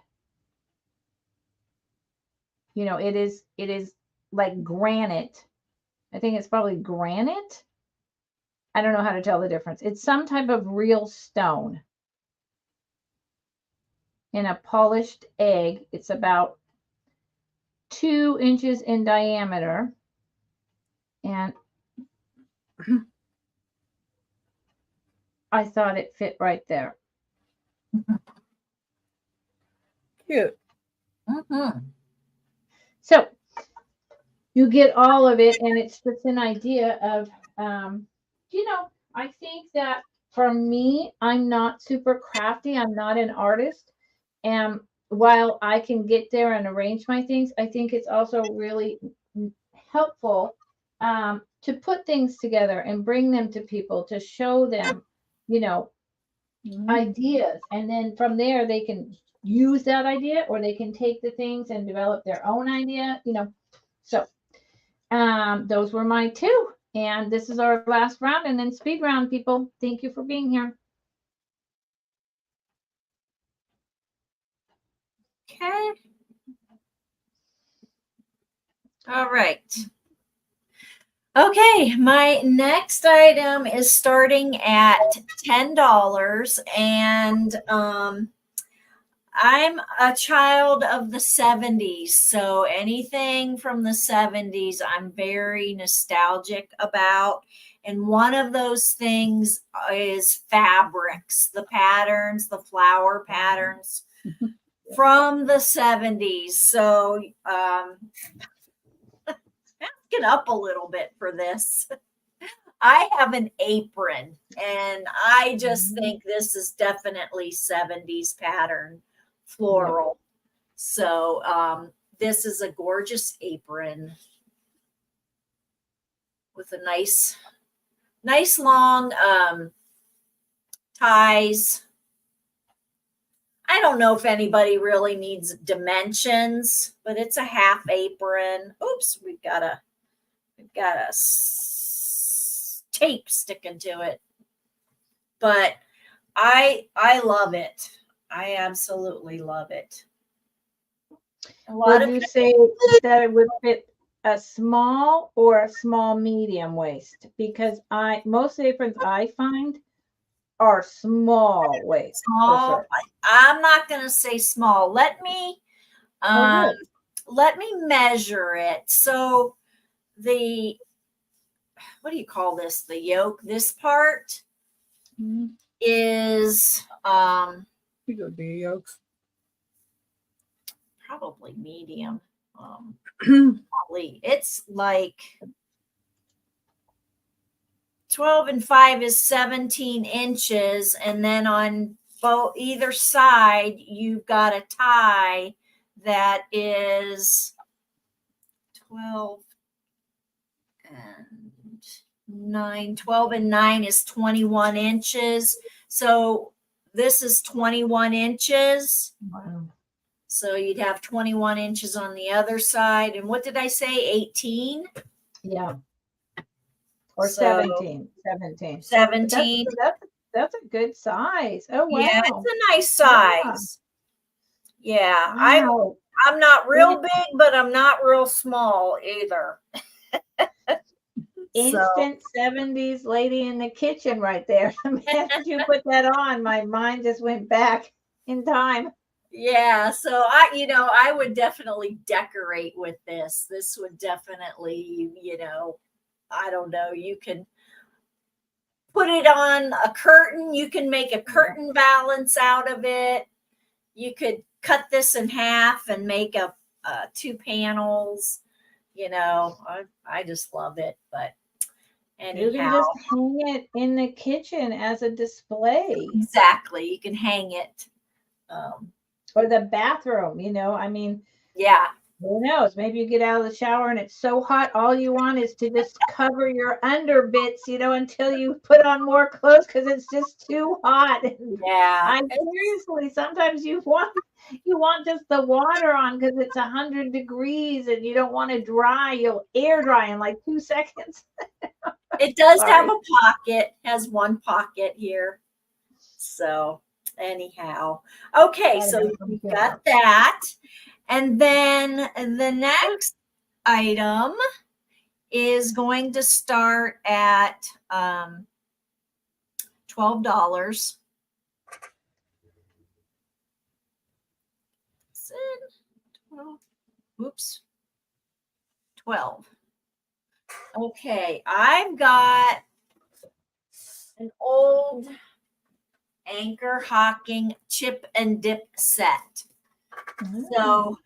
A: You know, it is like granite. I think it's probably granite. I don't know how to tell the difference. It's some type of real stone in a polished egg. It's about 2 inches in diameter. And I thought it fit right there.
C: Cute.
B: Mm-hmm.
A: So you get all of it, and it's just an idea of, you know, I think that for me, I'm not super crafty. I'm not an artist. And while I can get there and arrange my things, I think it's also really helpful to put things together and bring them to people, to show them, you know, ideas. And then from there, they can use that idea, or they can take the things and develop their own idea, you know. So those were my 2. And this is our last round, and then speed round, people. Thank you for being here.
B: Okay. All right. Okay, my next item is starting at $10, and I'm a child of the 70s, so anything from the 70s I'm very nostalgic about. And one of those things is fabrics, the patterns, the flower patterns from the 70s. So get up a little bit for this. I have an apron, and I just think this is definitely 70s pattern floral. So this is a gorgeous apron with a nice long ties. I don't know if anybody really needs dimensions, but it's a half apron. Oops, we've got a tape sticking to it. But I love it. I absolutely love it.
A: Would you say that it would fit a small or a small medium waist? Because most aprons I find are small waist.
B: Small.
A: Sure.
B: I'm not going to say small. Let me measure it. So what do you call this? The yoke. This part is
C: You go do yolks.
B: probably medium. Probably it's like 12 and 5 is 17 inches, and then on either side you've got a tie that is 12 and 9 is 21 inches. So this is 21 inches.
A: Wow.
B: So you'd have 21 inches on the other side. And what did I say? 18?
A: Yeah. Or
B: So,
A: 17.
B: 17.
A: That's a good size. Oh, wow.
B: Yeah, it's a nice size. Yeah.
A: Wow.
B: I'm not real big, but I'm not real small either.
A: Instant 70s lady in the kitchen right there. The minute you put that on, my mind just went back in time.
B: Yeah, so I would definitely decorate with this. This would definitely, I don't know, you can put it on a curtain. You can make a curtain balance out of it. You could cut this in half and make a 2 panels. I just love it. But
A: You can
B: Anyhow,
A: just hang it in the kitchen as a display.
B: exactly. You can hang it. Um,
A: Or the bathroom, I mean,
B: yeah,
A: who knows? Maybe you get out of the shower and it's so hot, all you want is to just cover your under bits, until you put on more clothes because it's just too hot.
B: yeah.
A: I seriously, sometimes you want just the water on because it's 100 degrees and you don't want to dry. You'll air dry in like 2 seconds.
B: It does have
A: Sorry.
B: a pocket, has one pocket here. So anyhow, okay, so we got that. And then the next item is going to start at $12. Oops, 12. Okay, I've got an old Anchor Hocking chip and dip set. So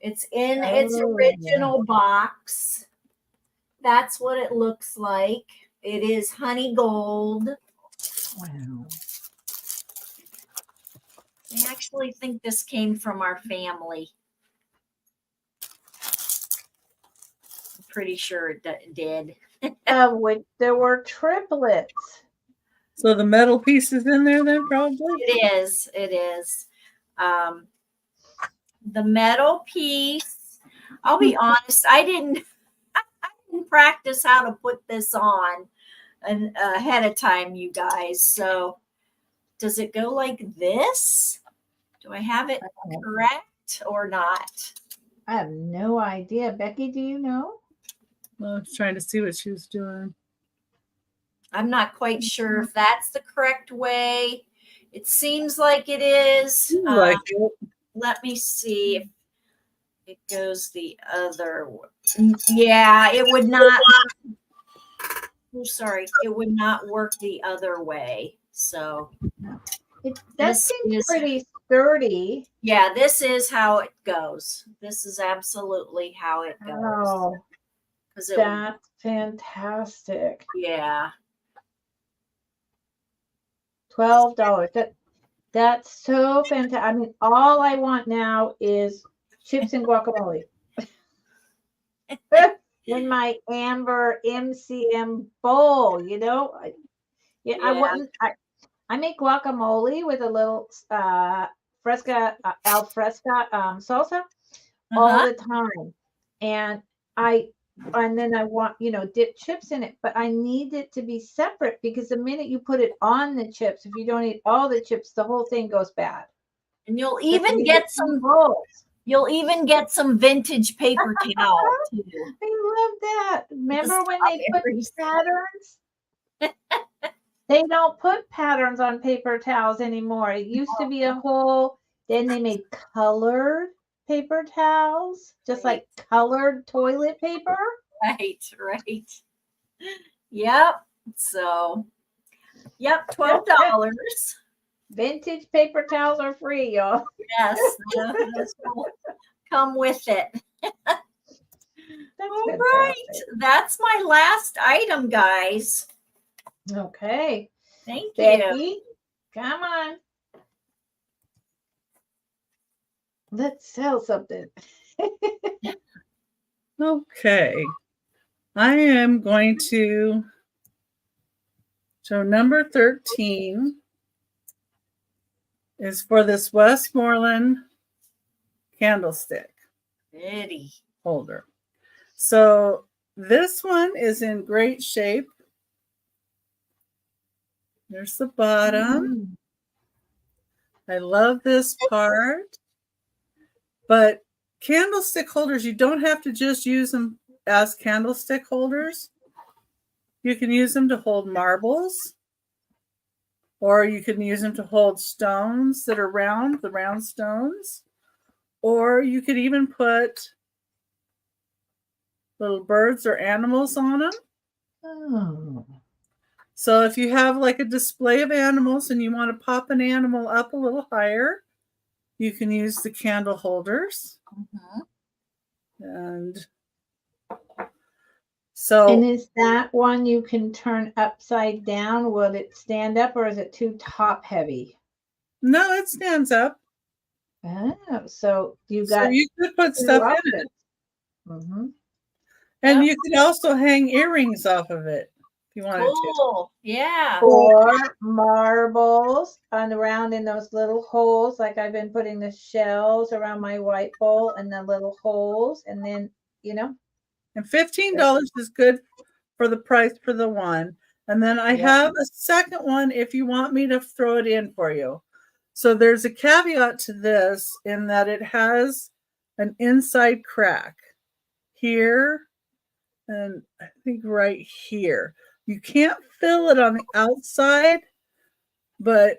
B: it's in its original box. That's what it looks like. It is honey gold.
A: Wow.
B: I actually think this came from our family. I'm pretty sure it did.
A: Of which there were triplets.
C: So the metal piece is in there then, probably?
B: It is. It is. The metal piece, I'll be honest, I didn't practice how to put this on ahead of time, you guys. So does it go like this? Do I have it correct or not?
A: I have no idea. Becky, do you know?
C: Well, I was trying to see what she was doing.
B: I'm not quite sure if that's the correct way. It seems like it is.
C: Like it.
B: Let me see if it goes the other way. Yeah, it would not. Oh, sorry. It would not work the other way. So
A: That
B: this
A: seems
B: is
A: pretty sturdy.
B: yeah, this is how it goes. This is absolutely how it goes.
A: Oh,
B: Because
A: that's fantastic.
B: yeah.
A: $12. That's so fantastic. I mean, all I want now is chips and guacamole. In my amber MCM bowl, I wouldn't. I make guacamole with a little fresca al fresca salsa all the time, and then I want dip chips in it, but I need it to be separate because the minute you put it on the chips, if you don't eat all the chips, the whole thing goes bad.
B: And you'll even get some
A: rolls.
B: You'll even get some vintage paper towel too.
A: I love that. Remember when they put patterns? They don't put patterns on paper towels anymore. It used to be a whole, then they made colored paper towels, just like colored toilet paper.
B: Right. Yep. So, yep, $12.
A: Vintage paper towels are free, y'all.
B: Yes, this will come with it. All right, that's my last item, guys.
A: Okay.
B: Thank
A: Becky,
B: you.
A: come on. Let's sell something.
C: Okay. I am going to show number 13 is for this Westmoreland candlestick
B: Pretty
C: holder. So this one is in great shape. There's the bottom. I love this part. But candlestick holders, you don't have to just use them as candlestick holders. You can use them to hold marbles, or you can use them to hold stones that are round, the round stones, or you could even put little birds or animals on them.
A: Oh.
C: So if you have like a display of animals and you want to pop an animal up a little higher, you can use the candle holders. And So
A: And is that one you can turn upside down? Will it stand up or is it too top heavy?
C: no, it stands up.
A: Oh, so you
C: So
A: got
C: you could put
A: two
C: stuff in it.
A: options. Mm-hmm.
C: And
B: Yep.
C: you could also hang earrings off of it if you wanted to.
B: Cool. Yeah.
A: Or marbles on around in those little holes, like I've been putting the shells around my white bowl and the little holes, and then
C: And $15 is good for the price for the one. And then I have a second one if you want me to throw it in for you. So there's a caveat to this in that it has an inside crack here and I think right here. You can't fill it on the outside, but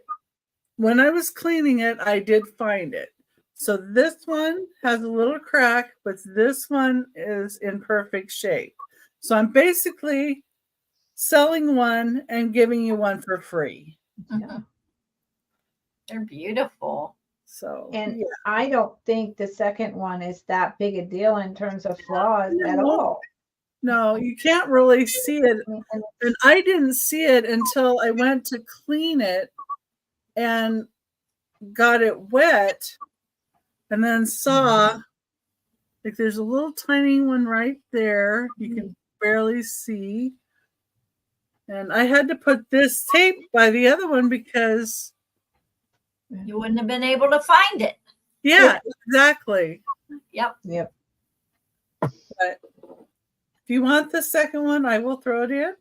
C: when I was cleaning it, I did find it. So this one has a little crack, but this one is in perfect shape. So I'm basically selling one and giving you one for free.
B: Mhm. They're beautiful.
C: So
A: and I don't think the second one is that big a deal in terms of flaws at
C: No.
A: all.
C: no, you can't really see it. And I didn't see it until I went to clean it and got it wet and then saw like there's a little tiny one right there. You can barely see. And I had to put this tape by the other one because
B: You wouldn't have been able to find it.
C: yeah, exactly.
B: Yep.
C: But if you want the second one, I will throw it in.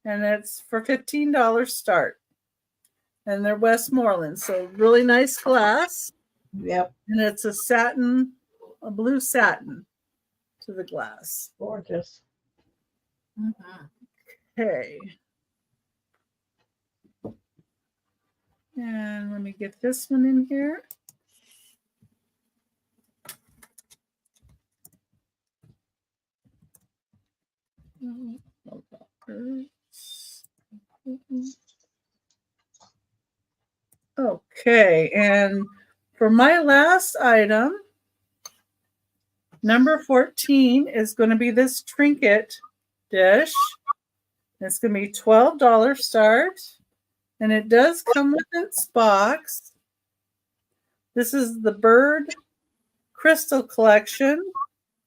C: And it's for $15 start. And they're Westmoreland. So really nice glass.
A: Yep,
C: And it's a blue satin to the glass.
A: gorgeous.
B: Mhm.
C: Okay. And let me get this one in here. Okay, and for my last item, number 14 is going to be this trinket dish. It's going to be $12 start, and it does come with its box. This is the Bird Crystal Collection,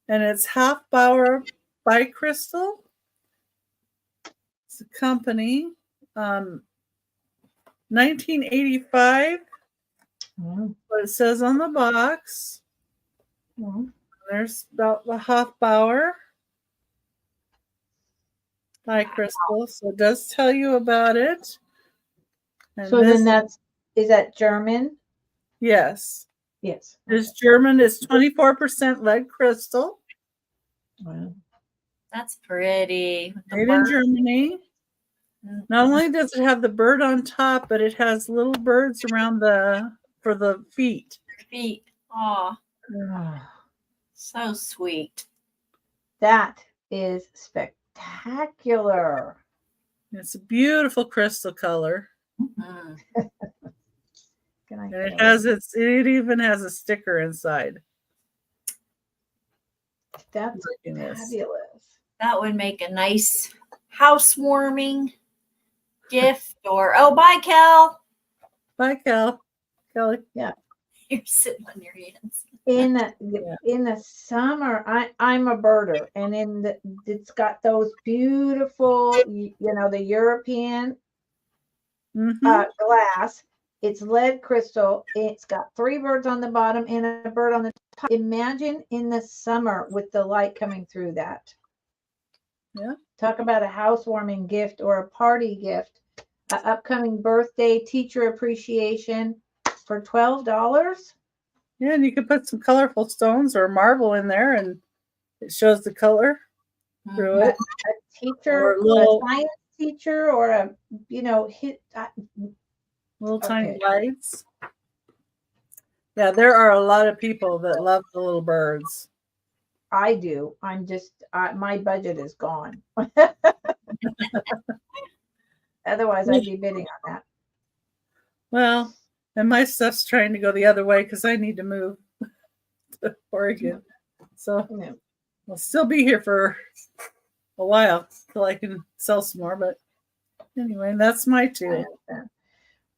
C: and it's half Bauer by Crystal. It's a company. 1985.
A: Mm-hmm.
C: What it says on the box.
A: Mm-hmm.
C: There's about the Hofbauer by Crystal. So it does tell you about it. And
A: So then is that German?
C: yes.
A: Yes.
C: This German is 24% lead crystal.
A: Wow.
B: That's pretty. The
C: Made in
B: bird.
C: Germany. Not only does it have the bird on top, but it has little birds around for the feet.
B: Feet. Oh,
A: Ah,
B: so sweet.
A: that is spectacular.
C: It's a beautiful crystal color.
B: Mhm.
A: Can I
C: And it
A: feel
C: it even has a sticker inside.
A: That's
C: Look at this.
A: fabulous.
B: That would make a nice housewarming gift. Or bye, Kel.
C: Bye, Kelly.
B: You're sitting on your hands.
A: In the summer, I'm a birder, and it's got those beautiful, the European
C: Mm-hmm.
A: glass. It's lead crystal. It's got 3 birds on the bottom and a bird on the top. Imagine in the summer with the light coming through that.
C: Yeah.
A: Talk about a housewarming gift or a party gift. Upcoming birthday, teacher appreciation for $12.
C: Yeah, and you could put some colorful stones or marble in there, and it shows the color through it.
A: A teacher,
C: Or little-
A: a science teacher, or a
C: Little
A: Okay.
C: tiny lights. Yeah, there are a lot of people that love the little birds.
A: I do. I'm just my budget is gone. Otherwise, I'd be bidding on that.
C: Well, and my stuff's trying to go the other way because I need to move to Oregon. So
A: Yeah.
C: we'll still be here for a while till I can sell some more. But anyway, that's my two.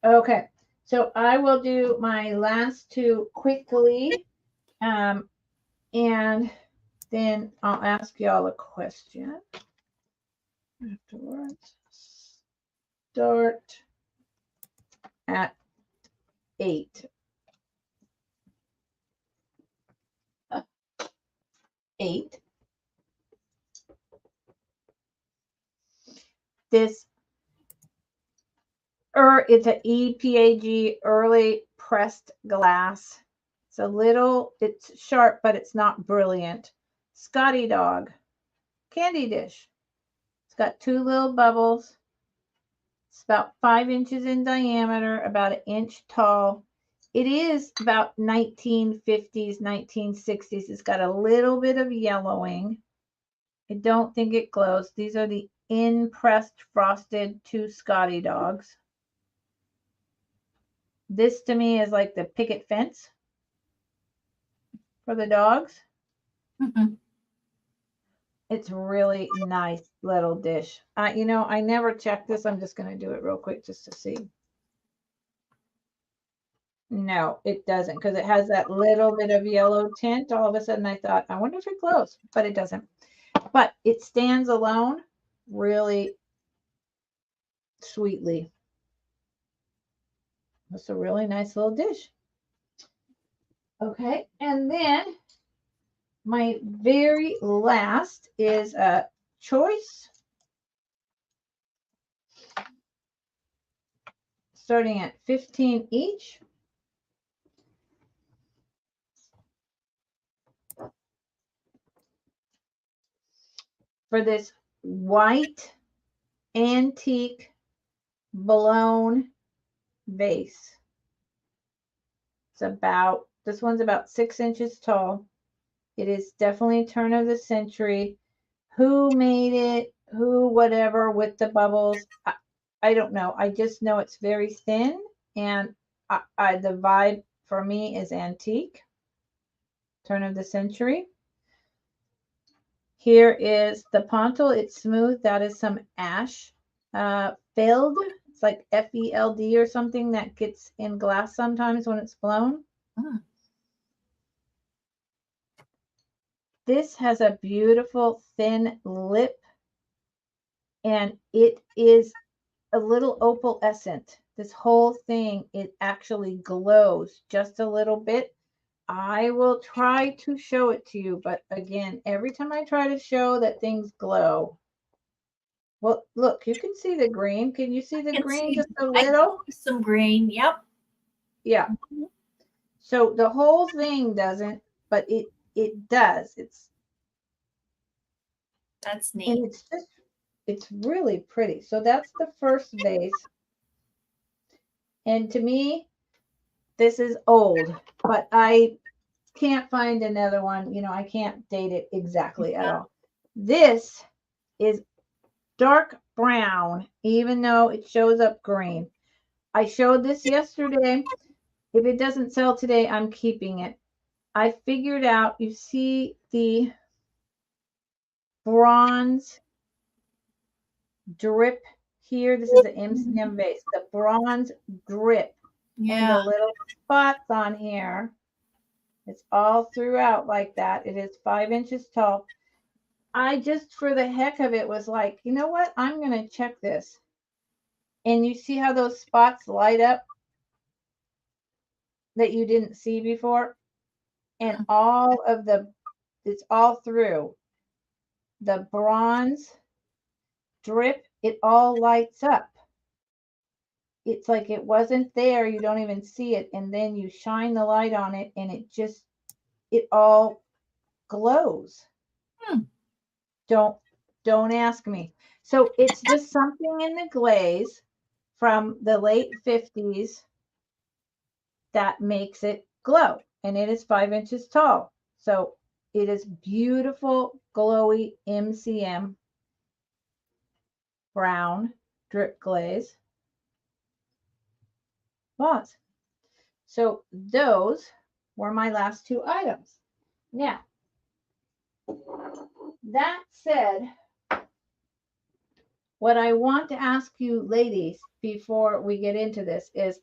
A: Okay, so I will do my last two quickly, and then I'll ask y'all a question afterwards. Start at 8. 8. This it's an EPAG early pressed glass. It's sharp, but it's not brilliant. Scotty Dog candy dish. It's got 2 little bubbles. It's about 5 inches in diameter, about 1 inch tall. It is about 1950s, 1960s. It's got a little bit of yellowing. I don't think it glows. These are the in-pressed frosted 2 Scotty Dogs. This to me is like the picket fence for the dogs.
B: Mhm.
A: It's really nice little dish. You know, I never checked this. I'm just going to do it real quick just to see. No, it doesn't, because it has that little bit of yellow tint. All of a sudden I thought, I wonder if it glows, but it doesn't. But it stands alone really sweetly. It's a really nice little dish. Okay, and then my very last is a choice. Starting at 15 each. For this white antique blown vase. This one's about 6 inches tall. It is definitely turn of the century. Who made it? Who, whatever, with the bubbles? I don't know. I just know it's very thin, and the vibe for me is antique. Turn of the century. Here is the pontil. It's smooth. That is some ash filled. It's like FELD or something that gets in glass sometimes when it's blown.
B: Mm.
A: This has a beautiful thin lip, and it is a little opalescent. This whole thing, it actually glows just a little bit. I will try to show it to you, but again, every time I try to show that things glow. Well, look, you can see the green. Can you see the green just a little?
B: Some green, yep.
A: Yeah. So the whole thing doesn't, but it does.
B: That's neat.
A: And it's really pretty. So that's the first vase. And to me, this is old, but I can't find another one. You know, I can't date it exactly at all. This is dark brown, even though it shows up green. I showed this yesterday. If it doesn't sell today, I'm keeping it. I figured out, you see the bronze drip here. This is an MCM vase. The bronze drip and the little spots on here. It's all throughout like that. It is 5 inches tall. I just, for the heck of it, was like, you know what? I'm going to check this. And you see how those spots light up that you didn't see before? And it's all through. The bronze drip, it all lights up. It's like it wasn't there. You don't even see it. And then you shine the light on it and it all glows. Don't ask me. So it's just something in the glaze from the late 50s that makes it glow. And it is 5 inches tall. So it is beautiful, glowy MCM brown drip glaze vase. So those were my last two items. Now, that said, what I want to ask you ladies before we get into this is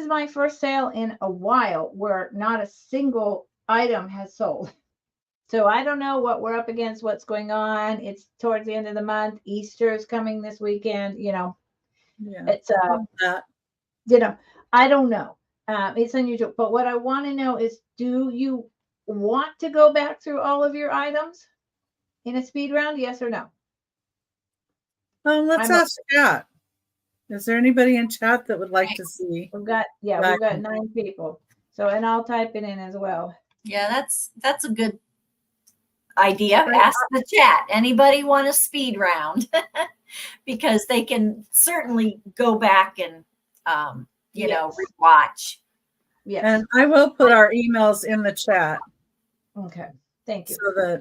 A: my first sale in a while where not a single item has sold. So I don't know what we're up against, what's going on. It's towards the end of the month. Easter is coming this weekend.
C: Yeah.
A: It's
C: That.
A: I don't know. It's unusual. But what I want to know is, do you want to go back through all of your items in a speed round? Yes or no?
C: Let's ask chat. Is there anybody in chat that would like to see?
A: We've got 9 people. So, and I'll type it in as well.
B: Yeah, that's a good idea. Ask the chat. Anybody want a speed round? Because they can certainly go back and rewatch.
A: Yes.
C: And I will put our emails in the chat.
A: Okay. Thank you.
C: So that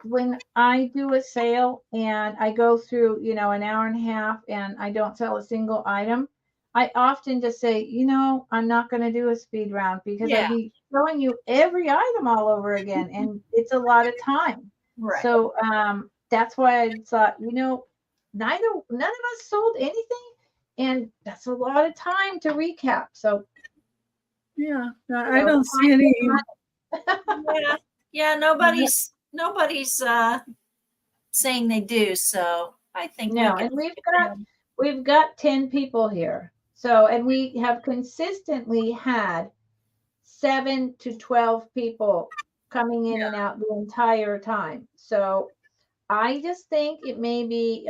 A: when I do a sale and I go through, an hour and a half and I don't sell a single item, I often just say, I'm not going to do a speed round because I'll be showing you every item all over again. And it's a lot of time.
B: Right.
A: So that's why I thought, none of us sold anything. And that's a lot of time to recap. So
C: yeah, I don't see any.
B: Yeah, nobody's saying they do. So I think
A: no, and we've got 10 people here. So, and we have consistently had 7 to 12 people coming in and out the entire time. So I just think it may be,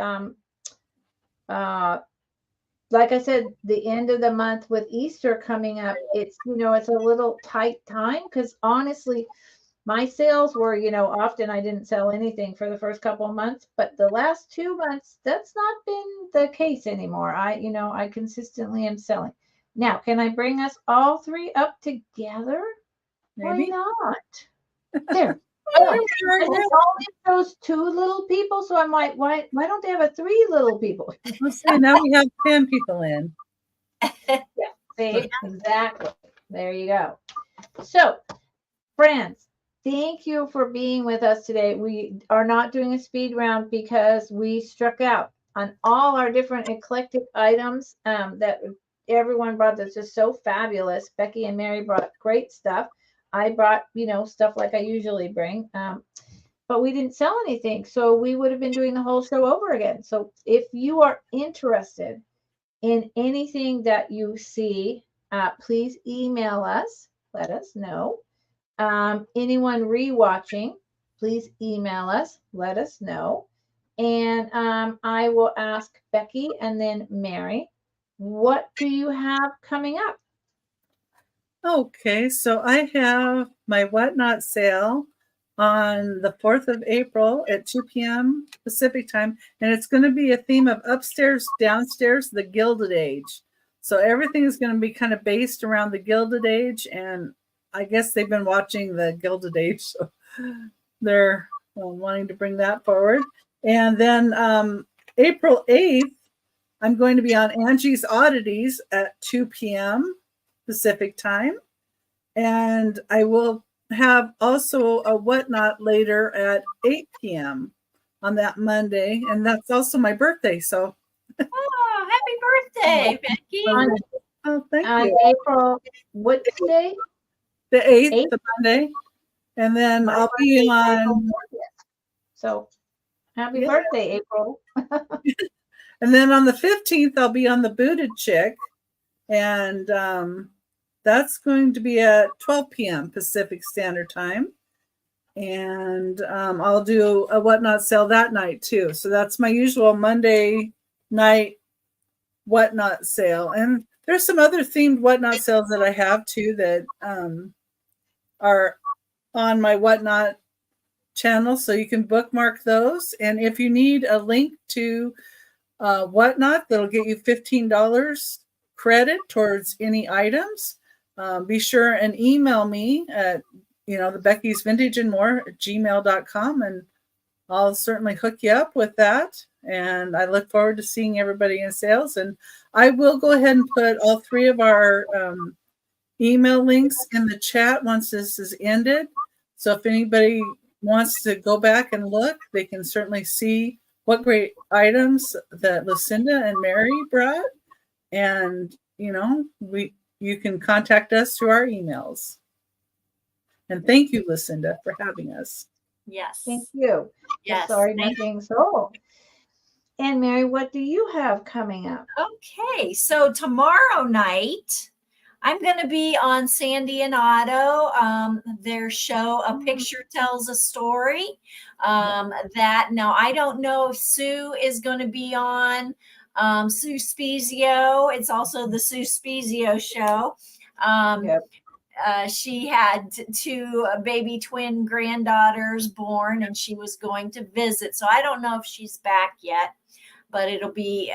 A: like I said, the end of the month with Easter coming up, it's a little tight time because honestly, my sales were, often I didn't sell anything for the first couple of months, but the last 2 months, that's not been the case anymore. I consistently am selling. Now, can I bring us all 3 up together?
C: Maybe.
A: Why not? There. And it's only those 2 little people. So I'm like, why don't they have a 3 little people?
C: Let's see. Now we have 10 people in.
A: Yeah, see, exactly. There you go. So, friends, thank you for being with us today. We are not doing a speed round because we struck out on all our different eclectic items that everyone brought. That's just so fabulous. Becky and Mary brought great stuff. I brought, stuff like I usually bring, but we didn't sell anything. So we would have been doing the whole show over again. So if you are interested in anything that you see, please email us. Let us know. Anyone rewatching, please email us. Let us know. And I will ask Becky and then Mary, what do you have coming up?
C: Okay, so I have my Whatnot sale on the 4th of April at 2 p.m. Pacific time, and it's going to be a theme of upstairs, downstairs, the Gilded Age. So everything is going to be kind of based around the Gilded Age, and I guess they've been watching the Gilded Age, so they're wanting to bring that forward. And then April 8th, I'm going to be on Angie's Oddities at 2 p.m. Pacific time. And I will have also a Whatnot later at 8 p.m. on that Monday. And that's also my birthday. So
B: happy birthday, Becky.
C: Oh, thank
A: you.
C: You.
A: April, what day?
C: The 8th, the Monday. And then I'll be on.
A: So happy birthday, April.
C: And then on the 15th, I'll be on the Booted Chick. And that's going to be at 12 p.m. Pacific Standard Time. And I'll do a Whatnot sale that night too. So that's my usual Monday night Whatnot sale. And there's some other themed Whatnot sales that I have too that are on my Whatnot channel. So you can bookmark those. And if you need a link to Whatnot, that'll get you $15 credit towards any items. Be sure and email me at, the Becky's Vintage and More at gmail.com, and I'll certainly hook you up with that. And I look forward to seeing everybody in sales. And I will go ahead and put all 3 of our email links in the chat once this is ended. So if anybody wants to go back and look, they can certainly see what great items that Lucinda and Mary brought. And, you can contact us through our emails. And thank you, Lucinda, for having us.
B: Yes.
A: Thank you.
B: Yes.
A: Sorry, not being so. And Mary, what do you have coming up?
B: Okay, so tomorrow night, I'm going to be on Sandy and Otto, their show, A Picture Tells a Story. That now I don't know if Sue is going to be on, Sue Spezio. It's also the Sue Spezio show. She had two baby twin granddaughters born, and she was going to visit. So I don't know if she's back yet, but it'll be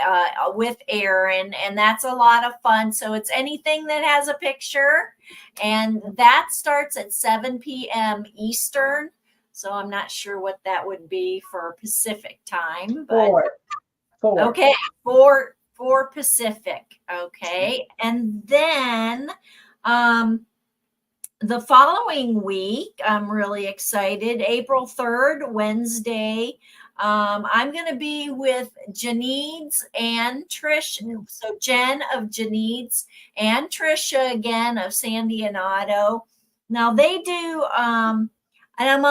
B: with Aaron, and that's a lot of fun. So it's anything that has a picture, and that starts at 7 p.m. Eastern. So I'm not sure what that would be for Pacific time. But
A: Four.
B: Okay, four Pacific. Okay, and then the following week, I'm really excited. April 3rd, Wednesday. I'm going to be with Janine's and Trish. So Jen of Janine's and Trisha again of Sandy and Otto. Now they do, and I'm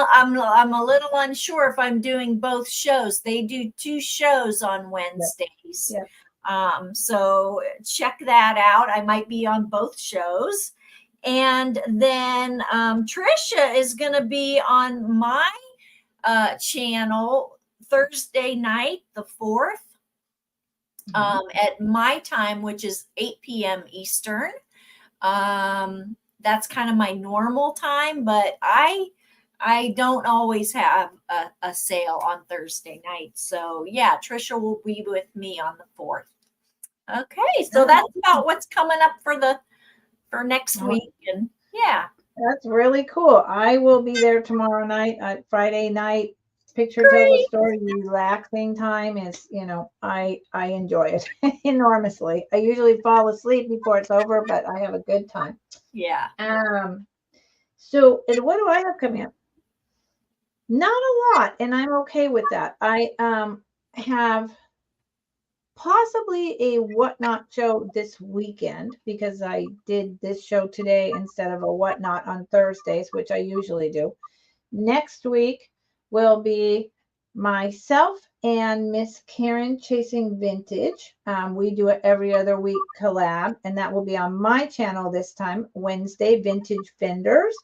B: a little unsure if I'm doing both shows. They do 2 shows on Wednesdays. So check that out. I might be on both shows. And then Trisha is going to be on my channel Thursday night, the 4th, at my time, which is 8 p.m. Eastern. That's kind of my normal time, but I don't always have a sale on Thursday night. So yeah, Trisha will be with me on the 4th. Okay, so that's about what's coming up for next week. And yeah,
A: that's really cool. I will be there tomorrow night, Friday night. Picture Tell a Story, relaxing time is, I enjoy it enormously. I usually fall asleep before it's over, but I have a good time.
B: Yeah.
A: So, and what do I have coming up? Not a lot, and I'm okay with that. I have possibly a Whatnot show this weekend because I did this show today instead of a Whatnot on Thursdays, which I usually do. Next week will be myself and Miss Karen Chasing Vintage. We do it every other week collab, and that will be on my channel this time, Wednesday, Vintage Vendors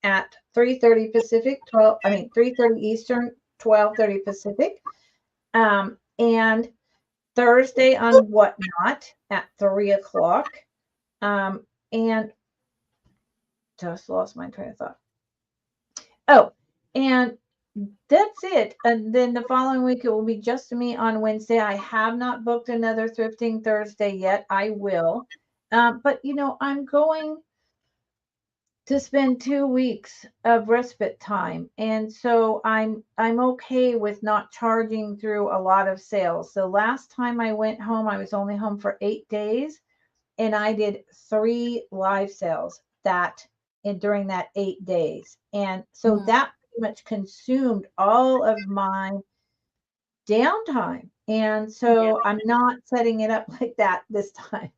A: at 3:30 Pacific, 3:30 Eastern, 12:30 Pacific. And Thursday on Whatnot at 3 o'clock. And just lost my train of thought. Oh, and that's it. And then the following week, it will be just me on Wednesday. I have not booked another Thrifting Thursday yet. I will. But, I'm going to spend 2 weeks of respite time. And so I'm okay with not charging through a lot of sales. The last time I went home, I was only home for 8 days, and I did 3 live sales during that 8 days. And so that pretty much consumed all of my downtime. And so I'm not setting it up like that this time.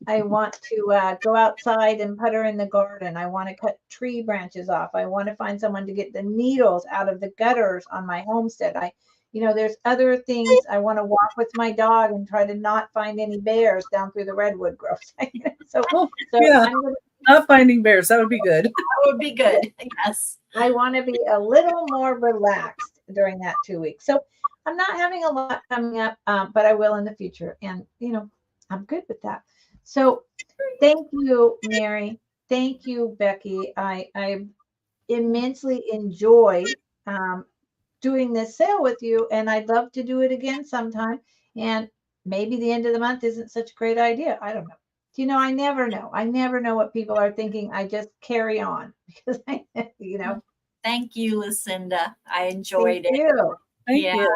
A: I want to go outside and putter in the garden. I want to cut tree branches off. I want to find someone to get the needles out of the gutters on my homestead. There's other things. I want to walk with my dog and try to not find any bears down through the redwood grove.
C: Yeah, not finding bears. That would be good.
B: That would be good. Yes.
A: I want to be a little more relaxed during that 2 weeks. So I'm not having a lot coming up, but I will in the future. And, I'm good with that. So thank you, Mary. Thank you, Becky. I immensely enjoyed doing this sale with you, and I'd love to do it again sometime. And maybe the end of the month isn't such a great idea. I don't know. I never know. I never know what people are thinking. I just carry on because
B: Thank you, Lucinda. I enjoyed it.
C: Thank you.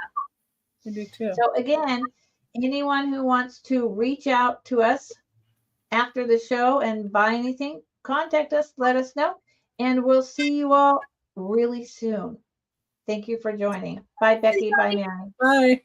C: I do too.
A: So again, anyone who wants to reach out to us after the show and buy anything, contact us, let us know, and we'll see you all really soon. Thank you for joining. Bye, Becky. Bye, Mary.
C: Bye.